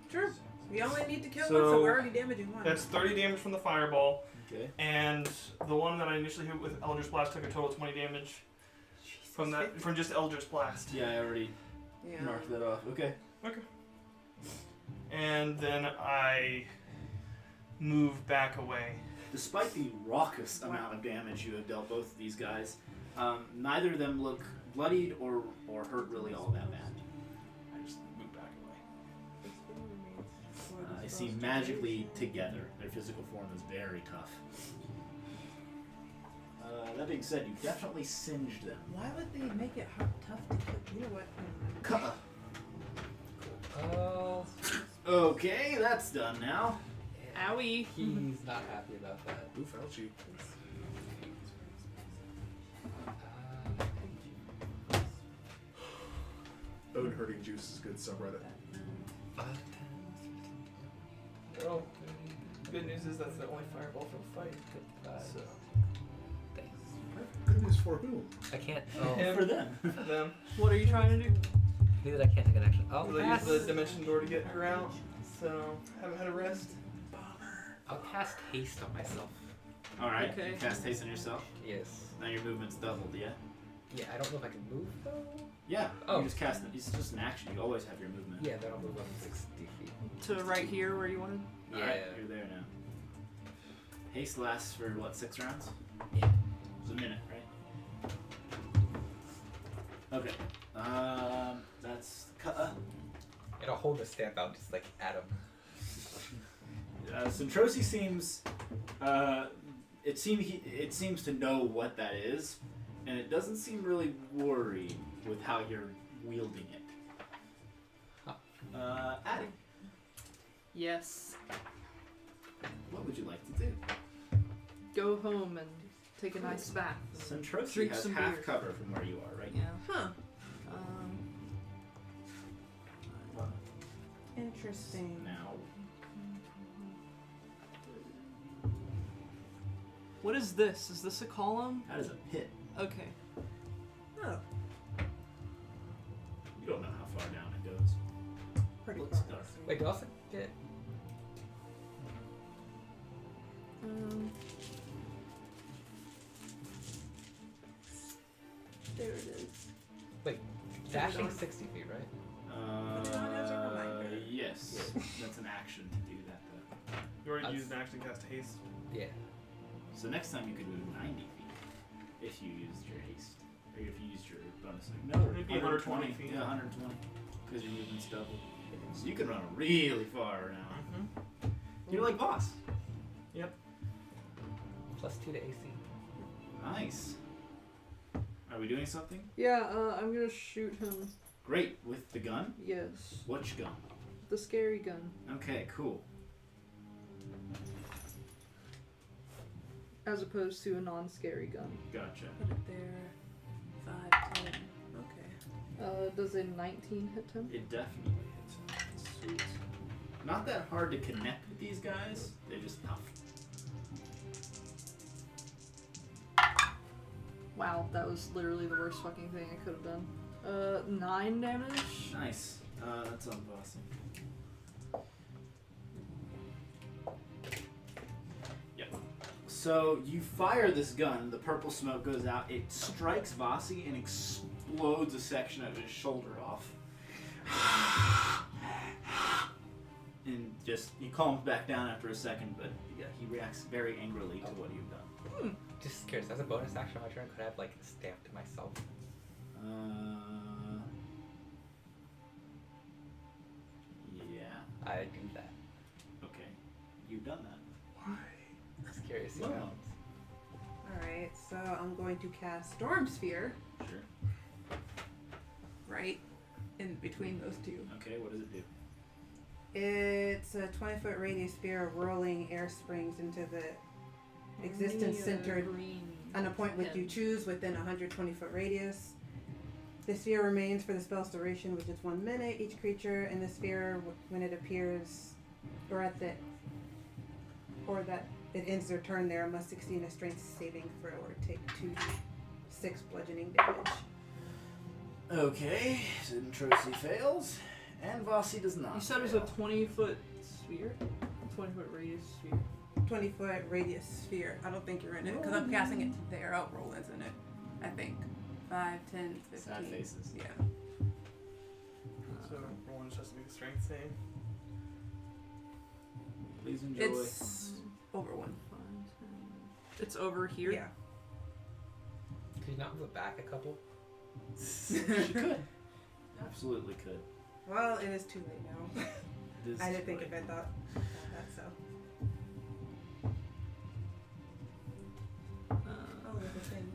True. We only need to kill So, one, so we're already damaging one. That's 30 damage from the fireball, Okay. and the one that I initially hit with Eldritch Blast took a total of 20 damage from that from just Eldritch Blast. Yeah, I already Yeah. marked that off. Okay. And then I move back away. Despite the raucous amount of damage you have dealt both of these guys, neither of them look bloodied or hurt really all that bad. I just move back away. They seem magically together. Their physical form is very tough. That being said, you definitely singed them. Why would they make it tough to kill? You know what? Cut. Oh, Okay, that's done now. Owie. he's not happy about that. Oof, ouchie. Bone hurting juice is good subreddit. Well, good news is that's the only fireball for the fight. So, Good news for whom? I can't. Him. For them. for them. What are you trying to do? Neither I can't take an action. I'll They use cast. the dimension door to get her out, so haven't had a rest. I'll cast haste on myself. Alright, Okay. you cast haste on yourself. Yes. Now your movement's doubled, yeah? Yeah, I don't know if I can move though. Yeah. Oh. You just cast it. It's just an action. You always have your movement. Yeah, then I'll move up 60 feet. To right here where you wanted? Alright, Yeah. you're there now. Haste lasts for what, 6 rounds? Yeah. It's a minute, right? Okay. That's And I'll hold the stamp out just like at him. Centrosi seems it seems to know what that is, and it doesn't seem really worried with how you're wielding it. Huh. Addie, Yes. what would you like to do? Go home and take a nice bath. Centrosi Drink has some half beer. cover from where you are right Yeah. Huh. now. Interesting. Now, What is this? Is this a column? that is a pit. Okay. Oh, You don't know how far down it goes. pretty Looks far. dark. Wait, do I also get? There it is. Wait, dashing 60 feet, right? Put it on as a reminder. Yes. That's an action to do that though. You already That's- used an action to cast haste. Yeah. So next time you could move 90 feet if you used your haste. Or if you used your bonus. Like, no, It'd be 120 feet. Yeah, 120. Because your movement's double. So you can run really far now. Mm-hmm. You're like boss. Plus 2 to AC. Nice. Are we doing something? Yeah, I'm gonna shoot him. Great. With the gun? Yes. Which gun? The scary gun. Okay, cool. As opposed to a non-scary gun. Gotcha. Put it there. 5, 10. Okay. Does a 19 hit him? It definitely hits. Sweet. Not that hard to connect with these guys. They're just tough. Wow, that was literally the worst fucking thing I could have done. 9 damage? Nice. That's unbossing. Yep. So you fire this gun, the purple smoke goes out, it strikes Vasi and explodes a section of his shoulder off. And just he calms back down after a second, but yeah, he reacts very angrily to what you've done. Just curious, as a bonus action on my turn, could I have like stamped myself? Yeah. I do that. Okay. You've done that. Just curious. Well, Alright, so I'm going to cast Storm Sphere Sure. right in between those two. Okay, what does it do? It's a 20-foot radius sphere of whirling air springs into the existence centered on a point which you choose within a 120-foot radius. The sphere remains for the spell's duration, which is 1 minute. Each creature in the sphere, when it appears, or that it ends their turn there, must succeed a strength saving throw or take 2d6 bludgeoning damage. Okay, Centrosi fails, and Vossi does not. You said it was a 20-foot sphere? 20-foot radius sphere. 20-foot radius sphere. I don't think you're in it because I'm casting it there. Oh, Roland's in it. I think. 5, 10, 15. Sad faces. Yeah. So Roland just has to make a strength save. Please enjoy. It's over 1. It's over here. Yeah. Could you not move it back a couple? She could. Absolutely could. Well, it is too late now. It is I didn't think too if late. I thought about that, so. Oh, there's a thing.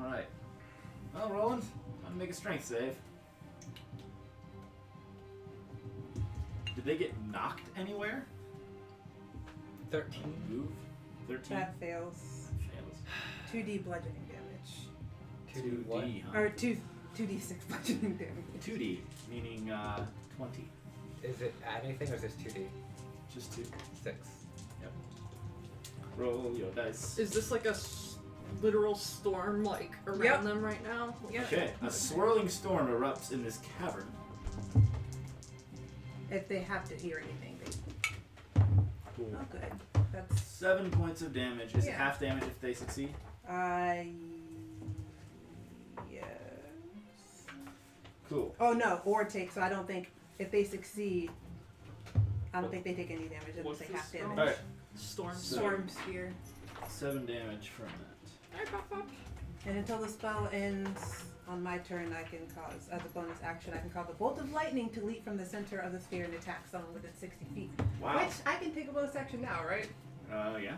Alright. Well, Roland, I'm gonna make a strength save. Did they get knocked anywhere? 13. Move? 13? That fails. Fails. 2d bludgeoning damage. 2d what? 2D, huh? Or 2d6 bludgeoning damage. 2D, meaning 20. Is it add anything or is this 2d? Just 2. 6. Roll your dice. Is this like a literal storm like around Yep. them right now? Yep. Okay, a swirling storm erupts in this cavern. If they have to hear anything, they. Cool. Oh, good. That's. 7 points of damage. Is it Yeah. half damage if they succeed? Yes. Cool. Oh no, or take. So I don't think if they succeed, I don't think they take any damage. It What's say the half spell? damage. Alright, Storm. Storm sphere. 7 damage from that. And until the spell ends on my turn, I can cause, as a bonus action, I can cause a bolt of lightning to leap from the center of the sphere and attack someone within 60 feet. Wow. Which I can take a bonus action now, right? Yeah.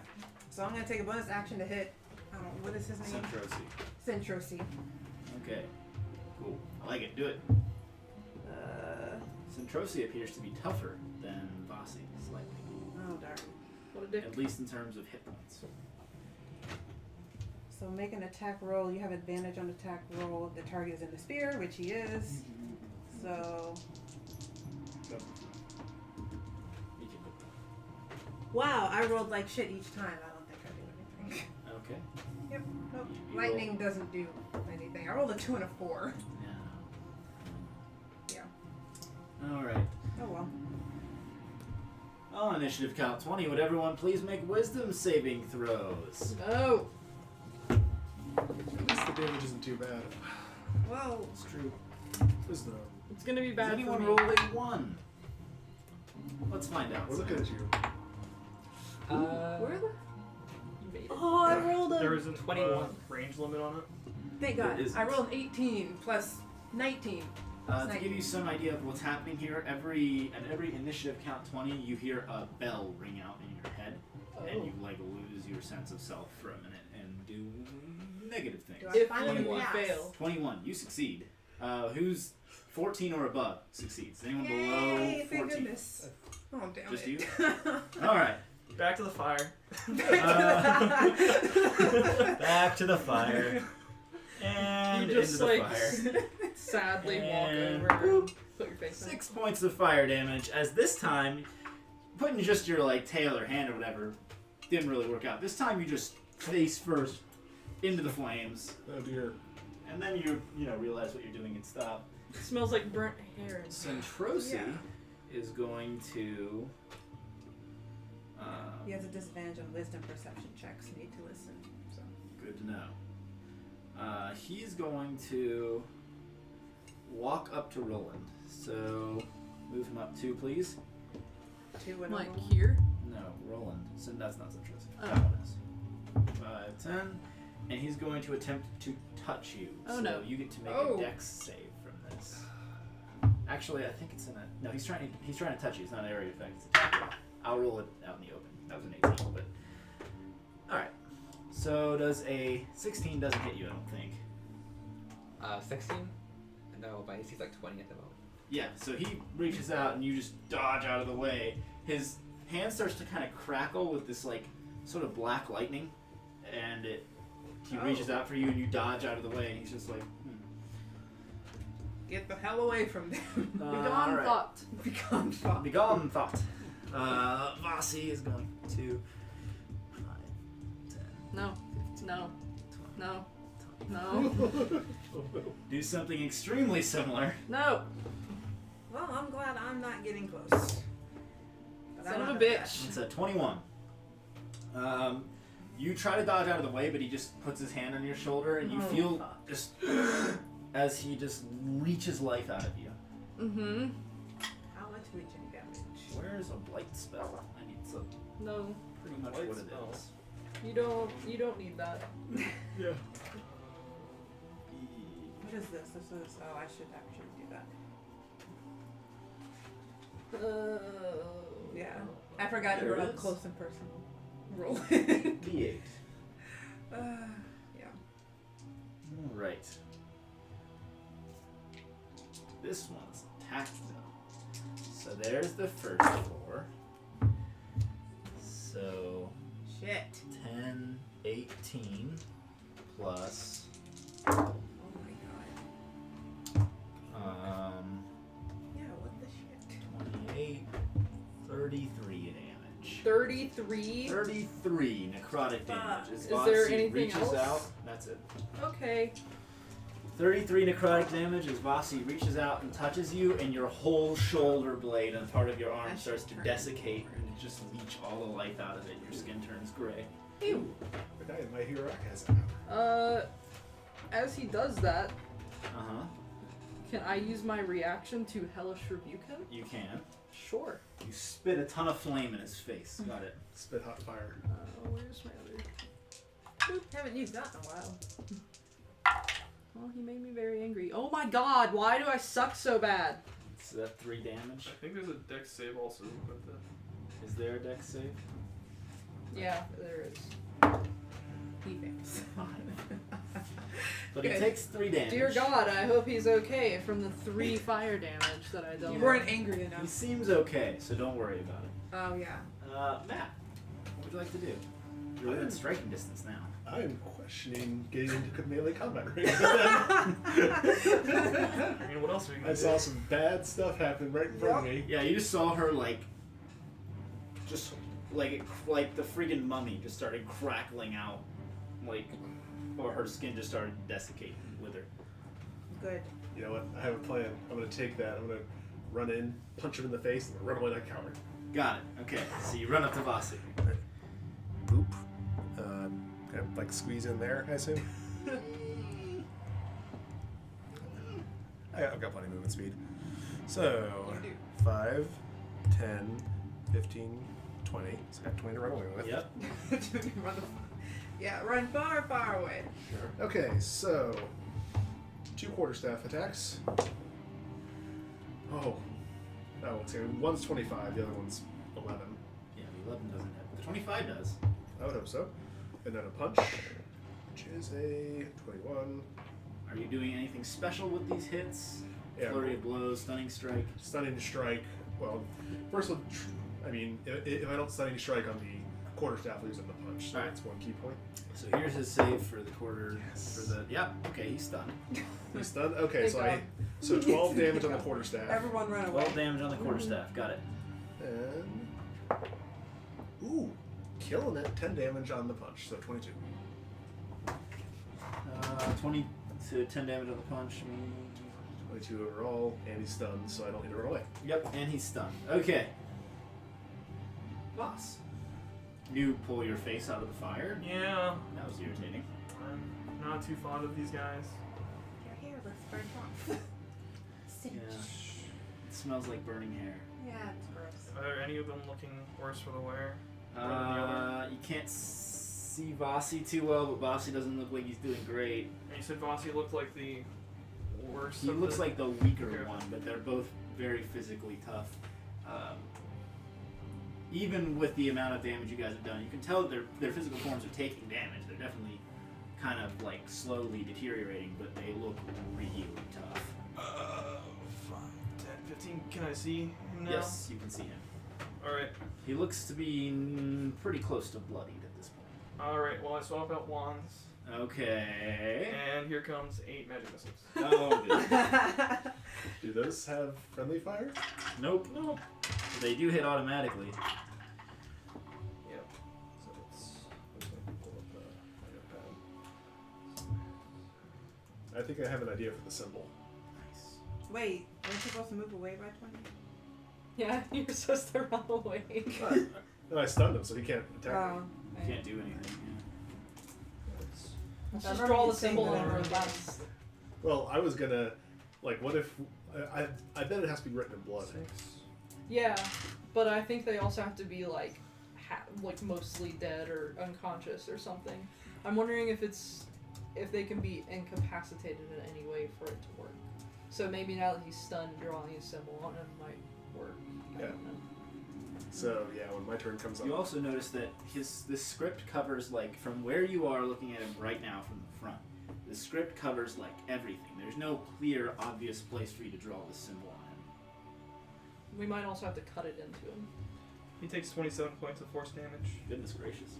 So I'm gonna take a bonus action to hit. I don't know what is his name. Centrosi. Centrosi. Okay. Cool. I like it. Do it. Centrosi appears to be tougher than Vossi, slightly. Oh darn. What a dick. At least in terms of hit points. So make an attack roll. You have advantage on attack roll if the target is in the sphere, which he is. So wow, I rolled like shit each time. I don't think I do anything. Okay. Yep. Nope. You Lightning doesn't do anything. I rolled a 2 and a 4. Yeah. Yeah. Alright. Oh well. On initiative count 20, would everyone please make wisdom saving throws? Oh. At least the damage isn't too bad. Whoa. It's true. Wisdom. It's gonna be Does bad anyone for me. roll a 1? Let's find out. We're looking at you. Where the? You made it. Oh, I rolled There a. isn't 21. range limit on it. Thank There God. isn't. I rolled 18 plus 19. To give you some idea of what's happening here, at every initiative count 20, you hear a bell ring out in your head, and you like lose your sense of self for a minute and do negative things. Do I If finally you pass? fail. 21, you succeed. Who's 14 or above succeeds? Anyone Yay, below thank 14? goodness. Oh, damn Just it. you? All right. Back to the fire. Back to the fire. And You just into the like fire. sadly And walk over and put your face 6 points of fire damage, as this time, putting just your like tail or hand or whatever didn't really work out. This time you just face first into the flames, Oh dear. and then you realize what you're doing and stop. It smells like burnt hair. Centrosi Yeah. is going to. He has a disadvantage on wisdom perception checks. Need to listen. So. Good to know. He's going to walk up to Roland. So move him up 2, please. 2 and Like over. here? No, Roland. So that's not citrus. Oh. That one is. 5, 10. And he's going to attempt to touch you. Oh, so no. you get to make Oh. a dex save from this. Actually, I think it's in a... No, he's trying to touch you. It's not an area effect. It's a attack. I'll roll it out in the open. That was an 18, but... Alright. So does a 16 doesn't hit you, I don't think. 16? No, my AC's like 20 at the moment. Yeah, so he reaches out and you just dodge out of the way. His hand starts to kind of crackle with this like sort of black lightning, and he reaches out for you and you dodge out of the way, and he's just like, Get the hell away from them. Begone alright. thought. Begone thought. Begone thought. Vasi is going to 5, 10, No. No. 20, No. No. do something extremely similar. No. Well, I'm glad I'm not getting close. But I Son don't of a have bitch. It's a 21. You try to dodge out of the way, but he just puts his hand on your shoulder, and you Oh, feel fuck. just as he just leeches life out of you. Mm-hmm. How much leeching damage? Where's a blight spell? I need some. No. Pretty much Blight what it spell. is. You don't need that. Yeah. What is this? This is. Oh, I should actually do that. Yeah. I forgot you There were it up is. close in person. Roll. D8. Yeah. Alright. This one's attack zone. So there's the first floor. So Shit. 10, 18 plus Oh my god. Yeah, what the shit? 28, 33 damage. 33. 33 necrotic damage. Fuck. As Is there Vasi anything reaches else? out, that's it. Okay. 33 necrotic damage as Vasi reaches out and touches you, and your whole shoulder blade and part of your arm That starts to shit desiccate and just leech all the life out of it. Your skin turns gray. Ew. The guy in My Hero Academia. As he does that, Uh huh. can I use my reaction to hellish rebuke him? You can. Sure. You spit a ton of flame in his face. Got it. Spit hot fire. Where's my other? Haven't used that in a while. Well, he made me very angry. Oh my god, why do I suck so bad? So that 3 damage. I think there's a dex save also with it. Is there a dex save? Yeah, there is. He fails. But he Good. takes 3 damage. Dear God, I hope he's okay from the 3 fire damage that I dealt. You with. weren't angry He enough. seems okay, so don't worry about it. Oh yeah. Matt, what would you like to do? You're within striking distance now. I'm questioning getting into melee combat right I mean, what else are we now. gonna I do? saw some bad stuff happen right in front of me. Yeah, you just saw her just like the freaking mummy just started crackling out, or her skin just started desiccating with her. Good. You know what? I have a plan. I'm gonna take that. I'm gonna run in, punch him in the face, and run away like a coward. Got it. Okay, so you run up to Vasi. Boop. Kind of like squeeze in there, I assume. I've got plenty of movement speed. So, 5, 10, 15, 20. So I got 20 to run away with. Yep. Run the- yeah, run far, far away. Sure. Okay, so 2 quarterstaff attacks. Oh, let's see. One's 25, the other one's 11. Yeah, the 11 doesn't hit. The 25 does. I would hope so. And then a punch, which is a 21. Are you doing anything special with these hits? Yeah. Flurry of blows, stunning strike. Stunning strike. Well, first one, I mean, if I don't stunning strike on the quarterstaff, I lose on the punch. So Alright. that's 1 key point. So here's his save for the quarter. Yes. For the okay, he's stunned. He's stunned. Okay, Good so job. so 12 damage on the quarterstaff. Everyone run away. 12 damage on the quarterstaff. Got it. And killing it. 10 damage on the punch. So 22. 20 to 10 damage on the punch. 22 overall, and he's stunned, so I don't need to run away. Yep, and he's stunned. Okay. Boss. You pull your face out of the fire. Yeah, That was irritating. I'm not too fond of these guys. Your hair looks burnt off. stench. Yeah. It smells like burning hair. Yeah, it's gross. Are any of them looking worse for the wear? More than the other? You can't see Vasi too well, but Vasi doesn't look like he's doing great. And you said Vasi looked like the worst. He of looks the... like the weaker Okay. one, but they're both very physically tough. Even with the amount of damage you guys have done, you can tell that their physical forms are taking damage. They're definitely kind of like slowly deteriorating, but they look really tough. 5, 10, 15. Can I see him now? Yes, you can see him. Alright. He looks to be pretty close to bloodied at this point. Alright, well, I swap out wands. Okay. And here comes 8 magic missiles. Oh, good. Do those have friendly fire? Nope. Nope. They do hit automatically. Yep. So let's pull up the notepad. I think I have an idea for the symbol. Nice. Wait, weren't you supposed to move away by 20? Yeah, you're supposed to run away. Then I stunned him, so he can't attack me. Oh. You can't do anything. Let's I just remember draw you the saying symbol that. and reverse. Well, I was gonna, like, what if, I bet it has to be written in blood. 6. Yeah, but I think they also have to be like mostly dead or unconscious or something. I'm wondering if they can be incapacitated in any way for it to work. So maybe now that he's stunned, drawing a symbol on him might work. I Yeah. don't know. So, yeah, when my turn comes up. You also notice that this script covers, like, from where you are looking at him right now from the front, the script covers, like, everything. There's no clear, obvious place for you to draw the symbol on him. We might also have to cut it into him. He takes 27 points of force damage. Goodness gracious.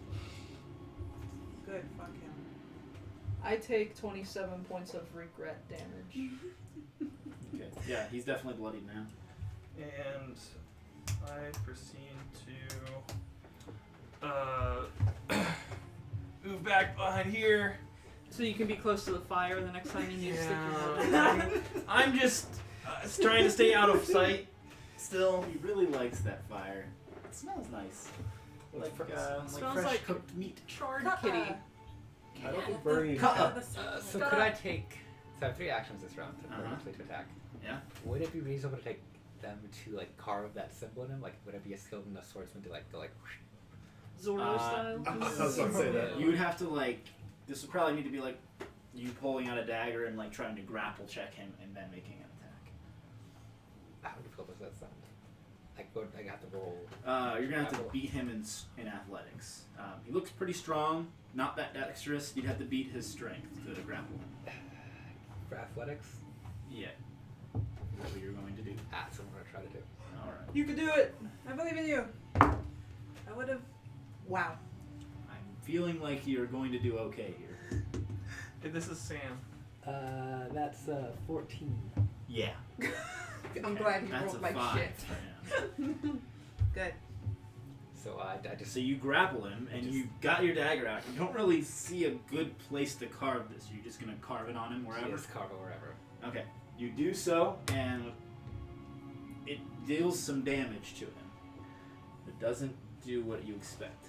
Good, fuck him. I take 27 points of regret damage. Okay. Yeah, he's definitely bloodied now. And I proceed to move back behind here. So you can be close to the fire the next time you need to stick your head. Yeah. I'm just trying to stay out of sight still. He really likes that fire. It smells nice. Like Smells fresh like- cooked meat. Charred Cut kitty. I don't think burning So could I take... So I have 3 actions this round to actually to attack. Yeah. Would it be reasonable to take them to like carve that symbol in him? Like would it be a skilled enough swordsman to like go like whoosh? Zorro style. I was about to say that. You would have to, like, this would probably need to be like you pulling out a dagger and like trying to grapple check him and then making an attack. How difficult does that sound? Like would I have to roll? You're gonna have to beat him in athletics. He looks pretty strong, not that dexterous. You'd have to beat his strength to grapple him. For athletics? Yeah. That's what you're going to do. That's what I'm gonna try to do. All right. You can do it. I believe in you. I would have. Wow. I'm feeling like you're going to do okay here. Hey, this is Sam. That's 14. Yeah. I'm glad you That's rolled a like 5 shit. for him. Good. So I just So you grapple him, and you got your dagger out. You don't really see a good place to carve this. You're just gonna carve it on him wherever. just carve it wherever. Okay. You do so, and it deals some damage to him. It doesn't do what you expect.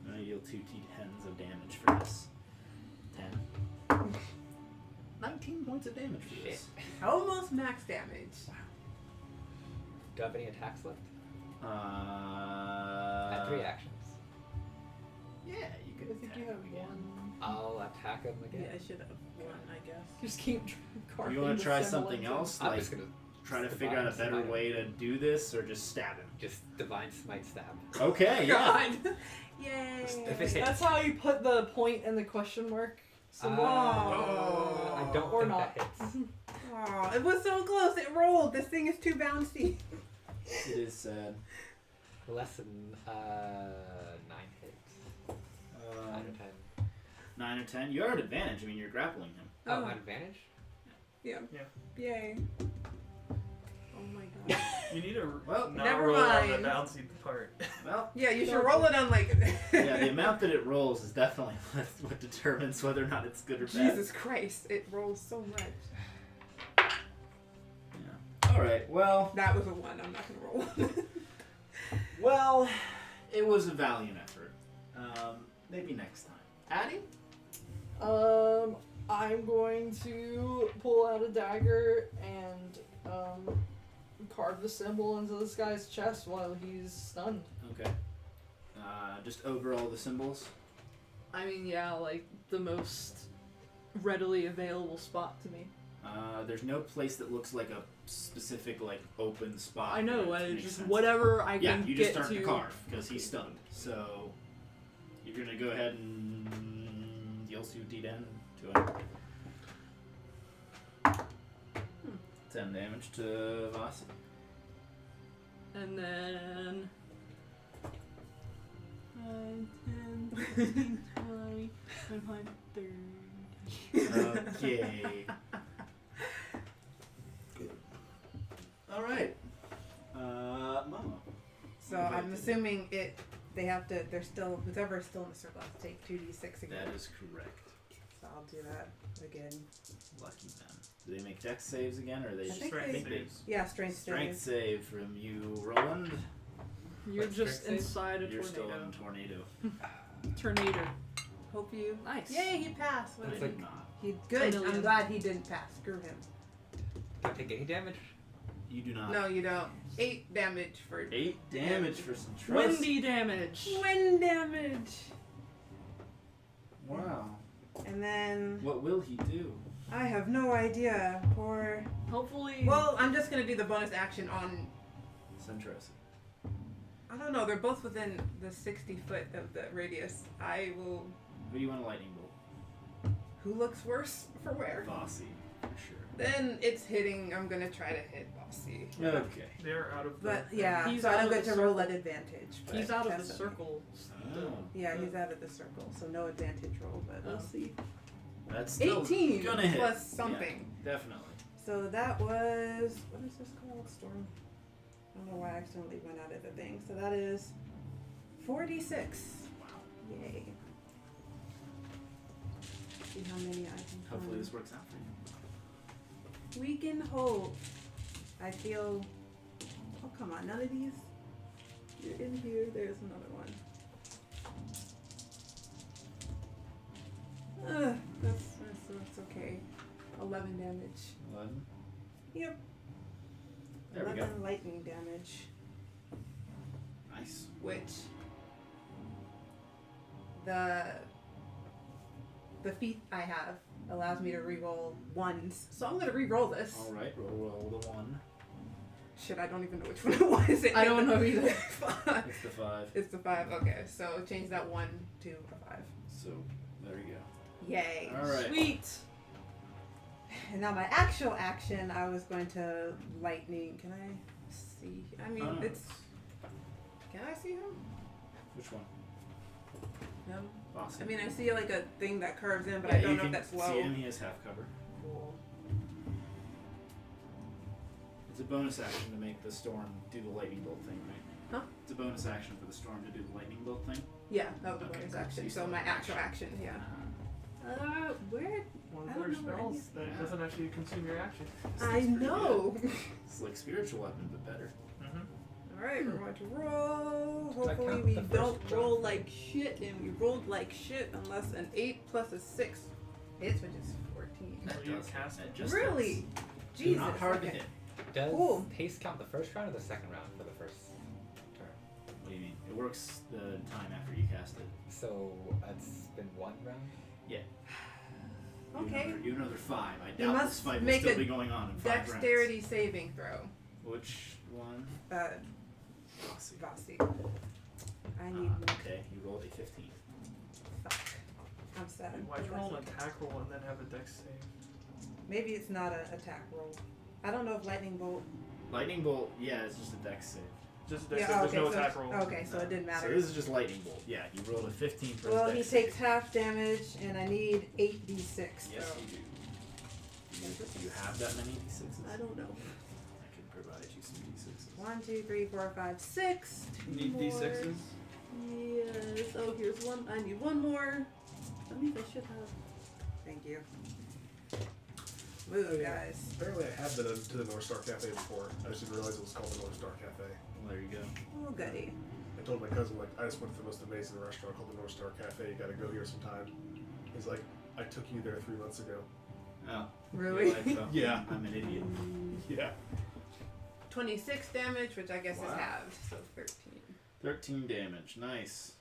I'm gonna deal 2 d10s of damage for this. 10. 19 points of damage for this. Almost max damage. Do I have any attacks left? I I have 3 actions. Yeah, you I can think attack you have again. one. I'll attack him again. Yeah, I should have one, I guess. Just keep carving. You want the to try symbol something into him. else? I'm Like, just gonna try to figure out a better divine- way to do this, or just stab him? Just divine smite stab. Okay, yeah. God. Yay! If it hits. That's how you put the point and the question mark symbol. I don't Or think not. that hits. Oh, it was so close. It rolled. This thing is too bouncy. It is sad. Less than 9 hits. 9 or 10. 9 or 10. You're at advantage. I mean, you're grappling him. Oh, my advantage? Yeah. Yeah. Yay. Oh my god. You need to Well, not never roll on mind. the bouncy part. Well, Yeah, you should roll it on like. yeah, the amount that it rolls is definitely what determines whether or not it's good or bad. Jesus Christ! It rolls so much. Yeah. All right. Well, That was a 1. I'm not gonna roll. well, it was a valiant effort. Maybe next time. Addie? I'm going to pull out a dagger and carve the symbol into this guy's chest while he's stunned. Okay. Just over all the symbols. I mean, yeah, like the most readily available spot to me. There's no place that looks like a specific like open spot. I know, where it makes just sense. whatever I Yeah, can you get just start to to carve because he's stunned. So you're gonna go ahead and deal D10 to him. 10 damage to Voss. And then 5, 10, 15, 20, 25, 30. Okay. All right. Mama. So I'm assuming they're still, whoever's still in the circle has to take 2d6 again. That is correct. So I'll do that again. Lucky them. Do they make dex saves again, or are they I just think Strength they- saves. Yeah, strength strength save. save from you, Roland? You're What's just strength save? inside a You're still tornado. in tornado. Tornado. Hope you. Nice. Yay, he passed. What I did did he? not. He good. million. I'm glad he didn't pass. Screw him. Don't take any damage. You do not. No, you don't. 8 damage for 8 damage for some trust. Windy damage. wind damage. Wow. And then What will he do? I have no idea. For Hopefully. well, I'm just gonna do the bonus action on. It's interesting. I don't know. They're both within the 60 foot of the radius. I will. Who do you want a lightning bolt? Who looks worse for where? Bossy, for sure. Then it's hitting. I'm gonna try to hit Bossy. Okay. They're out of the. But yeah, He's so I out don't of get the to roll circle. at advantage. But he's out of the that's okay. circle. Oh, Yeah, he's out of the circle, so no advantage roll. But we'll Oh. see. that's still 18 gonna hit. plus something. Yeah, definitely. So that was what is this called? Storm. I don't know why I accidentally went out of the thing. So that is 46. Wow. Yay. See how many I can Hopefully find. this works out for you. We can hope. I feel. Oh come on! None of these. You're in here. There's another one. That's okay. 11 damage. 11. Yep. There we 11 go. lightning damage, Nice. which the feat I have allows me to reroll ones. So I'm gonna reroll this. All right. Roll the 1. Shit, I don't even know which one it was. I don't know either. It's the 5. It's the 5. Okay, so change that 1 to a 5. So there you go. Yay. All right. Sweet. And now my actual action, I was going to lightning. Can I see? I mean, Oh, no. it's. Can I see him? Which one? Him. Bossy. I mean, I see like a thing that curves in, but I don't you know if can that's low. see him. He has half cover. Cool. It's a bonus action to make the storm do the lightning bolt thing, right? Huh? It's a bonus action for the storm to do the lightning bolt thing. Yeah, that was the Okay, bonus cool. action. So So you my still have actual action, yeah. Where? One I of don't their know where spells any- that Yeah. doesn't actually consume your action. I pretty know. It's like spiritual weapon, but better. Mm-hmm. Alright, we're going to roll. Does that Hopefully count we the first don't round? roll like shit, and we rolled like shit unless an 8 plus a 6 hits, which is 14. Will you cast That it? just Really? hits. Jesus. Not hard okay. to hit. Does Cool. haste count the first round or the second round for the first turn? What do you mean? It works the time after you cast it. So it's been 1 round? Okay. You another 5. I You doubt must this fight will make still a be going on in 5 rounds. Dexterity saving throw. Which one? Bossy. Bossy. I need Okay, you rolled a 15. Fuck. I'm sad. Why'd you but roll that's an okay. attack roll and then have a dex save? Maybe it's not an attack roll. I don't know if lightning bolt. Lightning bolt, yeah, it's just a dex save. Just a dex Yeah, save, there's okay, no so attack roll. okay, so it didn't matter. So this is just lightning bolt. Yeah, you rolled a 15 for Well, his he dex takes save. half damage, and I need 8d6. Yes, so. you do. Do you have that many d6s? I don't know. I can provide you some d6s. 1, 2, 3, 4, 5, 6. Two Need more. d6s? Yes. Oh, here's one. I need one more. I mean, I should have. Thank you. Move, Oh, yeah. guys. Apparently, I have been to the North Star Cafe before. I just didn't realize it was called the North Star Cafe. Well, there you go. Oh, goody. I told my cousin, like, I just went to the most amazing restaurant called the North Star Cafe. You gotta go here sometime. He's like, I took you there 3 months ago. Oh. Really? Yeah. I'm an idiot. Yeah. 26 damage, which I guess is Wow. halved, so 13. 13 damage. Nice.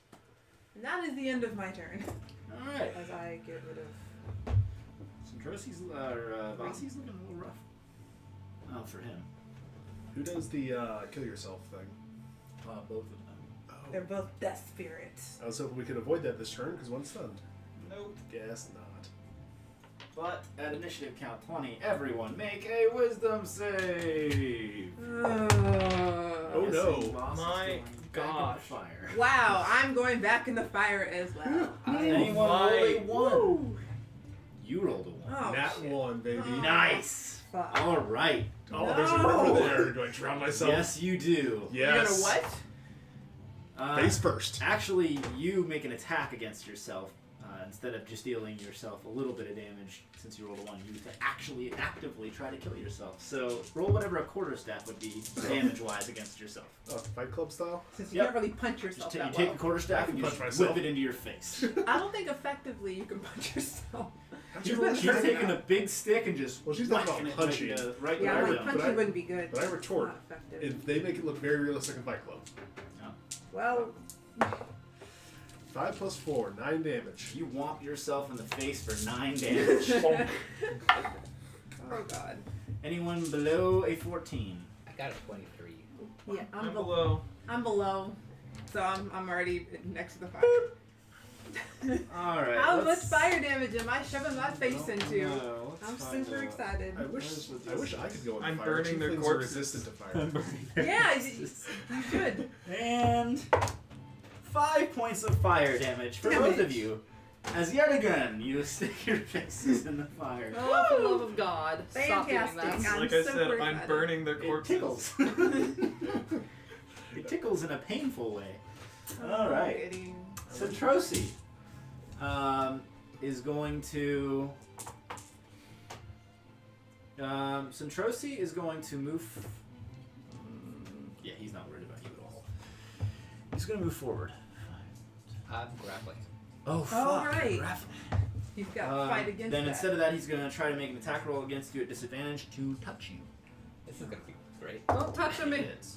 And that is the end of my turn. Alright. As I get rid of. Centrosi's, Vossi's looking a little rough. Oh, for him. Who does the kill yourself thing? Both of them. Oh. They're both death spirits. I was hoping we could avoid that this turn because one's stunned. Nope. Guess not. But at initiative count 20, everyone make a wisdom save! Oh, Guessing no. Voss is My going back in the gosh. fire. Wow, I'm going back in the fire as well. Anyone roll a 1? You rolled a 1. Oh, Nat shit. 1, baby. Oh. Nice! Fuck. Alright. Oh, there's a No. river there. Do I drown myself? Yes, you do. You're gonna Yes. what? Face first. Actually, you make an attack against yourself. Instead of just dealing yourself a little bit of damage, since you rolled a 1, you to actually actively try to kill yourself. So roll whatever a quarterstaff would be damage-wise against yourself. Fight Club style? Since you Yep. can't really punch yourself You that take well. the quarterstaff I can and you punch just myself. whip it into your face. I don't think effectively you can punch yourself. How'd She's you roll? she's taking a big stick and just Well, she's not whacking about it punching. right Yeah, I like would- punching but I- wouldn't be good. but I retort. It's not effective. If they make it look very realistic in Fight Club. Well, 5 plus 4, 9 damage. You whomp yourself in the face for 9 damage. oh god. Anyone below a 14? I got a 23. Yeah, I'm below. I'm below. So I'm already next to the fire. Alright. How much fire damage am I shoving my face into? No, I'm super excited. I wish I could go in I'm fire. burning their Tieflings are corpses. resistant to fire. Yeah, you should. And 5 points of fire damage for Damn both it. of you. As yet again, you stick your faces in the fire. Oh, for the love of God. Stop doing Fantastic. that. I'm Like I super said, I'm excited. burning their It corpses. tickles. It tickles in a painful way. All right. Kidding. Centrosi is going to. Centrosi is going to move. Yeah, he's not worried about you at all. He's going to move forward. I'm grappling. Oh, fuck. All right. Grappling. He's got to fight against Then that. instead of that, he's going to try to make an attack roll against you at disadvantage to touch you. This is gonna be great. Don't touch He me. hits.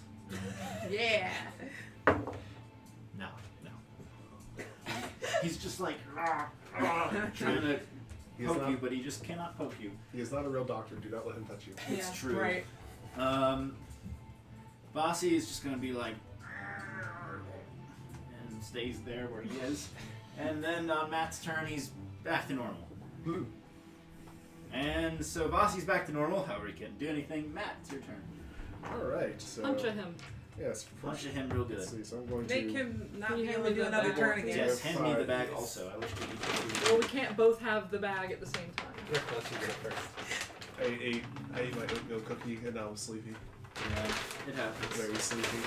Yeah. No. He's just like trying to He's poke not, you, but he just cannot poke you. he is not a real doctor. Do not let him touch you. It's Yeah, true. Right. Bossy is just gonna be like and stays there where he is. And then on Matt's turn he's back to normal. And so Bossy's back to normal, however he can't do anything. Matt, it's your turn. Alright, so. Punch at him. Yes. Punch at him real good. Let's see, so I'm going Make to. him not Can you be hand able to me do the another bag, turn please? again. Yes, hand me the bag Five. also. I wish we could Well, we can't both have the bag at the same time. You're close, you get it first. I ate my oatmeal cookie and now I'm sleepy. Yeah, it happens. Very sleepy.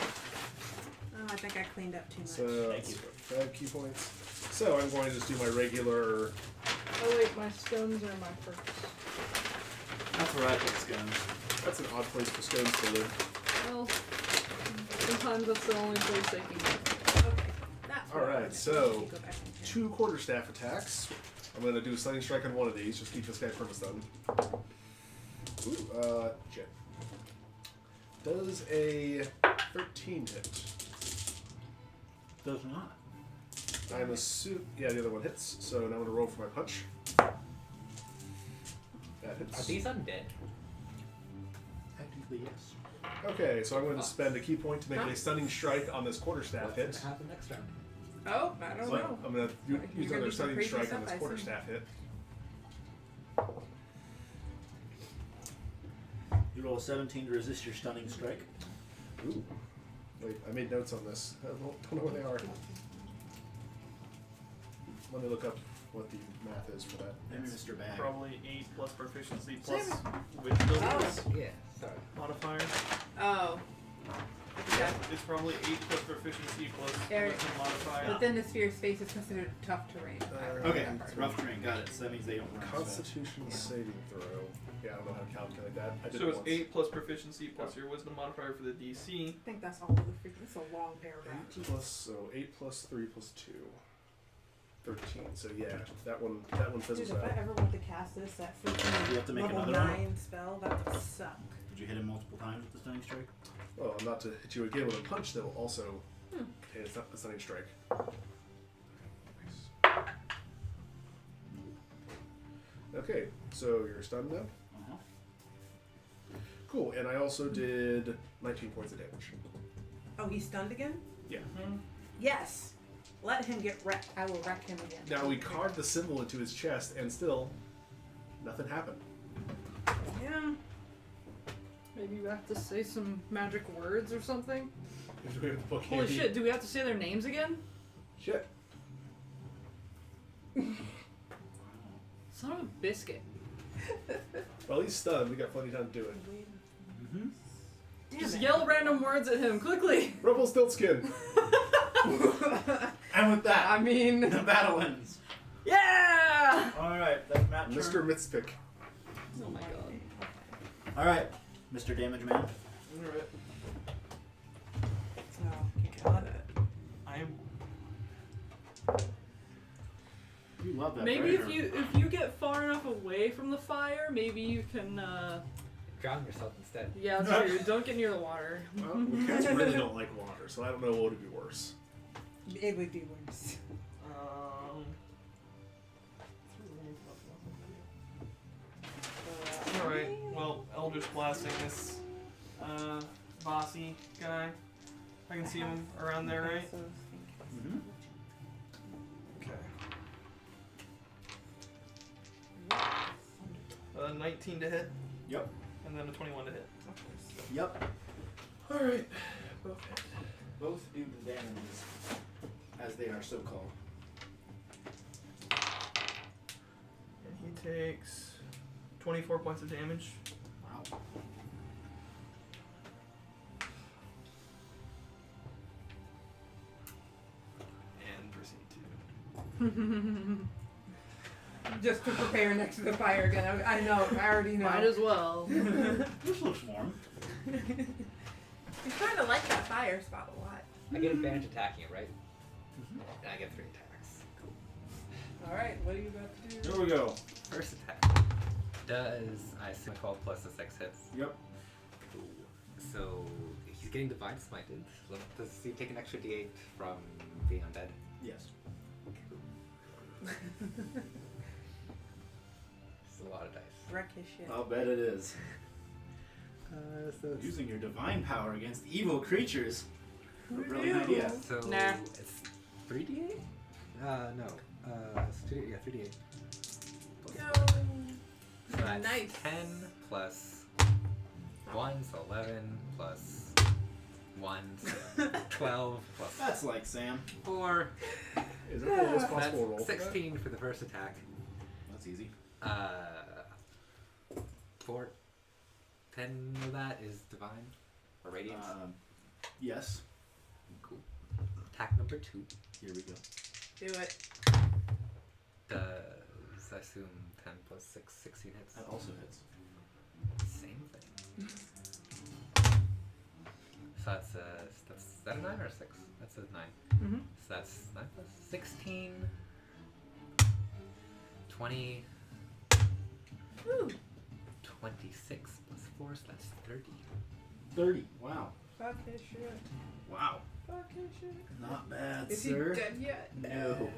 Oh, I think I cleaned up too much. So, Thank you. 5 key points. So I'm going to just do my regular. Oh wait, my stones are my first. That's where I put stones. That's an odd place for stones to live. Well, sometimes that's the only place they can go. Okay. That's what I Alright, wanted. so Go back in here. 2 quarterstaff attacks. I'm going to do a stunning strike on one of these. Just keep this guy perma-stunned. Ooh, jet. Does a 13 hit? Does not. I'm yeah, the other one hits. So now I'm going to roll for my punch. That Are hits. these undead? Technically, yes. Okay, so I'm going to spend a key point to make a stunning strike on this quarterstaff What's hit. gonna happen next round? Oh, I don't So know. I'm going to You're use gonna another do some stunning crazy strike stuff, on this I assume. quarterstaff hit. You roll a 17 to resist your stunning strike. Ooh. Wait, I made notes on this. I don't know where they are. Let me look up what the math is for that. Maybe Mr. Bag. Probably 8 plus proficiency plus wisdom Yeah, sorry. modifier. Oh. Yeah. It's probably 8 plus proficiency plus Eric. wisdom modifier. Within the sphere, space is considered tough terrain. I remember Okay, that part. it's rough terrain. Got it. So that means they don't run as fast. Constitution saving throw. Yeah, I don't know how to calculate that. I did So it it's once. 8 plus proficiency plus your wisdom modifier for the DC. I think that's all of the freaking. It's a long paragraph. 8 plus, so 8 plus 3 plus 2. 13. So yeah, that one Dude, fizzles if out. I ever want to cast this, that freaking You have to make level another one? 9 spell, that would suck. Did you hit him multiple times with the stunning strike? Well, not to hit you again with a punch that will also contain a stunning strike. Okay, so you're stunned now? Uh-huh. Cool, and I also did 19 points of damage. Oh, he's stunned again? Yeah. Yes! Let him get wrecked. I will wreck him again. Now we carved the symbol into his chest, and still, nothing happened. Yeah. Maybe you have to say some magic words or something? Book Holy handy. shit, do we have to say their names again? Shit. Son of a biscuit. Well, he's stunned. We got plenty of time to do it. Mm-hmm. Damn Just it. yell random words at him, quickly! Rumpelstiltskin. And with that, I mean... the battle ends. Yeah! Alright, that's Matt. Mr. Mitzpick. Oh my god. Alright, Mr. Damage Man. Alright. Oh, got it. I am. You love that. Maybe treasure. if you get far enough away from the fire, maybe you can Drown yourself instead. yeah, that's true. Don't get near the water. Well, cats really don't like water, so I don't know what would be worse. It would be worse. Alright, well, Eldritch Blasting this bossy guy. I can see him around there, right? Mhm. Okay. 19 to hit, Yep. and then a 21 to hit. Yep. Alright. Both do the damages, as they are so called. And he takes 24 points of damage. Wow. And proceed to. Just to prepare next to the fire again. I know. I already know. Might as well. This looks warm. You kind of like that fire spot a lot. I get advantage attacking it, right? And I get 3 attacks. Alright, what are you about to do? Here we go. First attack does, I assume, 12 plus the 6 hits. Yep. So he's getting divine smited. Does he take an extra d8 from being undead? Yes. It's a lot of dice. Wreck his shit. I'll bet it is. So it's, Using your divine power against evil creatures. A brilliant idea. so Nah. it's 3d8? No. It's 2d8. Yeah, 3d8. Yo. So that's Nice. 10 plus 1, so 11 plus 1, so 12 plus That's like Sam. 4. Is there a That's possible roll for that? 16 for the first attack. That's easy. 4. 10 of that is divine or radiance. Yes. Cool. Attack number 2 Here we go. Do it. does, I assume, 10 plus 6, 16 hits. That also hits. Same thing. So that's is that a 9 or a 6? That's a 9. Mm-hmm. So that's 9 plus 16, 20, Woo. 26 plus 4, so that's 30. 30. Wow. Fuck his shit. Wow. Fuck his shit. Not bad, Is he sir. dead yet? No.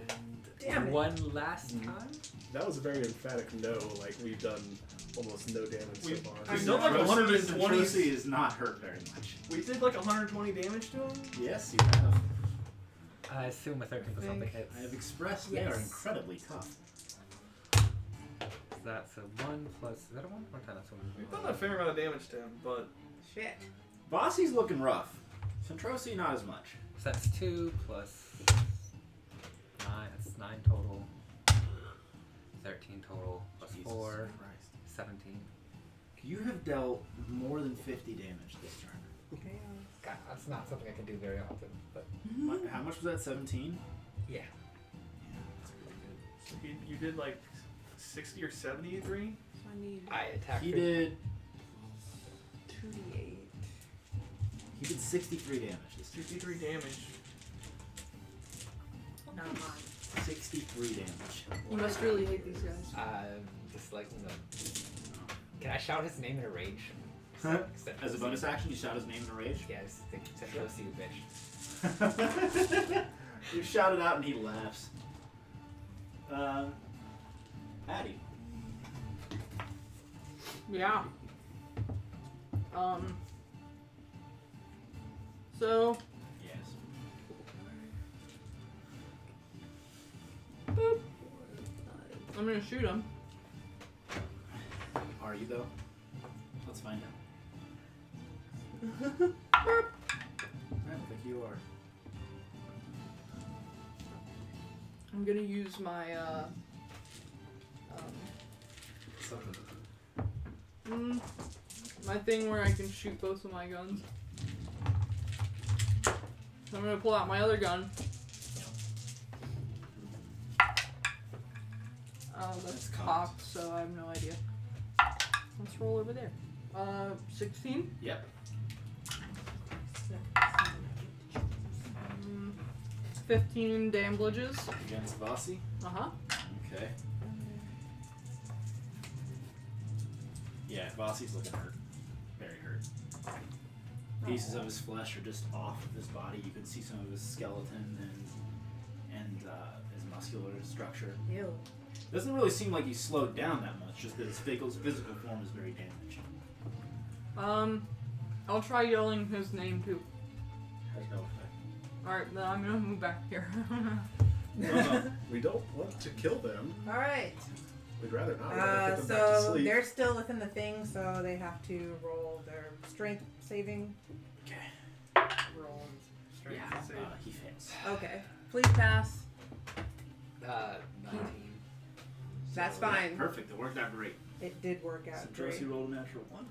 Damn it. One last time? That was a very emphatic no. Like, we've done almost no damage so We've- far. we've done like 120. Tracy is not hurt very much. We did like 120 damage to him? Yes, you have. I assume a 13 plus something hits. I have expressed they are Yes. incredibly tough. So that's a 1 plus. Is that a 1 or 10? That's We've 1. done a fair amount of damage to him, but Shit. Bossy's looking rough. Centrosi, not as much. So that's 2 plus 9. That's 9 total. 13 total plus Jesus 4. Christ. 17. You have dealt more than 50 damage this turn. God, that's not something I can do very often, but How much was that? 17? yeah. That's pretty good. you did like 60 or 73? So I need I attacked. He for- did. 2d8. He did 63 damage this turn. 63 damage. Not mine. 63 damage. You must really hate these guys. Disliking them. Can I shout his name in a rage? As a bonus action, you shout his name in a rage. Yeah, just Satoshi, you bitch. You shout it out and he laughs. Addie. Yeah. So, Yes. boop. I'm gonna shoot him. Are you though? Let's find out. I don't think you are. I'm gonna use my my thing where I can shoot both of my guns. So I'm gonna pull out my other gun. That's cocked, so I have no idea. Let's roll over there. 16? Yep. 15 damages. Against Vasi. Uh-huh. Okay. Yeah, Vasi's looking hurt. Very hurt. Pieces of his flesh are just off of his body. You can see some of his skeleton and his muscular structure. Ew. Doesn't really seem like he's slowed down that much, just that his physical form is very damaged. I'll try yelling his name too. Has no effect. Alright, then I'm gonna move back here. We don't want to kill them. Alright. We'd rather not. We'd rather put them back to So sleep. they're still within the thing, so they have to roll their strength saving. Okay. Roll and strength Yeah, save. he fails. Okay. Please pass. 19. That's So, fine. Perfect. It worked out great. It did work So out Josie great. rolled a natural 1.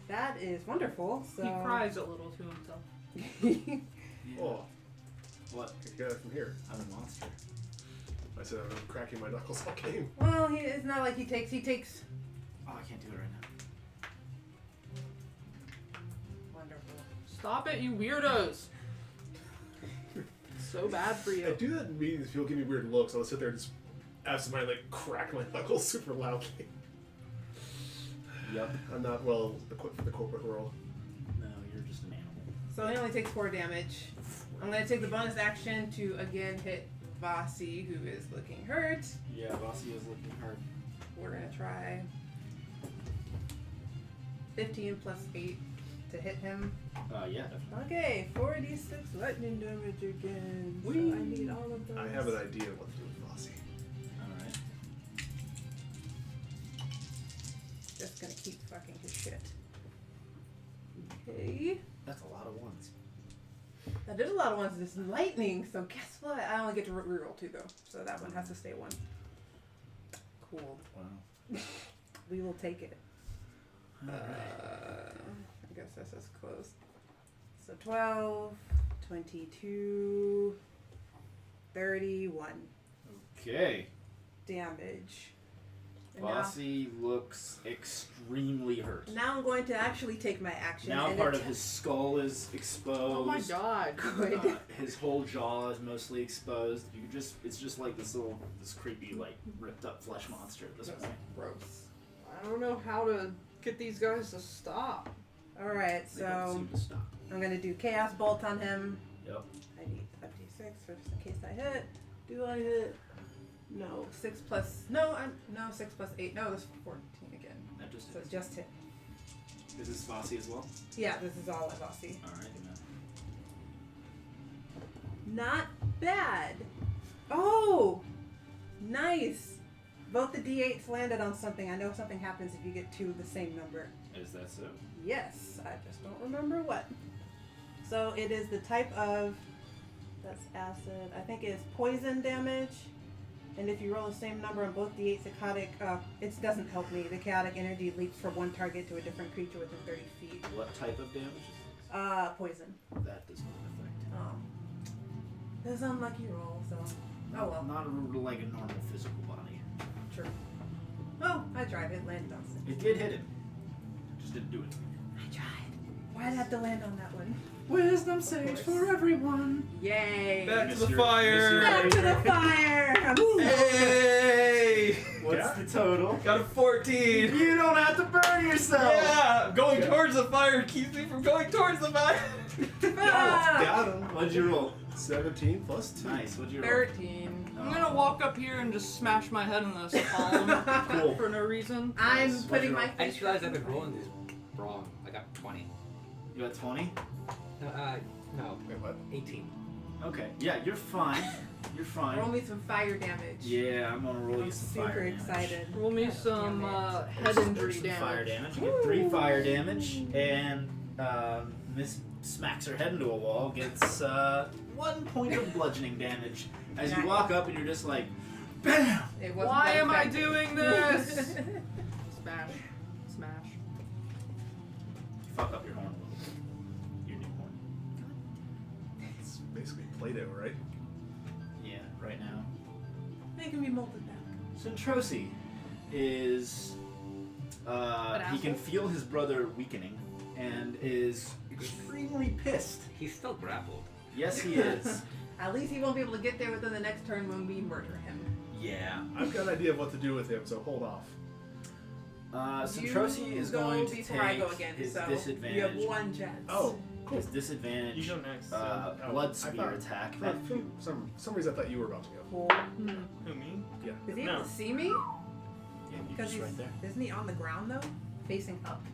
That is wonderful. So He cries a little to himself. Oh, What? you got it from here. I'm a monster. I said I'm cracking my knuckles all game. Well, it's not like he takes. Oh, I can't do it right now. Wonderful. Stop it, you weirdos! So bad for I you. do that in meetings. People give me weird looks. I'll sit there and just absentmindedly like crack my knuckles super loudly. Yep. I'm not well equipped for the corporate world. No, you're just an animal. So he only takes 4 damage. I'm gonna take the bonus action to again hit Vasi, who is looking hurt. Yeah, Vasi is looking hard. We're gonna try 15 plus 8 to hit him. Yeah, definitely. Okay, 46 lightning damage again. So I need all of those. I have an idea what to do with Vasi. Alright. Just gonna keep fucking his shit. Okay. That's a lot of ones. That is a lot of ones. This is lightning, so guess what? I only get to reroll 2 though, so that one has to stay 1. Cool. Wow. We will take it. Alright. I guess this is close. So 12, 22, 31 Okay. damage. And now, Vasi looks extremely hurt. now I'm going to actually take my action. Now and part of his skull is exposed. Oh my god. Good. His whole jaw is mostly exposed. It's just like this creepy, like, ripped up flesh monster at this point. Gross. I don't know how to get these guys to stop. Alright, They don't so seem to stop. I'm going to do Chaos Bolt on him. Yep. I need 5d6 for just in case I hit. Do I hit? No. 6 plus. No, 6 plus 8. No, it's 14 again. That just So hits. just hit. Is this Vasi as well? Yeah, this is all I've see. Alright, Not bad. Oh! Nice! Both the d8s landed on something. I know something happens if you get 2 of the same number. Is that so? Yes, I just don't remember what. So it is the type of, that's acid, I think it's poison damage. And if you roll the same number on both d8s, the chaotic, it doesn't help me. The chaotic energy leaps from one target to a different creature within 30 feet. What type of damage is Poison. this? That does not affect. That's an unlucky roll, so. Oh well. Not like a normal physical body. Sure. Oh, I tried. It landed on 6. It did hit him. Just didn't do it. I tried. Why'd I have to land on that one? Wisdom saves for everyone. Yay! Back to the Mr. fire. Back to the fire! Hey! What's Yeah. the total? Got a 14. You don't have to burn yourself. Yeah, going towards the fire keeps me from going towards the fire. Got him. What'd you roll? 17 plus 2. Nice. What'd you roll? 13. I'm gonna walk up here and just smash my head in this column Cool. for no reason. I'm Nice. putting my What'd I face. just realized I've been rolling these wrong. I got 20. You got 20? No, Wait, what? 18. Okay. Yeah, you're fine. You're fine. Roll me some fire damage. Yeah, I'm gonna roll I'm you some super fire damage. excited. Roll me God some damn it. head There's injury some fire damage. damage. You get 3 fire damage, and Miss smacks her head into a wall, gets 1 point of bludgeoning damage. As you Nice. walk up and you're just like, BAM! It wasn't Why that am I effective. doing this? Smash. Smash. Fuck up your horn a little bit. Your new horn. It's basically Play-Doh, right? Yeah, right now. They can be molded back. Centrosi is. He can feel his brother weakening and is extremely pissed. He's still grappled. Yes, he is. At least he won't be able to get there within the next turn when we murder him. Yeah. I've got an idea of what to do with him, so hold off. Centrosi You is go going to before I take go again, his so disadvantage. you have 1 chance. Oh, cool. His disadvantage. You go next. Oh, Blood I spear thought- attack. For some reason I thought you were about to go. Cool. Who, me? Is he No. able to see me? Yeah, you're Because just he's right there. isn't he on the ground though, facing up?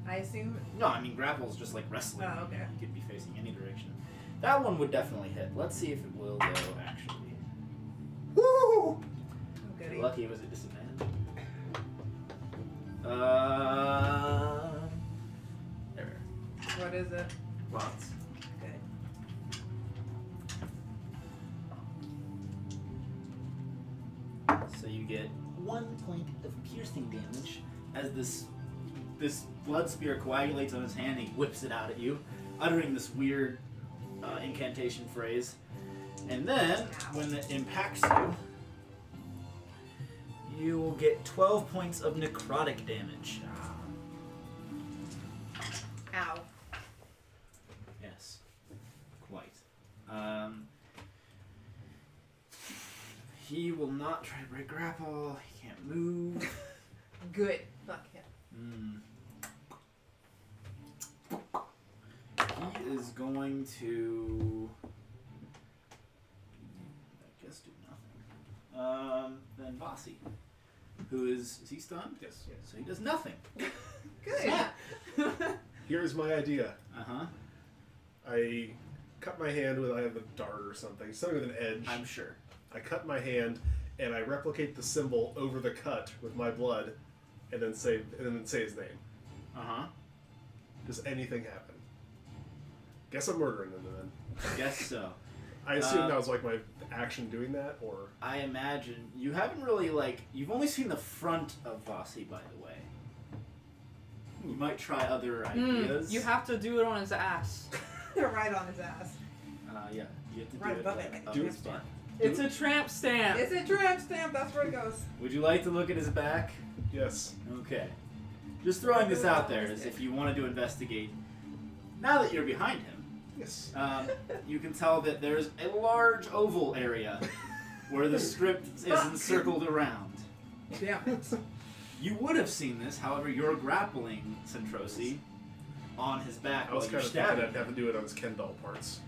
I assume. No, I mean grapple's just like wrestling. Oh, okay. You could be facing any direction. That one would definitely hit. Let's see if it will though. Actually. Woo! Oh, You're goody. lucky it was a disadvantage. There. What is it? Lots. Good. So you get 1 point of piercing damage as this blood spear coagulates on his hand. He whips it out at you, uttering this weird incantation phrase. And then, when it impacts you, you will get 12 points of necrotic damage. Ow. Yes, quite. He will not try to break grapple. He can't move. Good. Fuck him. He is going to, I guess, do nothing. Then Vasi, who is he stunned? Yes. So he does nothing. Good. Here's my idea. Uh-huh. I cut my hand with, I have a dart or something with an edge. I'm sure. I cut my hand and I replicate the symbol over the cut with my blood, and then say his name. Uh-huh. Does anything happen? Guess I'm murdering them then. I guess so. I assume that was like my action doing that, or I imagine you haven't really you've only seen the front of Vasi, by the way. You might try other ideas. You have to do it on his ass. They're right on his ass. Yeah, you have to do Right it above like, it. up Do his it. butt. It's a tramp stamp. It's a tramp stamp. That's where it goes. Would you like to look at his back? yes. Okay. Just throwing this out there as if you wanted to investigate. Now that you're behind him, Yes. you can tell that there's a large oval area where the script is encircled around. Damn it. You would have seen this, however, you're grappling Centrosi on his back I was while you're kind of thinking stabbing I'd have to do it on his Ken doll parts.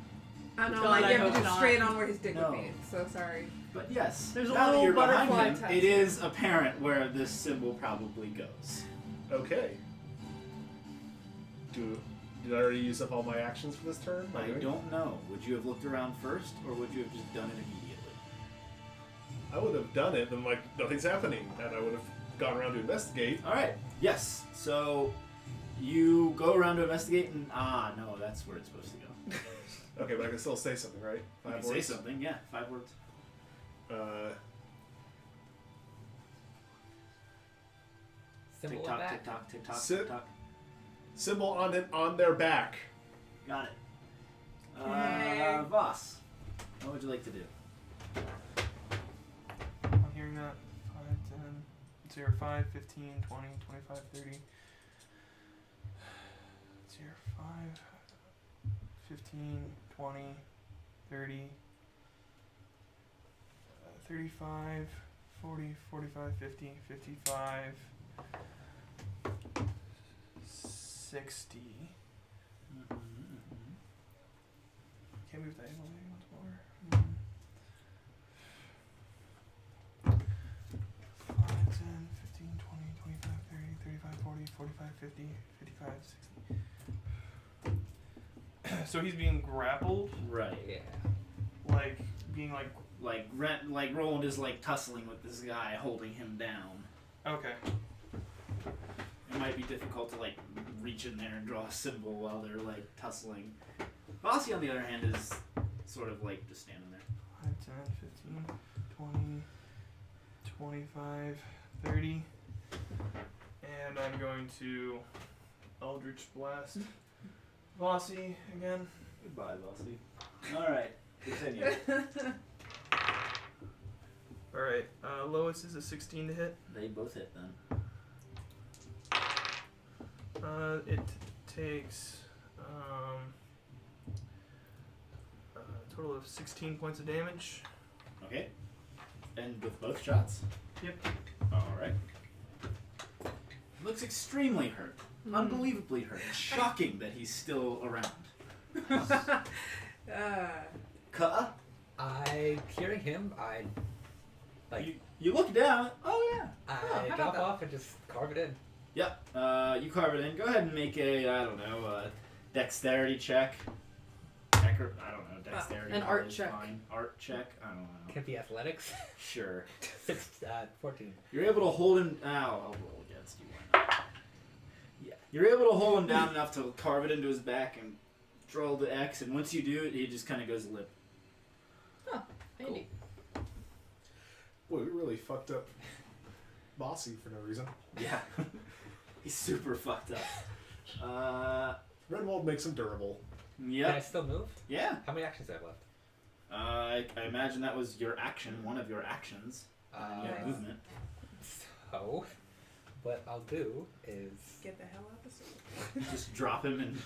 I know. God, Like I you have to hope do not. straight on where his dick No. would be. So sorry. But yes, There's a now that little you're behind butterfly him, tattoo. it is apparent where this symbol probably goes. Okay. Did I already use up all my actions for this turn? Am I doing- don't know. Would you have looked around first, or would you have just done it immediately? I would have done it, and nothing's happening, and I would have gone around to investigate. All right. Yes. So you go around to investigate, and no, that's where it's supposed to go. Okay, but I can still say something, right? You can 5 say words? something. Yeah, 5 words. Symbol Tick of tock, that. tick tock, tick tock, Sit. tick tock. Symbol on their back. Got it. Okay. Voss, what would you like to do? I'm hearing that. 5, 10. It's here 5, 15, 20, 25, 30. It's here 5, 15, 20, 30, 35, 40, 45, 50, 55, 60. Can't move diagonally once more. 5, 10, 15, 20, 25, 30, 35, 40, 45, 50, 55, 60. So he's being grappled, Right. Yeah. like being like. Like Roland is like tussling with this guy, holding him down. Okay. It might be difficult to like reach in there and draw a symbol while they're like tussling. Bossy, on the other hand, is sort of like just standing there. 5, 10, 15, 20, 25, 30. And I'm going to Eldritch Blast Bossy again. Goodbye, Bossy. Alright, continue. Alright, lowest is a 16 to hit. They both hit then. It takes a total of 16 points of damage. Okay. And with both shots? Yep. Alright. Looks extremely hurt. Unbelievably hurt. Shocking that he's still around. Ka? Hearing him, You look down. Oh, yeah. I drop off and just carve it in. Yep. You carve it in. Go ahead and make a, I don't know, dexterity check. I don't know, dexterity. An probably art is check. Fine. Art check? I don't know. Can it be athletics? Sure. 14. You're able to hold him. I'll roll against you. Why not? Yeah. You're able to hold him down enough to carve it into his back and draw the X, and once you do it, he just kind of goes limp. Handy. Boy, we really fucked up Bossy for no reason. Yeah. He's super fucked up. Redwald makes him durable. Can I Yep. still move? Yeah. How many actions do I have left? I imagine that was your action, one of your actions. You have movement. So, what I'll do is Get the hell out of this. Just drop him and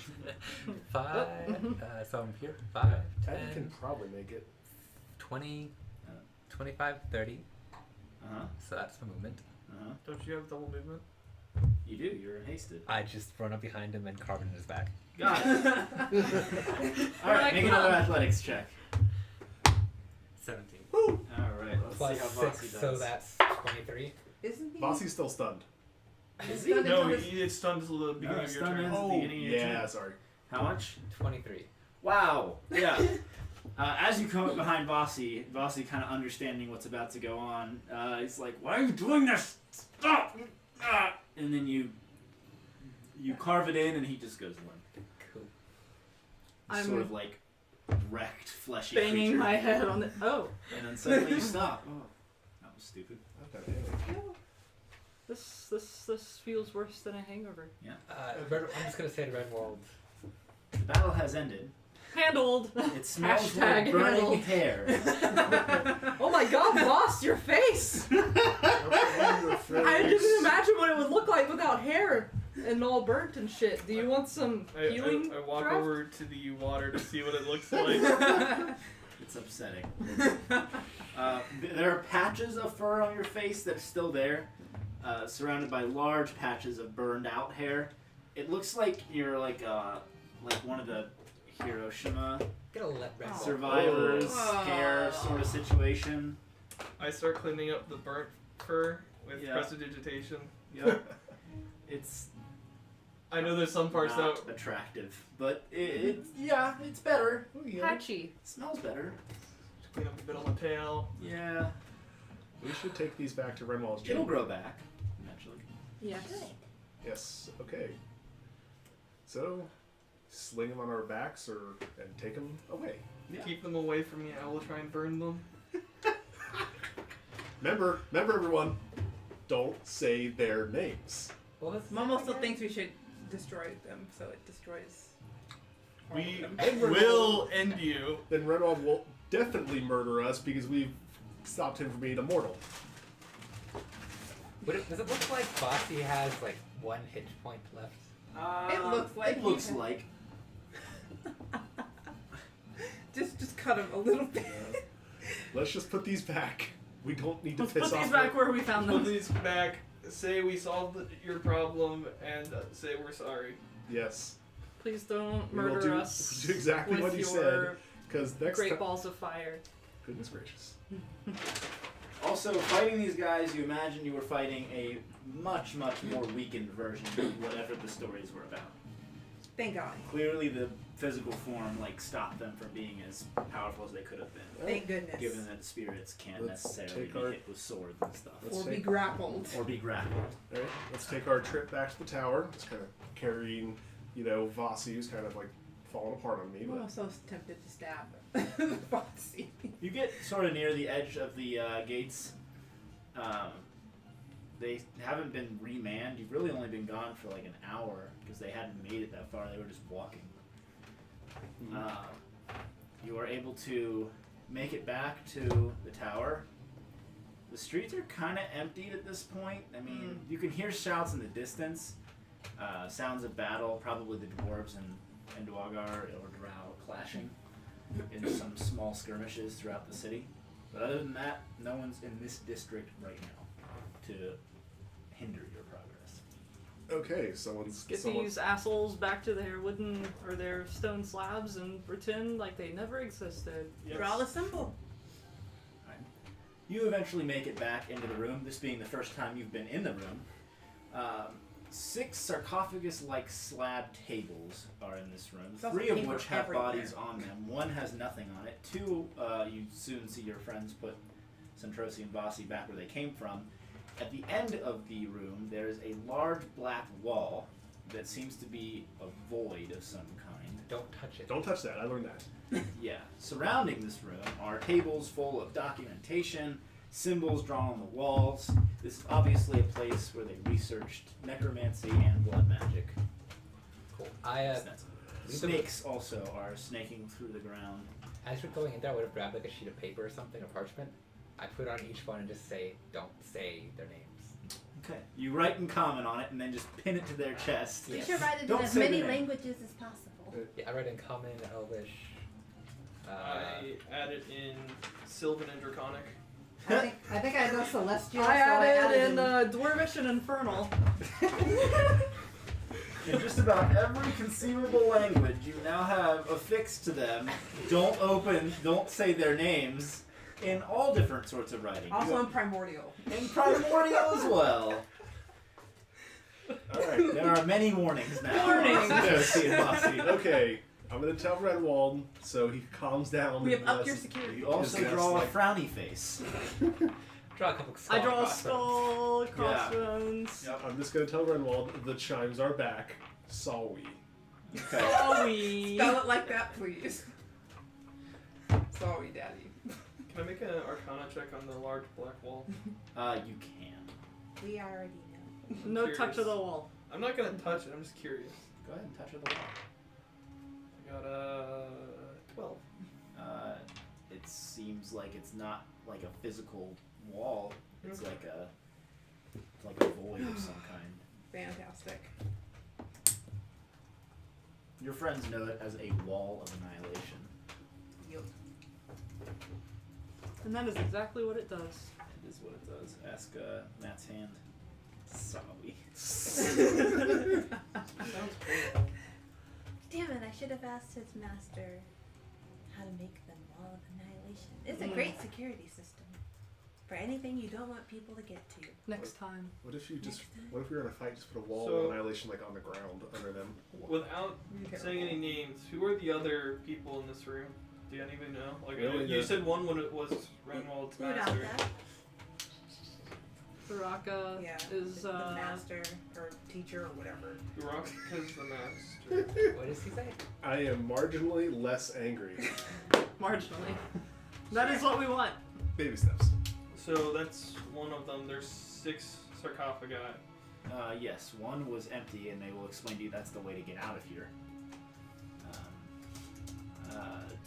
5. So I'm here. 5, Ted 10, can probably make it. 20, 25, 30. So that's the movement. Don't you have double movement? You do. You're hasted. I just run up behind him and carve it in his back. Got it. All right, make another athletics check. 17. All right, let's Plus see how 6, Bossy does. so that's 23. Isn't he? Bossy's still stunned. Is he? Stunned No, until his- it's stunned until the beginning of your stun turn. ends at the beginning of your Yeah, turn. sorry. How much? 23. Wow. Yeah. As you come up behind Bossy kind of understanding what's about to go on, he's like, "Why are you doing this? Stop!" And then you carve it in, and he just goes limp. Cool. I'm Sort of like wrecked, fleshy Banging creature. my head on the. Oh, And then suddenly you stop. Oh, that was stupid. I've got a headache. this feels worse than a hangover. I'm just going to say to Redwald, The battle has ended. Handled. It smells Hashtag like burning handled. hair. Oh my God, boss, your face! I didn't imagine what it would look like without hair and all burnt and shit. Do you want some healing? I walk draft? over to the water to see what it looks like. It's upsetting. There are patches of fur on your face that are still there, surrounded by large patches of burned out hair. It looks like you're like one of the Hiroshima get a let Redwald. survivors Oh. hair sort of situation. I start cleaning up the burnt fur with Yeah. prestidigitation. Yep. It's I know there's some parts not that attractive, but it's better. Patchy. It smells better. clean up a bit on the tail. Yeah. We should take these back to Renwald's It'll chamber. grow back eventually. Yes. Yes, okay. So, sling them on our backs and take them away. Yeah. Keep them away from me. I will try and burn them. Remember everyone, don't say their names. Well, this Mom also thinks we should destroy them, so it destroys. all We of them. will end you. Then Renwald will definitely murder us because we've stopped him from being immortal. does it look like Bossy has like 1 hit point left? It looks like It looks you- like. Just cut him a little bit. Let's just put these back. We don't need to Let's piss put off. these back where we found Put them. these back. Say we solved your problem, and say we're sorry. Yes. Please don't We will murder do, us. do exactly with what he your said. Because next Great time. balls of fire. Goodness gracious. Also, fighting these guys, you imagine you were fighting a much, much more weakened version of whatever the stories were about. Thank God. Clearly, the physical form stopped them from being as powerful as they could have been. Thank goodness. Given that spirits can't Let's necessarily take be our- hit with swords and stuff, Let's Or be take- grappled. or be grappled. Alright, let's take our trip back to the tower. Just kind of carrying, Vasi, who's kind of like falling apart on me. I'm But also tempted to stab Foxy. You get sort of near the edge of the gates. They haven't been remanned. You've really only been gone for like an hour because they hadn't made it that far. They were just walking. You are able to make it back to the tower. The streets are kind of emptied at this point. I mean, you can hear shouts in the distance, sounds of battle, probably the dwarves and Dwagar or Drow clashing in some small skirmishes throughout the city. But other than that, no one's in this district right now to hinder your progress. okay, Get these assholes back to their wooden or their stone slabs and pretend like they never existed. Draw the symbol. You eventually make it back into the room, this being the first time you've been in the room. 6 sarcophagus-like slab tables are in this room, It's also 3 of paper which have everywhere. bodies on them. 1 has nothing on it. 2, you soon see your friends put Centrosi and Vasi back where they came from. At the end of the room, there is a large black wall that seems to be a void of some kind. Don't touch it. Don't touch that. I learned that. Yeah. Surrounding this room are tables full of documentation, symbols drawn on the walls. This is obviously a place where they researched necromancy and blood magic. Cool. Snakes also are snaking through the ground. As you're going in there, I would have grabbed like a sheet of paper or something, a parchment. I put on each one and just say, don't say their names. Okay. You write in common on it and then just pin it to their chest. You Yes. should write it Don't in as say many the name. languages as possible. Yeah, I write in Common, Elvish. I added in Sylvan and Draconic. I think I know Celestial. I so added in in Dwarvish and Infernal. In just about every conceivable language, you now have affixed to them, don't say their names, in all different sorts of writing. also in Primordial. In Primordial as well. Alright, there are many warnings now. Warnings. Josie and Mossy. Okay, I'm gonna tell Redwald so he calms down. We have and upped your lets- security. You also Yes, draw like- a frowny face. Draw a couple I draw a crossbones. skull, crossbones. Yep. I'm just gonna tell Redwald the chimes are back. Saw we. Okay. Sorry. Spell it like that, please. Sorry, Daddy. Can I make an Arcana check on the large black wall? You can. We already know. I'm No curious. touch of the wall. I'm not gonna touch it. I'm just curious. Go ahead and touch of the wall. I got a 12. It seems like it's not like a physical wall. It's Okay. like a void of some kind. Fantastic. Your friends know it as a wall of annihilation. Yup. And that is exactly what it does. It is what it does. Ask Matt's hand. Sorry. Sounds cool. Damn it, I should have asked his master how to make the wall of annihilation. It's a great security system for anything you don't want people to get to. Next time. What if you just? Next time. What if we were in a fight? Just put a wall So- of annihilation like on the ground under them. Without Okay. saying any names, who are the other people in this room? Do you even know? Like We only you know- said one when it was Renwald's master. Udaka. Baraka Yeah. is the master or teacher or whatever. Uraka's the master. What does he say? I am marginally less angry. marginally. That is what we want. Baby steps. So that's one of them. There's 6 sarcophagi. Yes, one was empty, and they will explain to you that's the way to get out of here.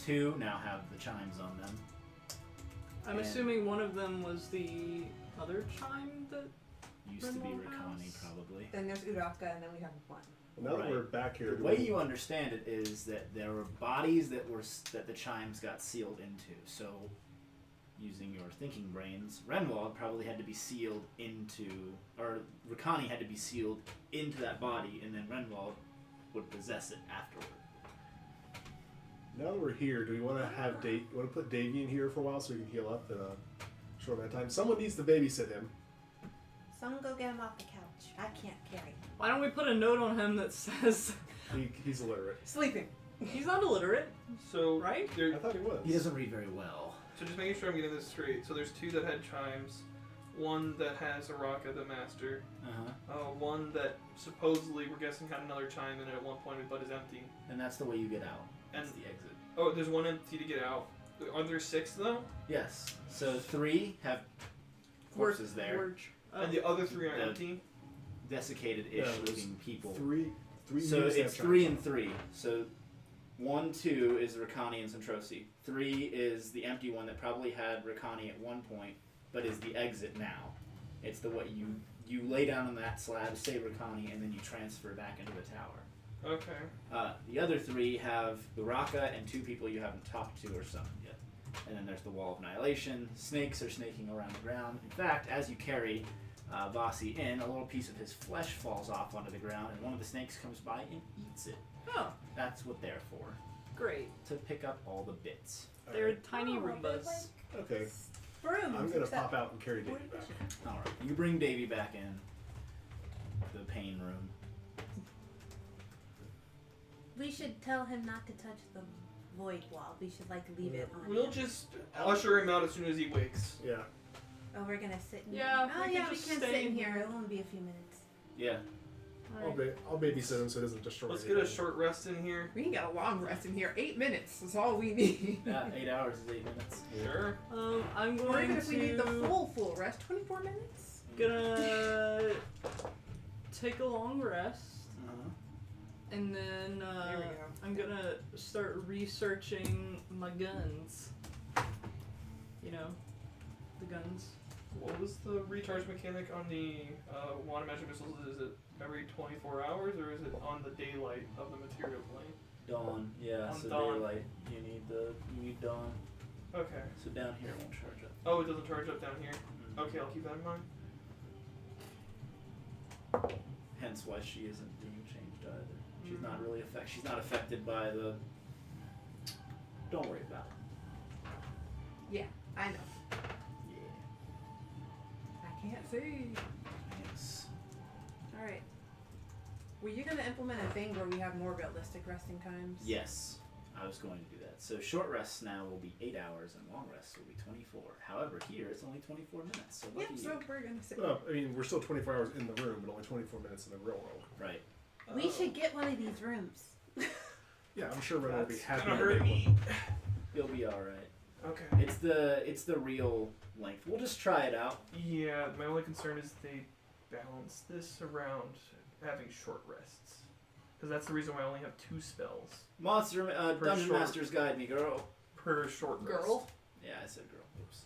2 now have the chimes on them. I'm And- assuming one of them was the other chime that Used to be Renwald Rakani, House. probably. Then there's Uraka, and then we have one. Well, now that Right. we're back here, The way you understand it is that there were bodies that the chimes got sealed into. So, using your thinking brains, Renwald probably had to be sealed into, or Rakani had to be sealed into that body, and then Renwald would possess it afterward. Now that we're here, do we want to have want to put Davey in here for a while so he can heal up in a short amount of time? Someone needs to babysit him. Someone go get him off the couch. I can't carry him. Why don't we put a note on him that says He's illiterate. Sleeping. he's not illiterate, So right? I there, thought he was. He doesn't read very well. so just making sure I'm getting this straight. So there's 2 that had chimes, 1 that has Araka the master, Uh-huh. 1 that supposedly we're guessing had another chime in it at one point, but is empty. And that's the way you get out. That's And- the exit. Oh, there's 1 empty to get out. Are there 6 though? Yes. So 3 have corpses there. Worch. Oh. And the other 3 are Yeah. empty. Desiccated-ish Yeah, there's looking people. Three So units that it's have 3 chimes. and 3. So 1, 2 is Rakani and Centrosi. 3 is the empty one that probably had Rakani at one point, but is the exit now. It's the what you lay down on that slab, say Rakani, and then you transfer back into the tower. Okay. The other 3 have Uraka and 2 people you haven't talked to or summoned yet. And then there's the Wall of Annihilation. Snakes are snaking around the ground. In fact, as you carry Vasi in, a little piece of his flesh falls off onto the ground, and one of the snakes comes by and eats it. Oh, That's what they're for, great. to pick up all the bits. They're Alright. tiny Oh, they're Roombas. like Okay. brooms. I'm gonna except pop out and carry Davey back. All right, you bring Davy back in the pain room. We should tell him not to touch the void wall. We should leave it on. We'll him. just usher him out as soon as he wakes. Yeah. Oh, we're gonna sit in Yeah, here. Oh, we yeah, can we just can stay sit in in here. here. It'll only be a few minutes. Yeah. I'll babysit him so it doesn't destroy Let's get a anything. short rest in here. We can get a long rest in here. 8 minutes is all we need. Yeah, 8 hours is 8 minutes. Sure. I'm Or going even if we need the to full rest, 24 minutes. gonna take a long rest, Uh-huh. and then There we go. I'm gonna start researching my guns. You know, the guns. What was the recharge mechanic on the wand magic missiles? Is it every 24 hours or is it on the daylight of the material plane? Dawn. Yeah. On So dawn. daylight. You need dawn. Okay. So down here it won't charge up. Oh, it doesn't charge up down here. Mhm. Okay, I'll keep that in mind. Hence why she isn't being changed either. She's not really She's not affected by the. Don't worry about it. Yeah, I know. Yeah. I can't see. Yes. All right. Were you gonna implement a thing where we have more realistic resting times? Yes. I was going to do that. So short rests now will be 8 hours and long rests will be 24. However, here it's only 24 minutes. So Yep. lucky So you. we're gonna sit. Well, I mean, we're still 24 hours in the room, but only 24 minutes in the real world. Right. We should get one of these rooms. Yeah, I'm sure Ren will be That's happy. gonna to hurt make me. one. You'll be all right. Okay. It's the real length. We'll just try it out. Yeah, my only concern is they balance this around having short rests. Because that's the reason why I only have 2 spells Monster For Dungeon short. Master's Guide me, girl. per short rest. Girl. Yeah, I said girl. Oops.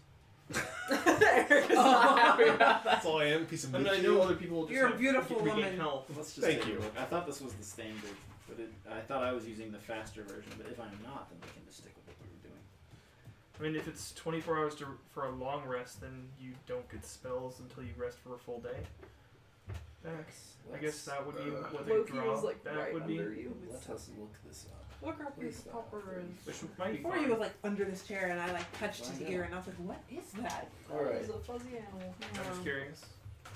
Erica's not happy about that. That's all I am. Piece of I meat. mean, I know other people will just You're a have beautiful regain woman. health. Let's just Thank take a you. look. I thought this was the standard, but I thought I was using the faster version. But if I'm not, then we can just stick with what we were doing. I mean, if it's 24 hours for a long rest, then you don't get spells until you rest for a full day. Back. I guess that would be what the Loki was draw like back right would be. under you. Let us look this up. Look up Please this stop, copper and. Which might be Before fine. he was under this chair, and I touched his Find ear, out. and I was like, "What is that?" All right. It's a fuzzy animal. I'm just curious.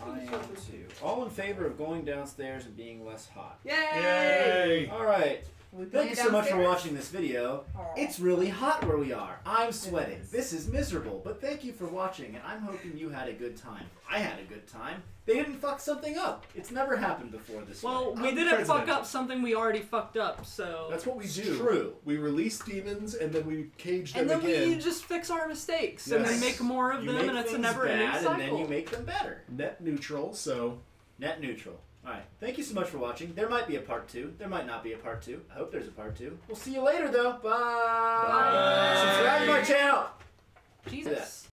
I am too. All in favor of going downstairs and being less hot. Yay! All right. We Thank playing you so much for downstairs? watching this video. Aw. It's really hot where we are. I'm sweating. is. This is miserable, but thank you for watching, and I'm hoping you had a good time. I had a good time. They didn't fuck something up. It's never happened before this Well, way. we I'm didn't fuck president. up something we already fucked up, so. That's what we It's do. true. We release demons and then we cage them And then again. we just fix our mistakes and then Yes. make more of You them, make and it's a things never-ending bad, cycle. and then you make them better. Net neutral, so Net neutral. Alright, thank you so much for watching. There might be a part 2. There might not be a part 2. I hope there's a part 2. We'll see you later, though. Bye! Bye. Subscribe to my channel! Jesus.